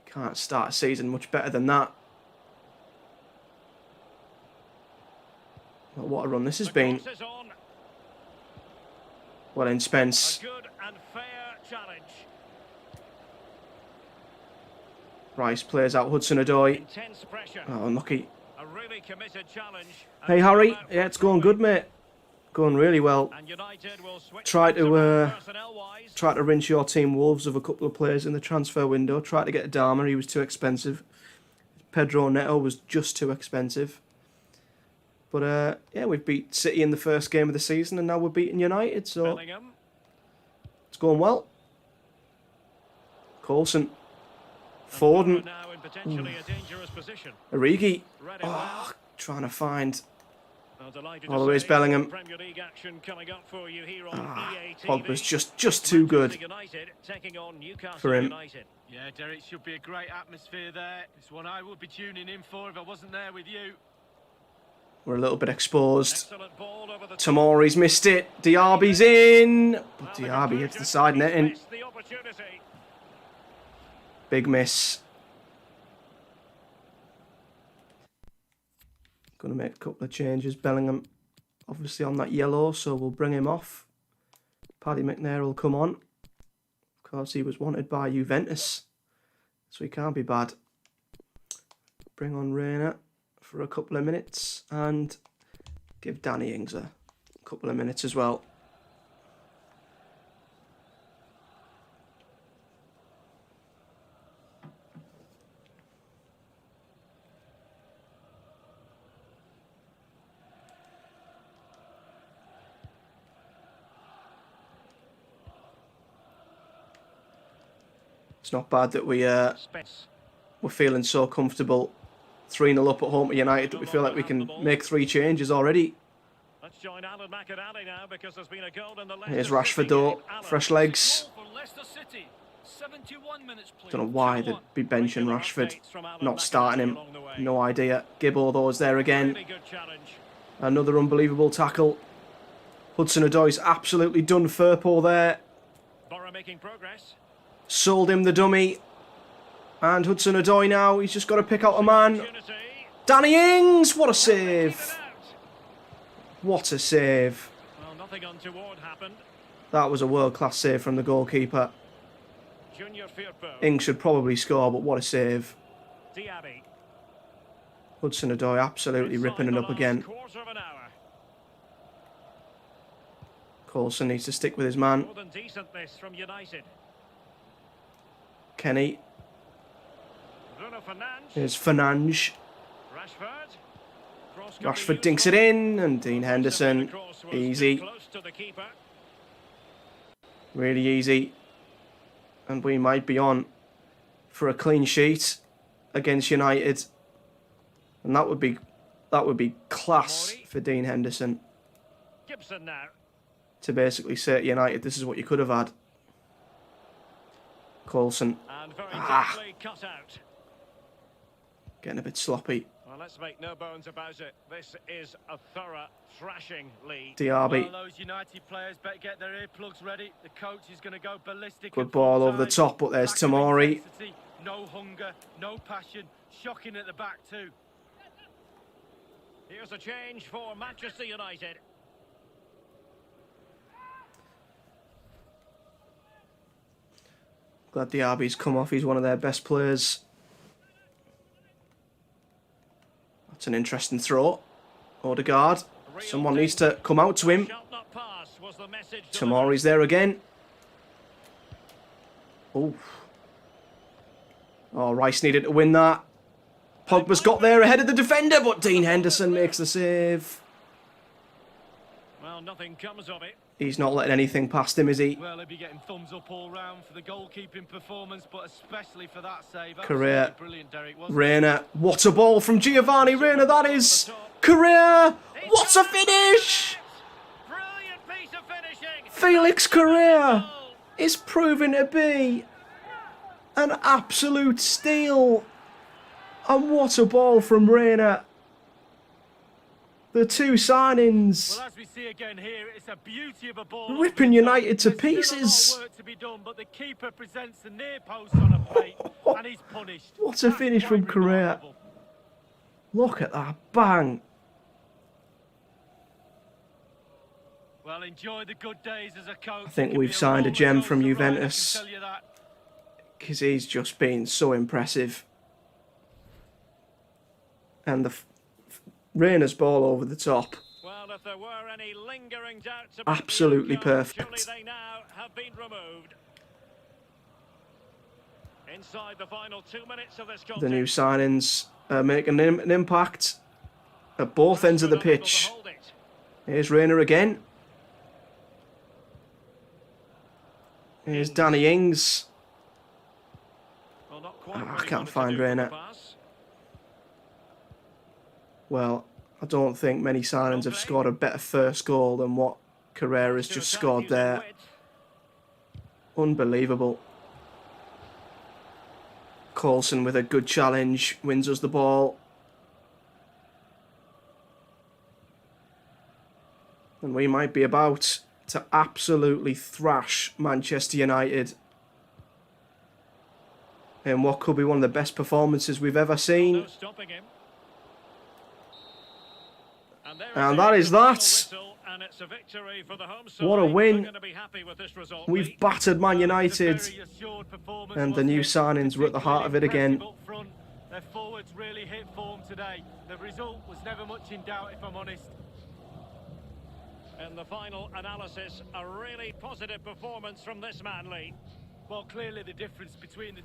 You can't start a season much better than that. Well, what a run this has The been. cross is on. Well in, A Spence. good and fair challenge. Rice plays out Hudson-Odoi. Intense pressure. Oh, unlucky. A really committed challenge. Hey, Harry. Yeah, it's going good, mate. Going really well. And United will switch Try things to, around personnel-wise. Try to rinse your team Wolves of a couple of players in the transfer window. Try to get Adama, he was too expensive. Pedro Neto was just too expensive. But yeah, we've beat City in the first game of the season, and now we're beating United, so Bellingham. it's going well. Coulson. Foden. Now in potentially a dangerous position. Origi. Read it well. Oh, trying to find. Well, delighted Oh, to there's say Bellingham. Premier League action coming up for you here on EA TV. Pogba's just too good Manchester United taking on Newcastle for him. United. Yeah, Derek, should be a great atmosphere there. It's one I would be tuning in for if I wasn't there with you. We're a little bit exposed. Excellent ball over the Tamori's missed it. Diaby's in. But Well, the Diaby hits the conclusion, side he's netting. missed the opportunity. Big miss. Going to make a couple of changes. Bellingham obviously on that yellow, so we'll bring him off. Paddy McNair will come on. Of course, he was wanted by Juventus, so he can't be bad. bring on Reina for a couple of minutes and give Danny Ings a couple of minutes as well. It's not bad that we're feeling so comfortable 3-0 up at home to United that we feel like we can make 3 changes already. Let's join Alan McAnally now because there's been a goal in the Here's Rashford though, fresh legs. 71 minutes, Don't know why they'd be benching Rashford, not starting him, no idea. Gibbo though is there again. Another unbelievable tackle. Hudson-Odoi's absolutely done Firpo there. Borough making progress. Sold him the dummy. And Hudson-Odoi now, he's just got to pick out a man. Danny Ings, what a save. What a save. Well, nothing untoward happened. That was a world-class save from the goalkeeper. Junior Firpo. Ings should probably score, but what a save. Diaby. Hudson-Odoi absolutely ripping it up again. Quarter of an hour. Coulson needs to stick with his man. More than decent this from United. Kenny. Bruno Fernandes. Here's Fernandes. Rashford. Rashford dinks it in, and Dean Henderson. Easy. Close to the keeper. Really easy. And we might be on for a clean sheet against United. And that would be class for Dean Henderson. Gibson now. To basically say to United, this is what you could have had. Coulson. And very deeply cut out. Getting a bit sloppy. Well, let's make no bones about it. This is a thorough thrashing lead. Diaby. Well, those United players better get their earplugs ready. The coach is going to go ballistic. Good ball over the top, but there's Tamori. No hunger, no passion. Shocking at the back too. Here's a change for Manchester United. Glad Diaby's come off. He's one of their best players. That's an interesting throw. Odegaard. Someone needs to come out to him. Tamori's there again. Oh. Oh, Rice needed to win that. Pogba's got there ahead of the defender, but Dean Henderson makes the save. Well, nothing comes of it. He's not letting anything past him, is he? Well, he'll be getting thumbs up all round for the goalkeeping performance, but especially for that save. Correa. Brilliant, Derek, wasn't Reina. What a ball from Giovanni Reina, that is. Correa. What a finish. Brilliant piece of finishing. Felix Correa is proving to be an absolute steal. And what a ball from Reina. The 2 signings. Well, as we see again here, it's a beauty of a ball. Ripping United to There's still a lot pieces. of work to be done, but the keeper presents the near post on a plate, and he's punished. What a finish That's from quite Correa. remarkable. Look at that. Bang. Well, enjoy the good days as a coach. I think It can we've be signed a roller gem coaster from ride, I can Juventus. tell you that. Because he's just been so impressive. And the Reina's ball over the top. Well, if there were any lingering doubts about Absolutely the outcome, perfect. surely they now have been removed. Inside the final 2 minutes of this contest. The new signings are making an impact at both ends of the pitch. Here's Reina again. Here's Danny Ings. Well, not quite I what he can't wanted to find do with the Reina. pass. Well, I don't think many signings have scored a better first goal than what Carrera's just scored there. Unbelievable. Coulson with a good challenge, wins us the ball. And we might be about to absolutely thrash Manchester United in what could be one of the best performances we've ever seen. No stopping him. And that is that. And it's a victory for the home What a side. win. They're going to be happy with this result. We've battered Man United. Very assured performance, And the wasn't new it? signings were at the heart of it again. Particularly impressive up front, Their forwards really hit form today. The result was never much in doubt, if I'm honest. In the final analysis, a really positive performance from this man, Lee. Well, clearly the difference between the...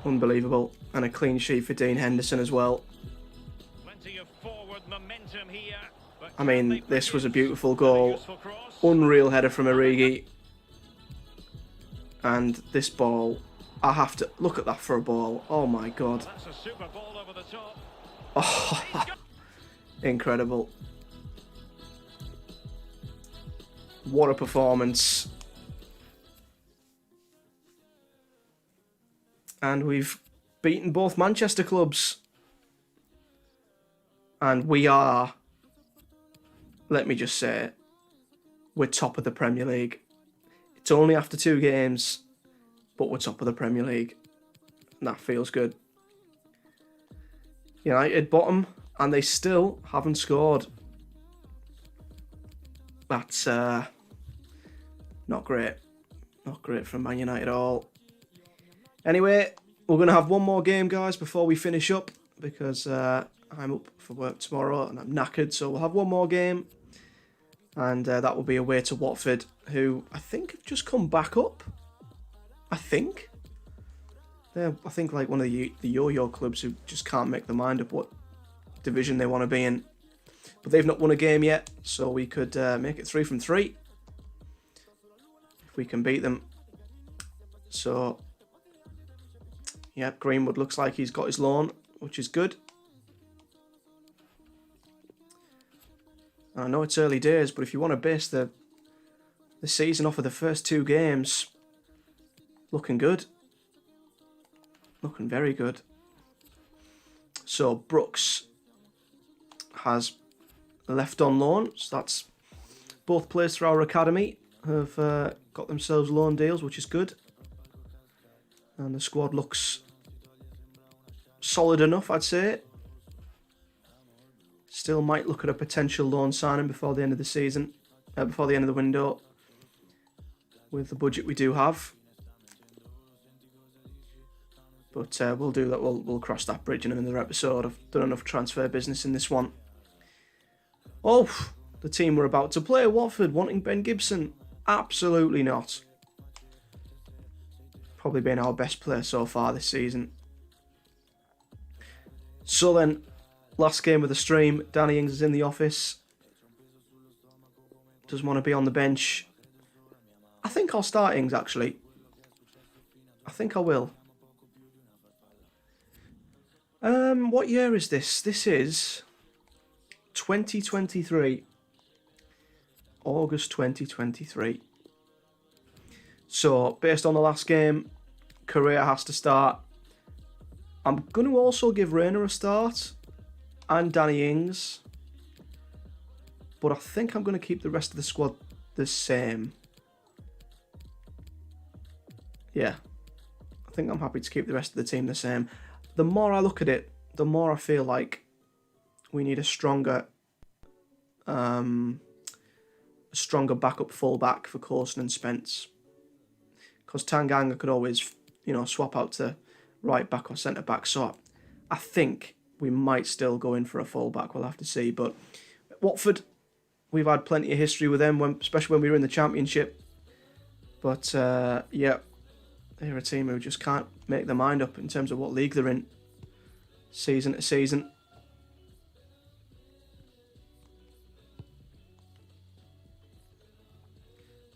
Unbelievable. And a clean sheet for Dean Henderson as well. Plenty of forward momentum here. I mean, this was a beautiful goal. Unreal header from Origi. And this ball, I have to look at that for a ball. Oh my God. That's a super ball over the top. Oh, incredible. What a performance. And we've beaten both Manchester clubs. And we are, let me just say, we're top of the Premier League. It's only after 2 games, but we're top of the Premier League. And that feels good. United bottom, and they still haven't scored. That's not great. Not great from Man United at all. Anyway, we're going to have one more game, guys, before we finish up, because I'm up for work tomorrow and I'm knackered, so we'll have one more game. And that will be away to Watford, who I think have just come back up. I think. They're, I think, like one of the yo-yo clubs who just can't make their mind up what division they want to be in. But they've not won a game yet, so we could make it 3 from 3 if we can beat them. So, yeah, Greenwood looks like he's got his loan, which is good. I know it's early days, but if you want to base the season off of the first 2 games, looking good. Looking very good. So Brooks has left on loan. So that's both players through our academy have got themselves loan deals, which is good. And the squad looks solid enough, I'd say. Still might look at a potential loan signing before the end of the season, before the end of the window, with the budget we do have. But we'll do that. We'll cross that bridge in another episode. I've done enough transfer business in this one. Oh, the team we're about to play, Watford, wanting Ben Gibson. Absolutely not. Probably been our best player so far this season. So then, last game of the stream, Danny Ings is in the office. Doesn't want to be on the bench. I think I'll start Ings, actually. I think I will. What year is this? This is 2023. August 2023. So, based on the last game, Correa has to start. I'm going to also give Reina a start. And Danny Ings. But I think I'm going to keep the rest of the squad the same. Yeah. I think I'm happy to keep the rest of the team the same. The more I look at it, the more I feel like we need a stronger backup fullback for Coulson and Spence. Because Tanganga could always, swap out to right back or centre back. So I think we might still go in for a fullback. We'll have to see. But Watford, we've had plenty of history with them, especially when we were in the Championship. But yeah, they're a team who just can't make their mind up in terms of what league they're in, season to season.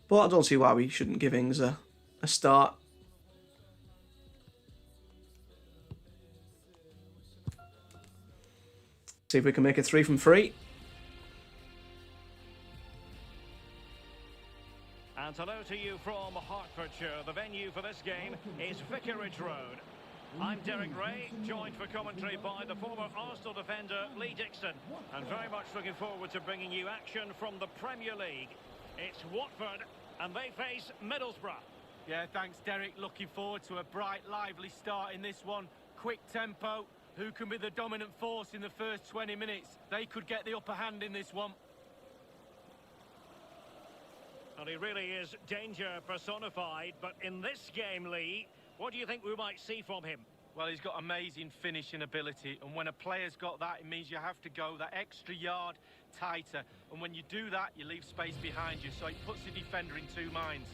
But I don't see why we shouldn't give Ings a start. See if we can make it 3 from 3. And hello to you from Hertfordshire. The venue for this game is Vicarage Road. I'm Derek Ray, joined for commentary by the former Arsenal defender Lee Dixon, and very much looking forward to bringing you action from the Premier League. It's Watford, and they face Middlesbrough. Yeah, thanks, Derek. Looking forward to a bright, lively start in this one. Quick tempo. Who can be the dominant force in the first 20 minutes? They could get the upper hand in this one. And he really is danger personified, but in this game, Lee, What do you think we might see from him? Well, he's got amazing finishing ability, and when a player's got that, it means you have to go that extra yard tighter. And when you do that, you leave space behind you, so it puts the defender in two minds.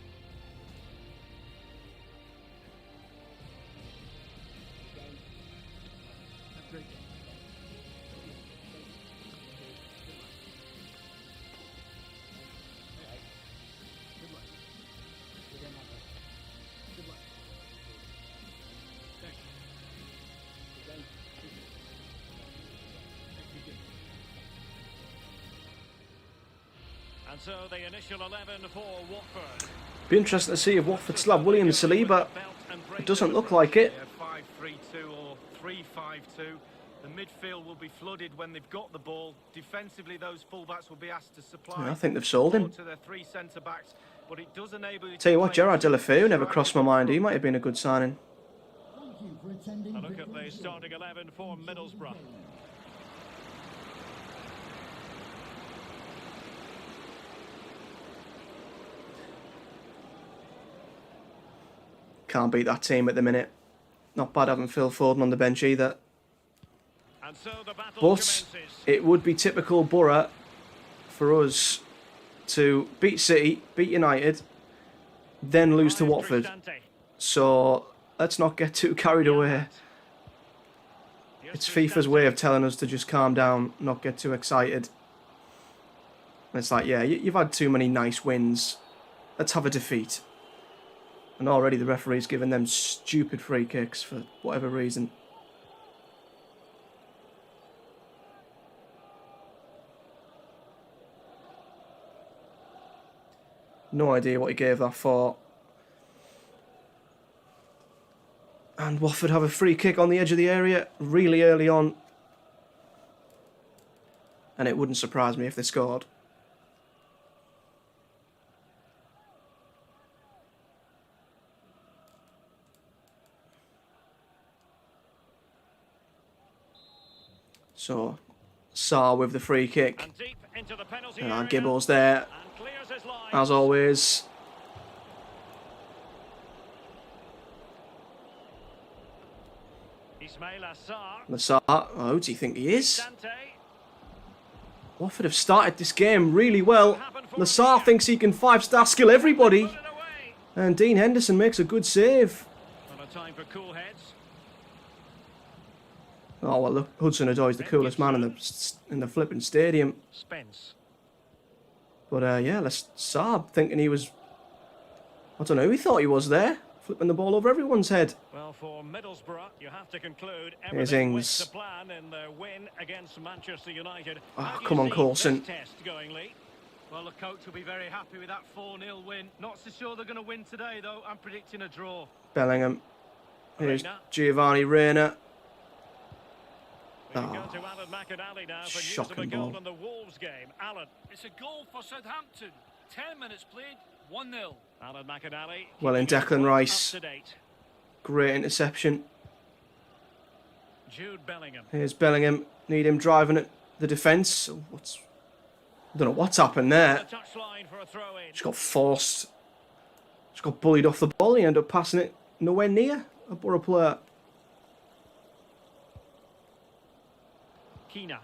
And so the initial 11 for Watford. Be interesting to see if Watford still have William Saliba. It doesn't look like it. Yeah, 5-3-2 or 3-5-2. The midfield will be flooded when they've got the ball. Defensively, those fullbacks will be asked to supply. Yeah, I think they've sold him. To their three centre-backs, but it does enable you Tell you to what, play Gerard two Deulofeu never strikers crossed my mind. He might have been a good signing. Thank you for attending. A look at the starting 11 for Middlesbrough. Can't beat that team at the minute. Not bad having Phil Foden on the bench either. And so the battle But commences. it would be typical Borough for us to beat City, beat United, then lose to Ryan Watford. Cristante. So let's not get too carried away. Here's It's FIFA's way of telling us to just calm down, not get too excited. And it's like, yeah, you've had too many nice wins. Let's have a defeat. And already the referee's given them stupid free kicks for whatever reason. No idea what he gave that for. And Watford have a free kick on the edge of the area really early on. And it wouldn't surprise me if they scored. So, Sarr with the free kick. And deep into the penalty And area. Gibble's there, And clears his line. as always. Ismail Assar. Lassar, oh, who do you think he is? Dante. Watford have started this game really well. Lassar thinks he can five-star skill everybody. Put it away. And Dean Henderson makes a good save. Not a time for cool heads. Oh, well, look, Hudson-Odoi's the coolest man in the flipping stadium. Spence. But, yeah, Lassar thinking he was... I don't know who he thought he was there. Flipping the ball over everyone's head. Well, for Middlesbrough, you have to conclude Here's everything went Ings. to plan in their win against Manchester United. Oh, How do you come on, see Coulson. this test going, Lee? Well, the coach will be very happy with that 4-0 win. Not so sure they're going to win today, though. I'm predicting a draw. Bellingham. Here's Reina. Giovanni Reina. We can Oh, go to Alan McInally now for news of a shocking goal ball. in the Wolves game. Alan. It's a goal for Southampton. 10 minutes played, 1-0. Alan McInally. Well in keeping his Declan points Rice. up to date. Great interception. Jude Bellingham. Here's Bellingham. Need him driving at the defence. I don't know what's happened The there. touchline for a throw in. Just got forced. Just got bullied off the ball. He ended up passing it nowhere near a Borough player. Keena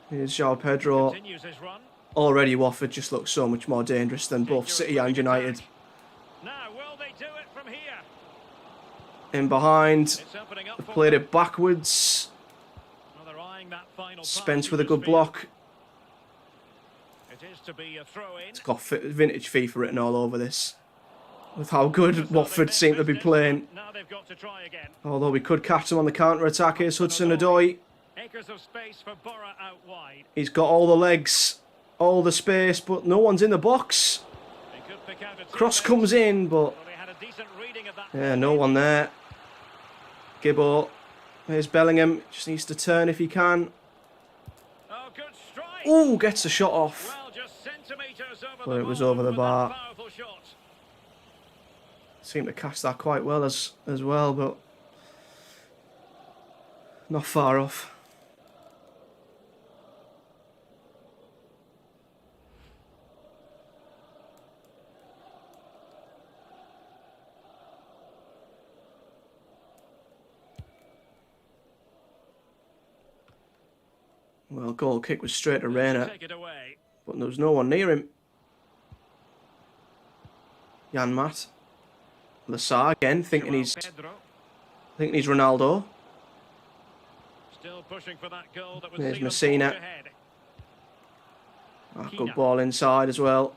Here's João Pedro. continues his run. Already Watford just looks so much more dangerous than both City and United. Now, will they do it from here? In behind. It's opening up They for played them. it backwards. Well, they're eyeing that final Spence pass with a in good midfield. block. It is to be a throw in. It's got vintage FIFA written all over this. With how good Watford seem to be playing. Now they've got to try again. Although we could catch them on the counter-attack. Here's Hudson-Odoi. Acres of space for Borough out wide. He's got all the legs, all the space, but no one's in the box. They could pick out a Cross teammate. comes in, but Well, they had a decent reading of that. yeah, no one there. Gibbo. Here's Bellingham. Just needs to turn if he can. Oh, good strike. Ooh, gets a shot off. Well, just centimetres over Well, the it was ball over the for that bar. powerful shot. Seemed to catch that quite well as well, but not far off. Well, goal kick was straight to Reina, Take it away. but there was no one near him. Jan Matt. Lassar again, thinking Joao he's Pedro. Ronaldo. Still pushing for that goal that would There's see them Messina. forge ahead. Good ball inside as well.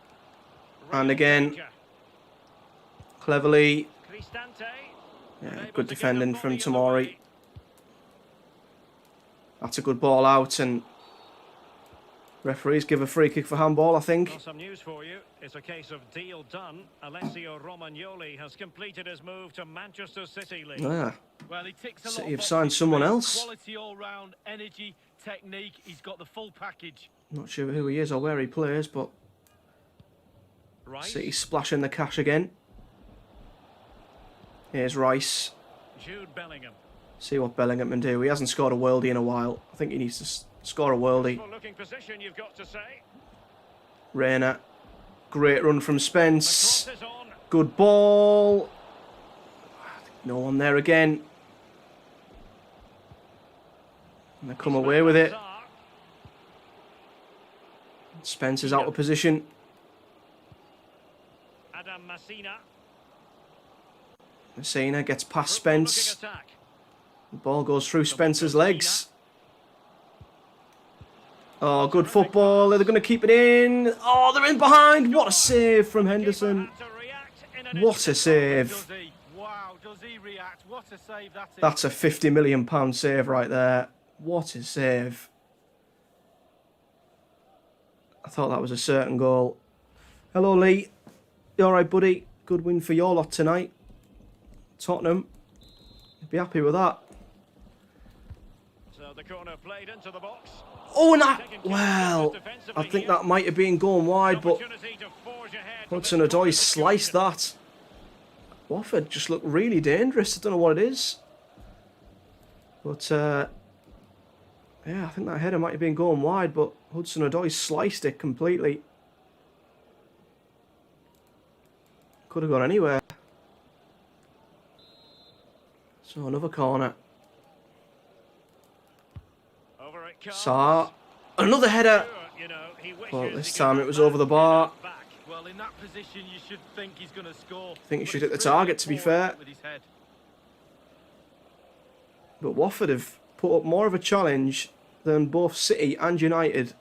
And again, Danger. cleverly. Cristante. Yeah, Unable good to get defending the from volley Tomori. underway. That's a good ball out, and referees give a free kick for handball, I think. Well, some news for you. It's a case of deal done. Alessio Romagnoli has completed his move to Manchester City League. Yeah. Well, he ticks a lot City of have boxes signed for someone me. else. Quality all round, energy, technique. He's got the full package. Not sure who he is or where he plays, but Right. City splashing the cash again. Here's Rice. Jude Bellingham. See what Bellingham can do. He hasn't scored a worldie in a while. I think he needs to score a worldie. Looking position, you've got to say. Reina. Great run from The Spence. cross is on. Good ball. No one there again. And they come away with it. Spence is out of position. Adam Messina. Messina gets past Looking Spence. attack. The ball goes through Spence's legs. Oh, good football. They're going to keep it in. Oh, they're in behind. What a save from Henderson. Keeper had to react in an What a save. Does he? Wow, does he react? What a save that is. That's a £50 million save right there. What a save. I thought that was a certain goal. Hello, Lee. You all right, buddy? Good win for your lot tonight. Tottenham. You'd be happy with that. So the corner played into the box. Oh, and that... Well, I think that might have been going wide, but Opportunity to forge ahead. Hudson-Odoi sliced that. Watford just look really dangerous. I don't know what it is. But, yeah, I think that header might have been going wide, but Hudson-Odoi sliced it completely. Could have gone anywhere. So another corner. Over it comes. Sarr. Another header. Sure, you know, he wishes Well, he this could time have it was that over the bar. back. Well, in that position, you should think he's going to score. I think he But should he's hit the really target, to be poor fair. with his head. But Watford have put up more of a challenge than both City and United,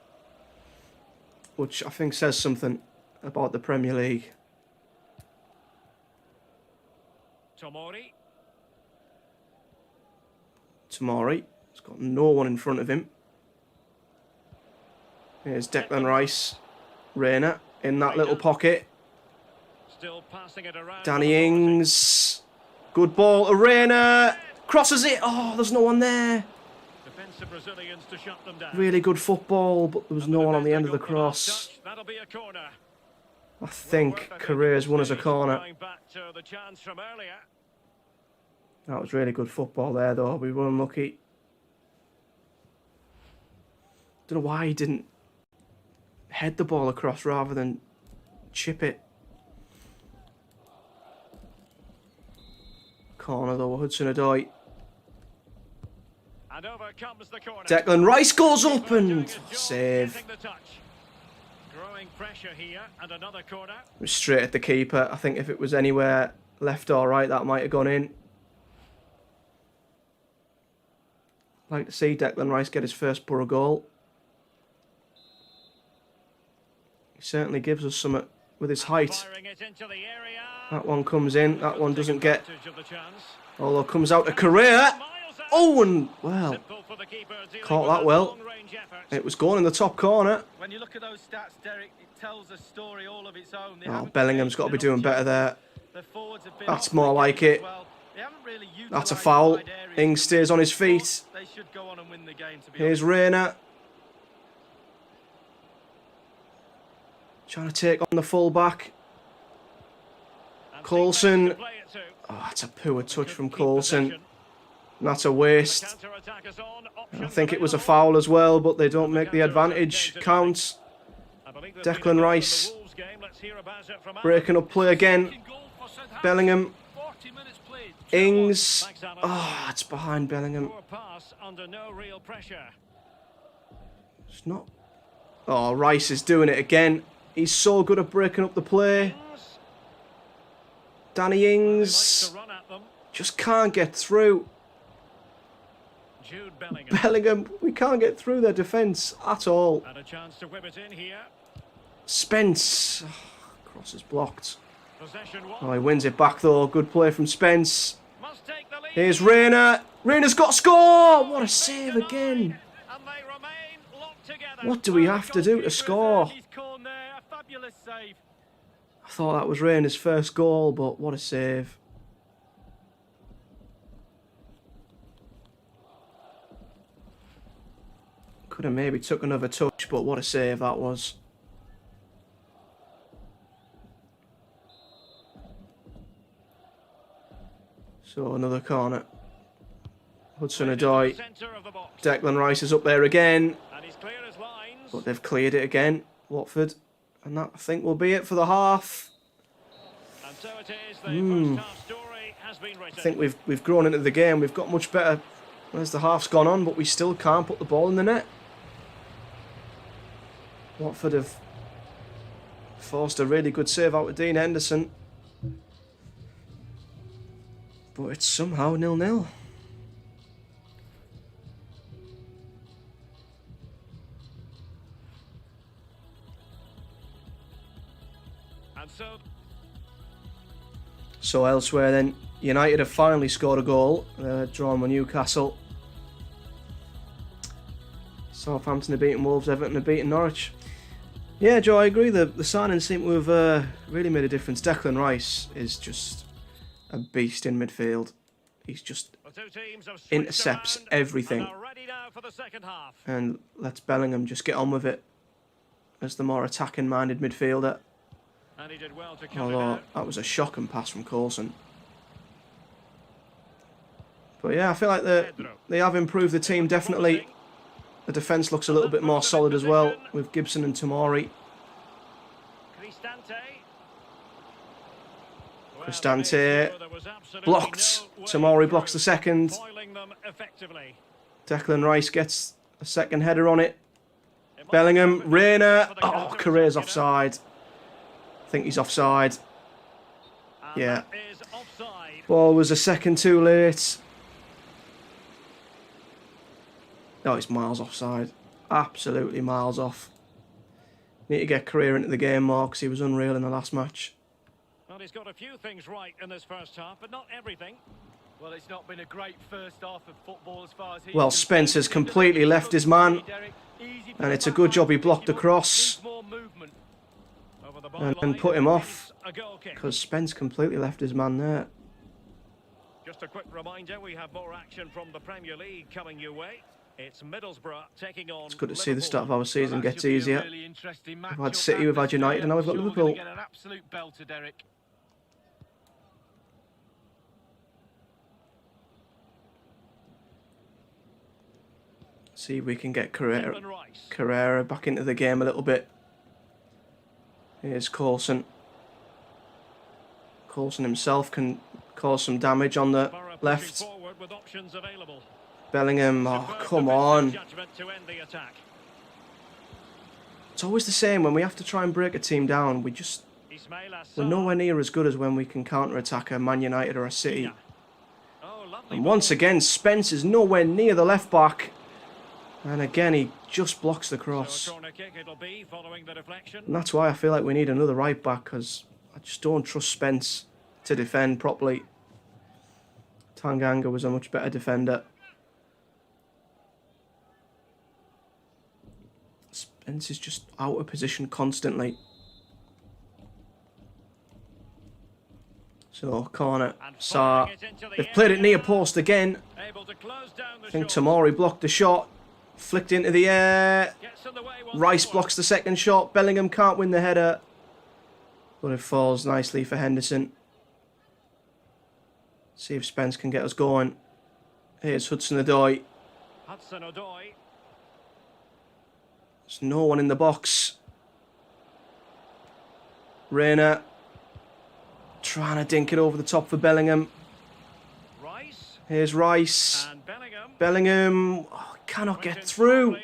which I think says something about the Premier League. Tomori. Tomori. He's got no one in front of him. Here's Declan Rice. Reina in that little pocket. Still passing it around. Danny Ings. Good ball. Reina. Crosses it. Oh, there's no one there. Defensive Brazilians to shut them down. Really good football, but there was no one on the end of the Defender got cross. touch. That'll be a corner. I think Carreras won as a corner. Going back to the chance from earlier. That was really good football there, though. We were unlucky. Don't know why he didn't head the ball across rather than chip it. Corner, though. Hudson-Odoi. And over comes the corner. Declan Rice goes up Keeper doing and his job, save. getting the touch. Growing pressure here and another corner. It was straight at the keeper. I think if it was anywhere left or right, that might have gone in. Like to see Declan Rice get his first Borough goal. He certainly gives us something with his height. Firing it into the area. That one comes in. That one doesn't get. Advantage of the chance. Although comes out to Correa. Miles out. Oh, and well, Simple for the keeper, dealing caught with that well. long-range effort. It was going in the top corner. When you look at those stats, Derek, it tells a story all of its own. They Oh, haven't Bellingham's got to be created doing better there. Their forwards have been That's off more the like game it. as well. They haven't really That's a utilised foul. wide areas. Ings stays on his feet. They should go on and win the game, to be Here's honest. Reina. Trying to take on the full-back. And Coulson. teammates to play it to. Oh, that's a poor touch from Keep Coulson. possession. And that's a waste. Counter-attack is on. I Options think it was a available. foul as well, but they don't make the advantage count. I believe there's been a Declan goal in the Rice Wolves game. Let's hear about it from breaking up play again. Second goal for Southampton. Bellingham. 40 minutes played. Ings. Thanks, Alan. Oh, it's behind Bellingham. Poor pass under no real pressure. It's not. Oh, Rice is doing it again. He's so good at breaking up the play. Danny Ings just can't get through. Jude Bellingham. Bellingham, we can't get through their defence at all. And a chance to whip it in here. Spence. Oh, cross is blocked. Possession one. Oh, he wins it back though. Good play from Spence. Must take the lead. Here's Reina. Reina's got a score. What a save again. And they remain locked together. What do we have to do to score? He's caught there, a fabulous save. I thought that was Reina's first goal, but what a save. Could have maybe took another touch, but what a save that was. So another corner. Hudson-Odoi. Declan Rice is up there again. And he's clear as lines. But they've cleared it again, Watford. And that, I think, will be it for the half. And so it is, the first half story has been written. I think we've grown into the game. We've got much better as the half's gone on, but we still can't put the ball in the net. Watford have forced a really good save out of Dean Henderson. But it's somehow 0-0. And so elsewhere then, United have finally scored a goal. Drawn with Newcastle. Southampton have beaten Wolves, Everton have beaten Norwich. Yeah, Joe, I agree. The signings seem to have really made a difference. Declan Rice is just a beast in midfield. He's just intercepts everything. And lets Bellingham just get on with it as the more attacking-minded midfielder. And he did well to Although that was a shocking pass from Coulson. But yeah, I feel like they have improved the team, definitely. The defence looks a little bit more solid as well, with Gibson and Tomori. Cristante blocked. Tomori blocks the second. Declan Rice gets a second header on it. Bellingham, Reina. Oh, Correa's offside. I think he's offside. Yeah. Ball was a second too late. Oh, it's miles offside. Absolutely miles off. Need to get Correa into the game more because he was unreal in the last match. Well, he's got a few things right in this first half, but not everything. Well, it's not been a great first half of football as far as he... Well, Spence has completely left his man. And it's a good job he blocked the cross. And put him off. Because Spence completely left his man there. Just a quick reminder, we have more action from the Premier League coming your way. It's Middlesbrough taking on. It's good to see the start of our season gets easier. We've had City, we've had United, and now we've got Liverpool. See if we can get Carrera back into the game a little bit. Here's Coulson. Coulson himself can cause some damage on the left. Bellingham, oh come on. It's always the same when we have to try and break a team down. We're nowhere near as good as when we can counter-attack a Man United or a City. And once again, Spence is nowhere near the left back. And again, he just blocks the cross. And that's why I feel like we need another right back, because I just don't trust Spence to defend properly. Tanganga was a much better defender. Spence is just out of position constantly. So, corner. Sarr. They've played it near post again. I think Tomori blocked the shot. Flicked into the air. Rice blocks the second shot. Bellingham can't win the header. But it falls nicely for Henderson. See if Spence can get us going. Here's Hudson-Odoi. There's no one in the box. Reina trying to dink it over the top for Bellingham. Here's Rice. Bellingham cannot get through.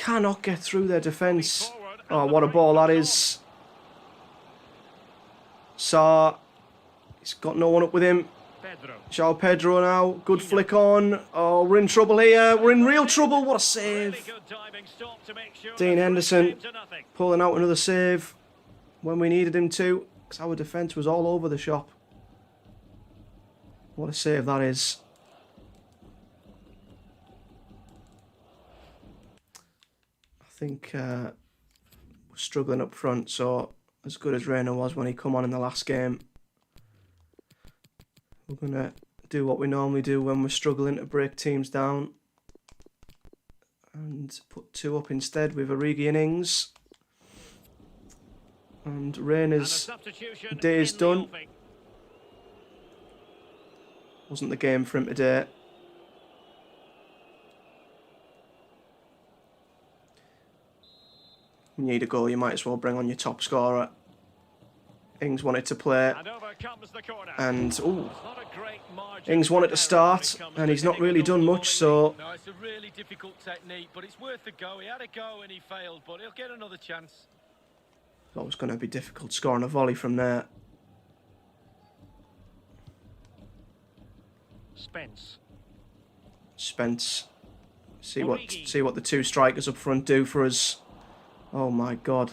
cannot get through their defence. Oh, what a ball that is. Sarr. He's got no one up with him. João Pedro now. Good flick on. Oh, we're in trouble here. We're in real trouble. What a save. Dean Henderson pulling out another save when we needed him to, because our defence was all over the shop. What a save that is. I think we're struggling up front, so as good as Reina was when he come on in the last game, we're going to do what we normally do when we're struggling to break teams down and put 2 up instead with Origi and Ings. And Reina's day is done. Wasn't the game for him today. When you need a goal, you might as well bring on your top scorer. Ings wanted to play, and Ings wanted to start, and he's not really done much, so... No, it's a really difficult technique, but it's worth a go. He had a go and he failed, but he'll get another chance. That was going to be difficult, scoring a volley from there. Spence. See what the 2 strikers up front do for us. Oh my God.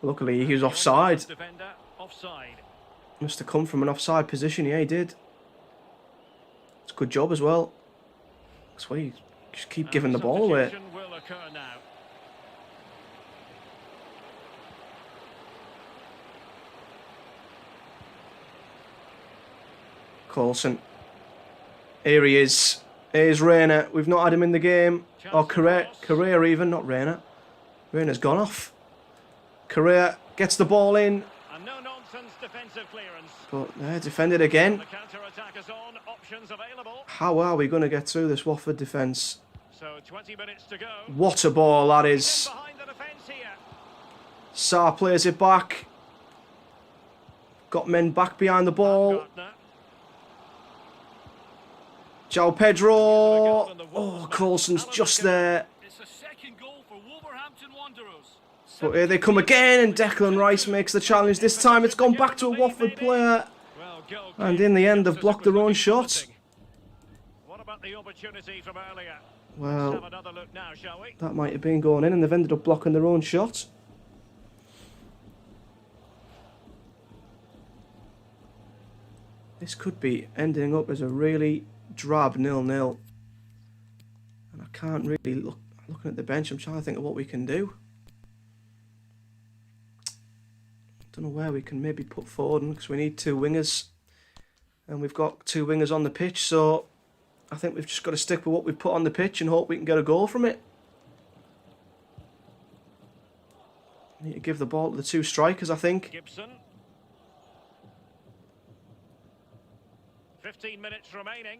Luckily he was offside. Must have come from an offside position. Yeah, he did. It's a good job as well. That's why you just keep giving the ball away. Coulson. Here he is. Here's Reina. We've not had him in the game. Or Correa even, not Reina. Reina's gone off. Correa gets the ball in. But they're defended again. How are we going to get through this Watford defence? What a ball that is. Sarr plays it back. Got men back behind the ball. João Pedro. Oh, Coulson's just there. But here they come again, and Declan Rice makes the challenge. This time it's gone back to a Watford player. And in the end, they've blocked their own shot. Well, that might have been going in, and they've ended up blocking their own shot. This could be ending up as a really drab 0-0. And I can't really looking at the bench, I'm trying to think of what we can do. Don't know where we can maybe put Foden, because we need 2 wingers. And we've got 2 wingers on the pitch, so I think we've just got to stick with what we've put on the pitch and hope we can get a goal from it. Need to give the ball to the 2 strikers, I think. Gibson. 15 minutes remaining.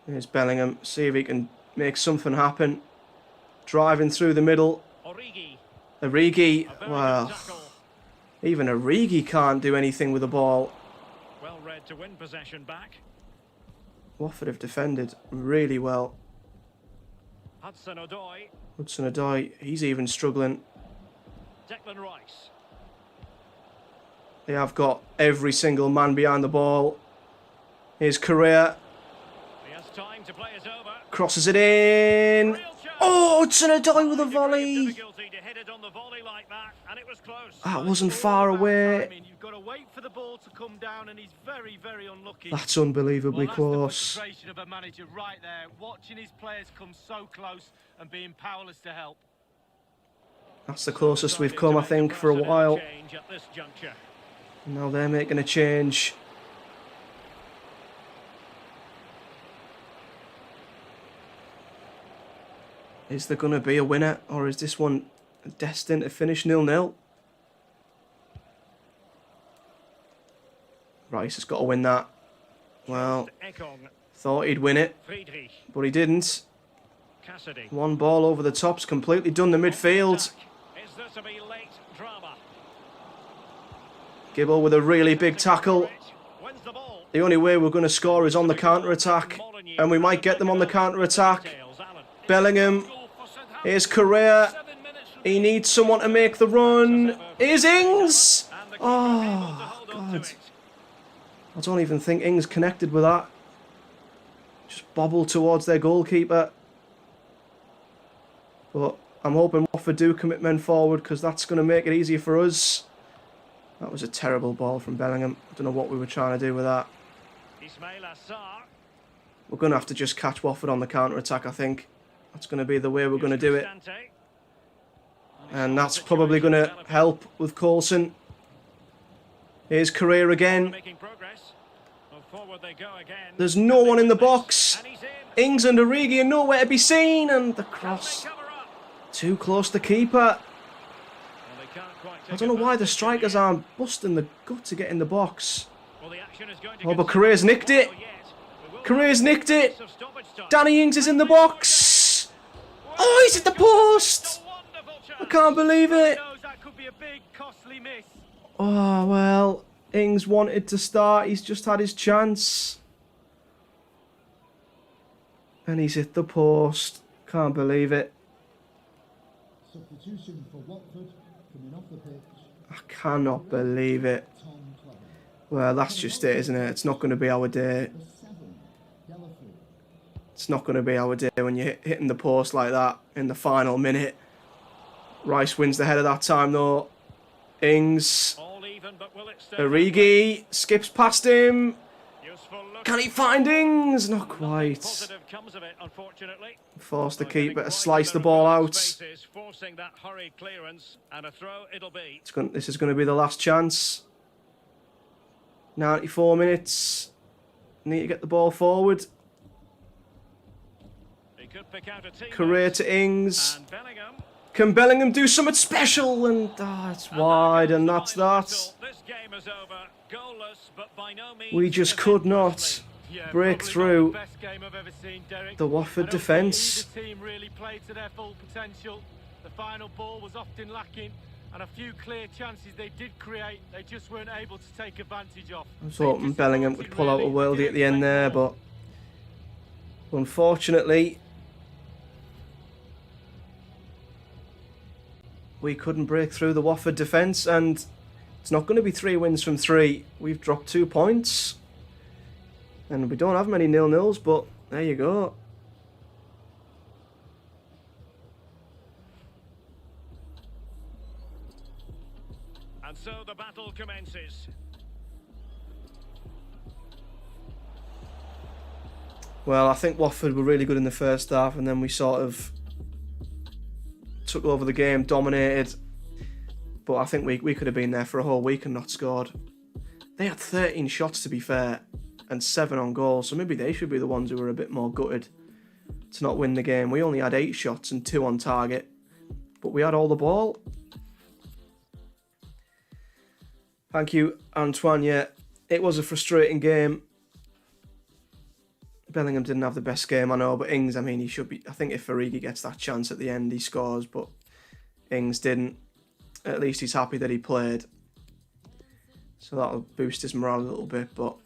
Here's Bellingham. See if he can make something happen. Driving through the middle. Origi. Well, even Origi can't do anything with the ball. Well read to win possession back. Watford have defended really well. Hudson-Odoi. He's even struggling. Declan Rice. They have got every single man behind the ball. Here's Correa. He has time to play it over. Crosses it in. Oh, Hudson-Odoi with a volley. That wasn't far away. You've got to wait for the ball to come down, and he's very, very unlucky. That's unbelievably close. The frustration of a manager right there, watching his players come so close and being powerless to help. That's the closest we've come, I think, for a while. Now they're making a change. Is there going to be a winner, or is this one destined to finish 0-0? Rice has got to win that. Well, thought he'd win it, but he didn't. 1 ball over the top's completely done the midfield. Gibble with a really big tackle. The only way we're going to score is on the counter-attack, and we might get them on the counter-attack. Bellingham. Goal for Southampton. Here's Correa. 7 minutes He needs someone to make the run. Here's Ings. And the keeper able to Oh, hold on to God. it. I don't even think Ings connected with that. Just bobbled towards their goalkeeper. But I'm hoping Watford do commit men forward because that's going to make it easier for us. That was a terrible ball from Bellingham. I don't know what we were trying to do with that. Ismail Assar. We're going to have to just catch Watford on the counter-attack, I think. That's going to be the way we're going to do it. Cristante. And that's probably going to help with Coulson. Here's Correa again. Making progress. Well, forward they go again. There's no one in the box. And he's in. Ings and Origi are nowhere to be seen. And the Can cross. they cover up? Too close to keeper. Well, they can't quite I take don't know why the advantage strikers in the end. aren't busting the gut to get in the box. Well, the action is going to Oh, but continue Correa's nicked it. for a while yet. We will Correa's have nicked it. lots of stoppage time. Danny Ings is in the box. Oh, he's at the post. Wonderful I chance. can't believe it. Knows that could be a big, costly miss. Oh, well, Ings wanted to start. He's just had his chance. And he's hit the post. Can't believe it. Substitution for Watford, coming off the pitch, I cannot believe it. Tom Clubber. Well, that's just it, isn't it? It's not going to be our day. The 7, Gallifrey. It's not going to be our day when you're hitting the post like that in the final minute. Rice wins the header that time, though. Ings. All even, but will it stay? Origi skips past him. Useful look. Can he find Ings? Not Nothing quite. positive comes of it, unfortunately. Forced the Well, getting keeper to quite slice the under ball opponent's out. spaces, forcing that hurried clearance, and a throw it'll be. This is going to be the last chance. 94 minutes. Need to get the ball forward. He could pick out a teammate. Correa to Ings. And Bellingham. Can Bellingham do something special? And it's wide, and there that's goes the final that. whistle. This game is over. Goalless, but by no means We just could not eventlessly. Yeah, break probably through not the best game I've ever seen, Derek. the Watford I don't think defence. either team really played to their full potential. The final ball was often lacking, and a few clear chances they did create, they just weren't able to take advantage of. I was hoping Bellingham could pull out a worldie at the end there, but unfortunately, we couldn't break through the Watford defence, and it's not going to be 3 wins from 3. We've dropped 2 points, and we don't have many 0-0s, but there you go. And so the battle commences. Well, I think Watford were really good in the first half, and then we sort of took over the game, dominated. But I think we could have been there for a whole week and not scored. They had 13 shots, to be fair, and 7 on goal, so maybe they should be the ones who were a bit more gutted to not win the game. We only had 8 shots and 2 on target, but we had all the ball. Thank you, Antoine. Yeah, it was a frustrating game. Bellingham didn't have the best game, I know, but Ings, I mean, he should be. I think if Origi gets that chance at the end, he scores, but Ings didn't. At least he's happy that he played. So that'll boost his morale a little bit, but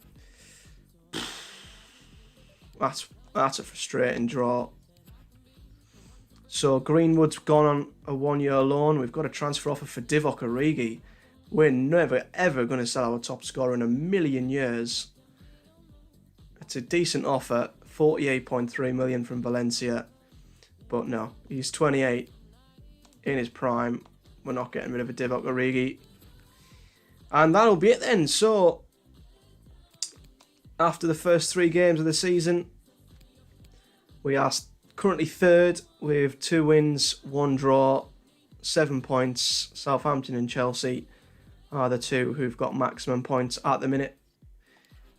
that's a frustrating draw. So Greenwood's gone on a 1-year loan. We've got a transfer offer for Divock Origi. We're never, ever going to sell our top scorer in a million years. It's a decent offer, 48.3 million from Valencia. But no, he's 28 in his prime. We're not getting rid of a Divock Origi. And that'll be it then. So, after the first 3 games of the season, we are currently 3rd with 2 wins, 1 draw, 7 points. Southampton and Chelsea are the 2 who've got maximum points at the minute.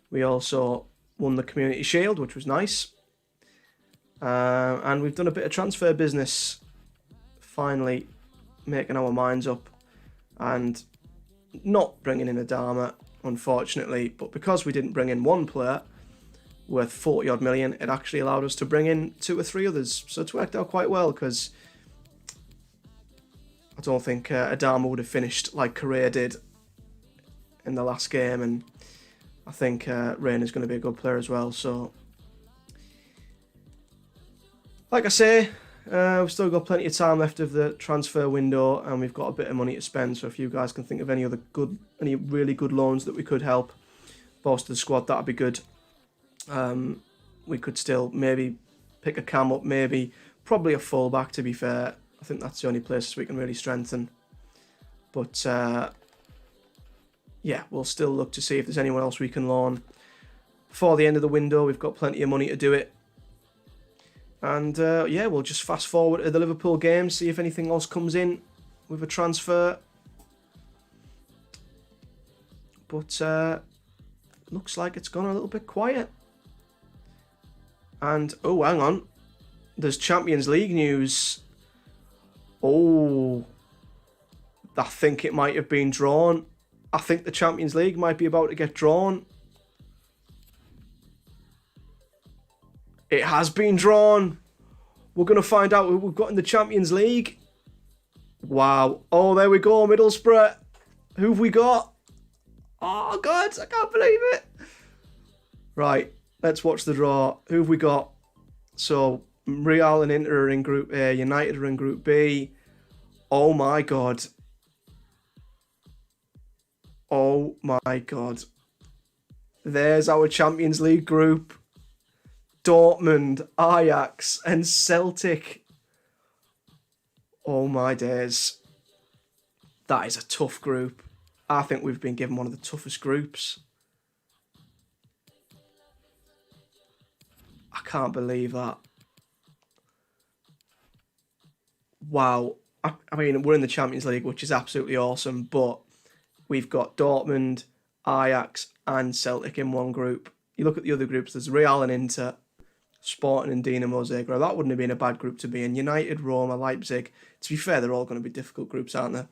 We also won the Community Shield, which was nice. And we've done a bit of transfer business, finally making our minds up and not bringing in Adama, unfortunately. But because we didn't bring in one player worth 40 odd million, it actually allowed us to bring in 2 or 3 others. So it's worked out quite well, because I don't think Adama would have finished like Correa did in the last game, and I think Rain is going to be a good player as well. So like I say, we've still got plenty of time left of the transfer window, and we've got a bit of money to spend. So if you guys can think of any really good loans that we could help bolster the squad, that'd be good. We could still maybe pick a cam up, probably a fullback. To be fair, I think that's the only places we can really strengthen. But yeah, we'll still look to see if there's anyone else we can loan before the end of the window. We've got plenty of money to do it. And yeah, we'll just fast forward to the Liverpool game, see if anything else comes in with a transfer. But looks like it's gone a little bit quiet. And, oh, hang on. There's Champions League news. Oh, I think it might have been drawn. I think the Champions League might be about to get drawn. It has been drawn. We're going to find out who we've got in the Champions League. Wow. Oh, there we go, Middlesbrough. Who have we got? Oh, God, I can't believe it. Right, let's watch the draw. Who have we got? So, Real and Inter are in Group A. United are in Group B. Oh, my God. Oh, my God. There's our Champions League group. Dortmund, Ajax, and Celtic. Oh my days. That is a tough group. I think we've been given one of the toughest groups. I can't believe that. Wow. I mean, we're in the Champions League, which is absolutely awesome, but we've got Dortmund, Ajax, and Celtic in one group. You look at the other groups, there's Real and Inter, Sporting and Dinamo Zagreb. That wouldn't have been a bad group to be in. United, Roma, Leipzig. To be fair, they're all going to be difficult groups, aren't they?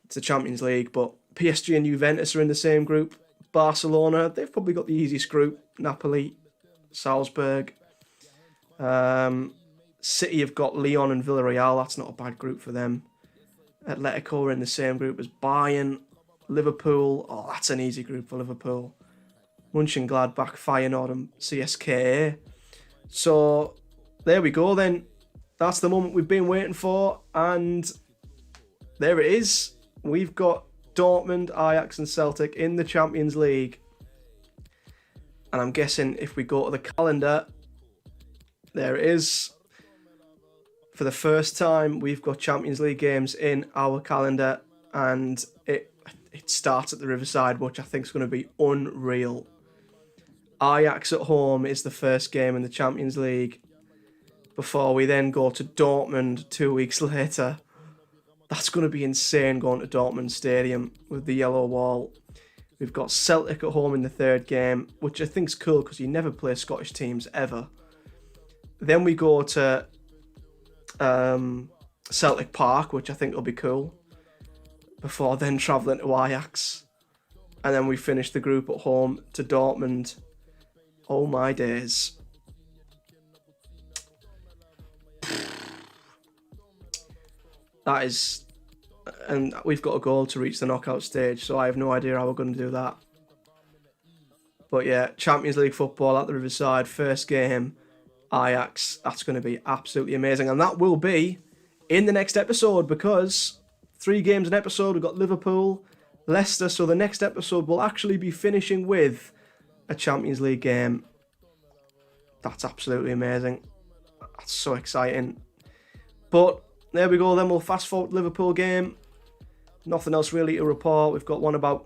It's the Champions League, but PSG and Juventus are in the same group. Barcelona, they've probably got the easiest group. Napoli, Salzburg. City have got Lyon and Villarreal. That's not a bad group for them. Atletico are in the same group as Bayern. Liverpool, oh, that's an easy group for Liverpool. Mönchengladbach, Feyenoord and CSKA. So, there we go then. That's the moment we've been waiting for. And there it is. We've got Dortmund, Ajax and Celtic in the Champions League. And I'm guessing if we go to the calendar, there it is. For the first time, we've got Champions League games in our calendar. And it starts at the Riverside, which I think is going to be unreal. Ajax at home is the first game in the Champions League before we then go to Dortmund 2 weeks later. That's going to be insane going to Dortmund Stadium with the yellow wall. We've got Celtic at home in the third game, which I think is cool because you never play Scottish teams ever. Then we go to Celtic Park, which I think will be cool, before then travelling to Ajax. And then we finish the group at home to Dortmund. Oh my days. That is... And we've got a goal to reach the knockout stage, so I have no idea how we're going to do that. But yeah, Champions League football at the Riverside, first game, Ajax. That's going to be absolutely amazing. And that will be in the next episode, because 3 games an episode. We've got Liverpool, Leicester, so the next episode will actually be finishing with a Champions League game. That's absolutely amazing. That's so exciting. But there we go then. We'll fast forward to Liverpool game. Nothing else really to report. We've got one about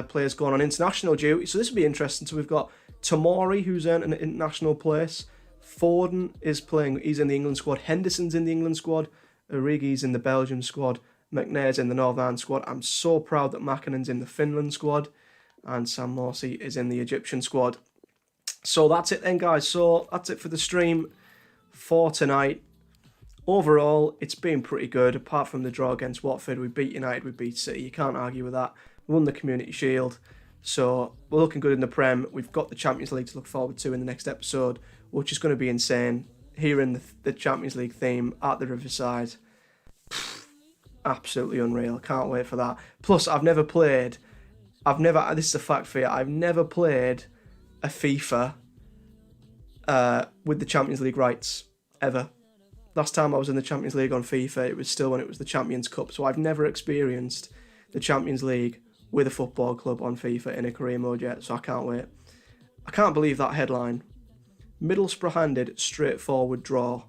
players going on international duty, so this will be interesting. So we've got Tomori, who's earned an international place. Foden is playing. He's in the England squad. Henderson's in the England squad. Origi's in the Belgium squad. McNair's in the Northern Ireland squad. I'm so proud that Makinen's in the Finland squad. And Sam Morsey is in the Egyptian squad. So that's it then, guys. So that's it for the stream for tonight. Overall, it's been pretty good. Apart from the draw against Watford, we beat United, we beat City. You can't argue with that. We won the Community Shield. So we're looking good in the Prem. We've got the Champions League to look forward to in the next episode, which is going to be insane. Hearing the Champions League theme at the Riverside. Absolutely unreal. Can't wait for that. Plus, this is a fact for you, I've never played a FIFA with the Champions League rights, ever. Last time I was in the Champions League on FIFA, it was still when it was the Champions Cup. So I've never experienced the Champions League with a football club on FIFA in a career mode yet. So I can't wait. I can't believe that headline. Middlesbrough handed straightforward draw.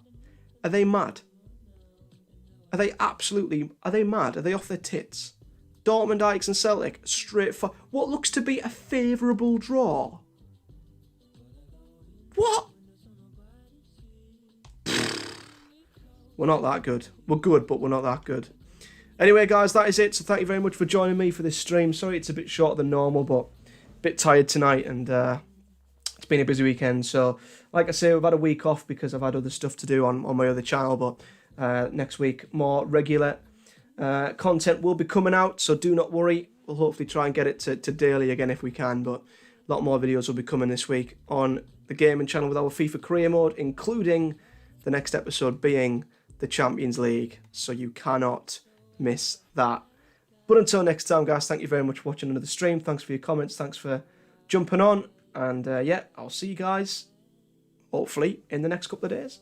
Are they mad? Are they mad? Are they off their tits? Dortmund, Ajax and Celtic, straight for what looks to be a favourable draw. What? We're not that good. We're good, but we're not that good. Anyway, guys, that is it. So thank you very much for joining me for this stream. Sorry it's a bit shorter than normal, but a bit tired tonight, and it's been a busy weekend. So, like I say, we've had a week off because I've had other stuff to do on my other channel, but next week, more regular content will be coming out, so do not worry. We'll hopefully try and get it to daily again if we can, but a lot more videos will be coming this week on the gaming channel with our FIFA career mode, including the next episode being the Champions League, so you cannot miss that. But until next time, guys, thank you very much for watching another stream. Thanks for your comments, thanks for jumping on, and yeah, I'll see you guys hopefully in the next couple of days.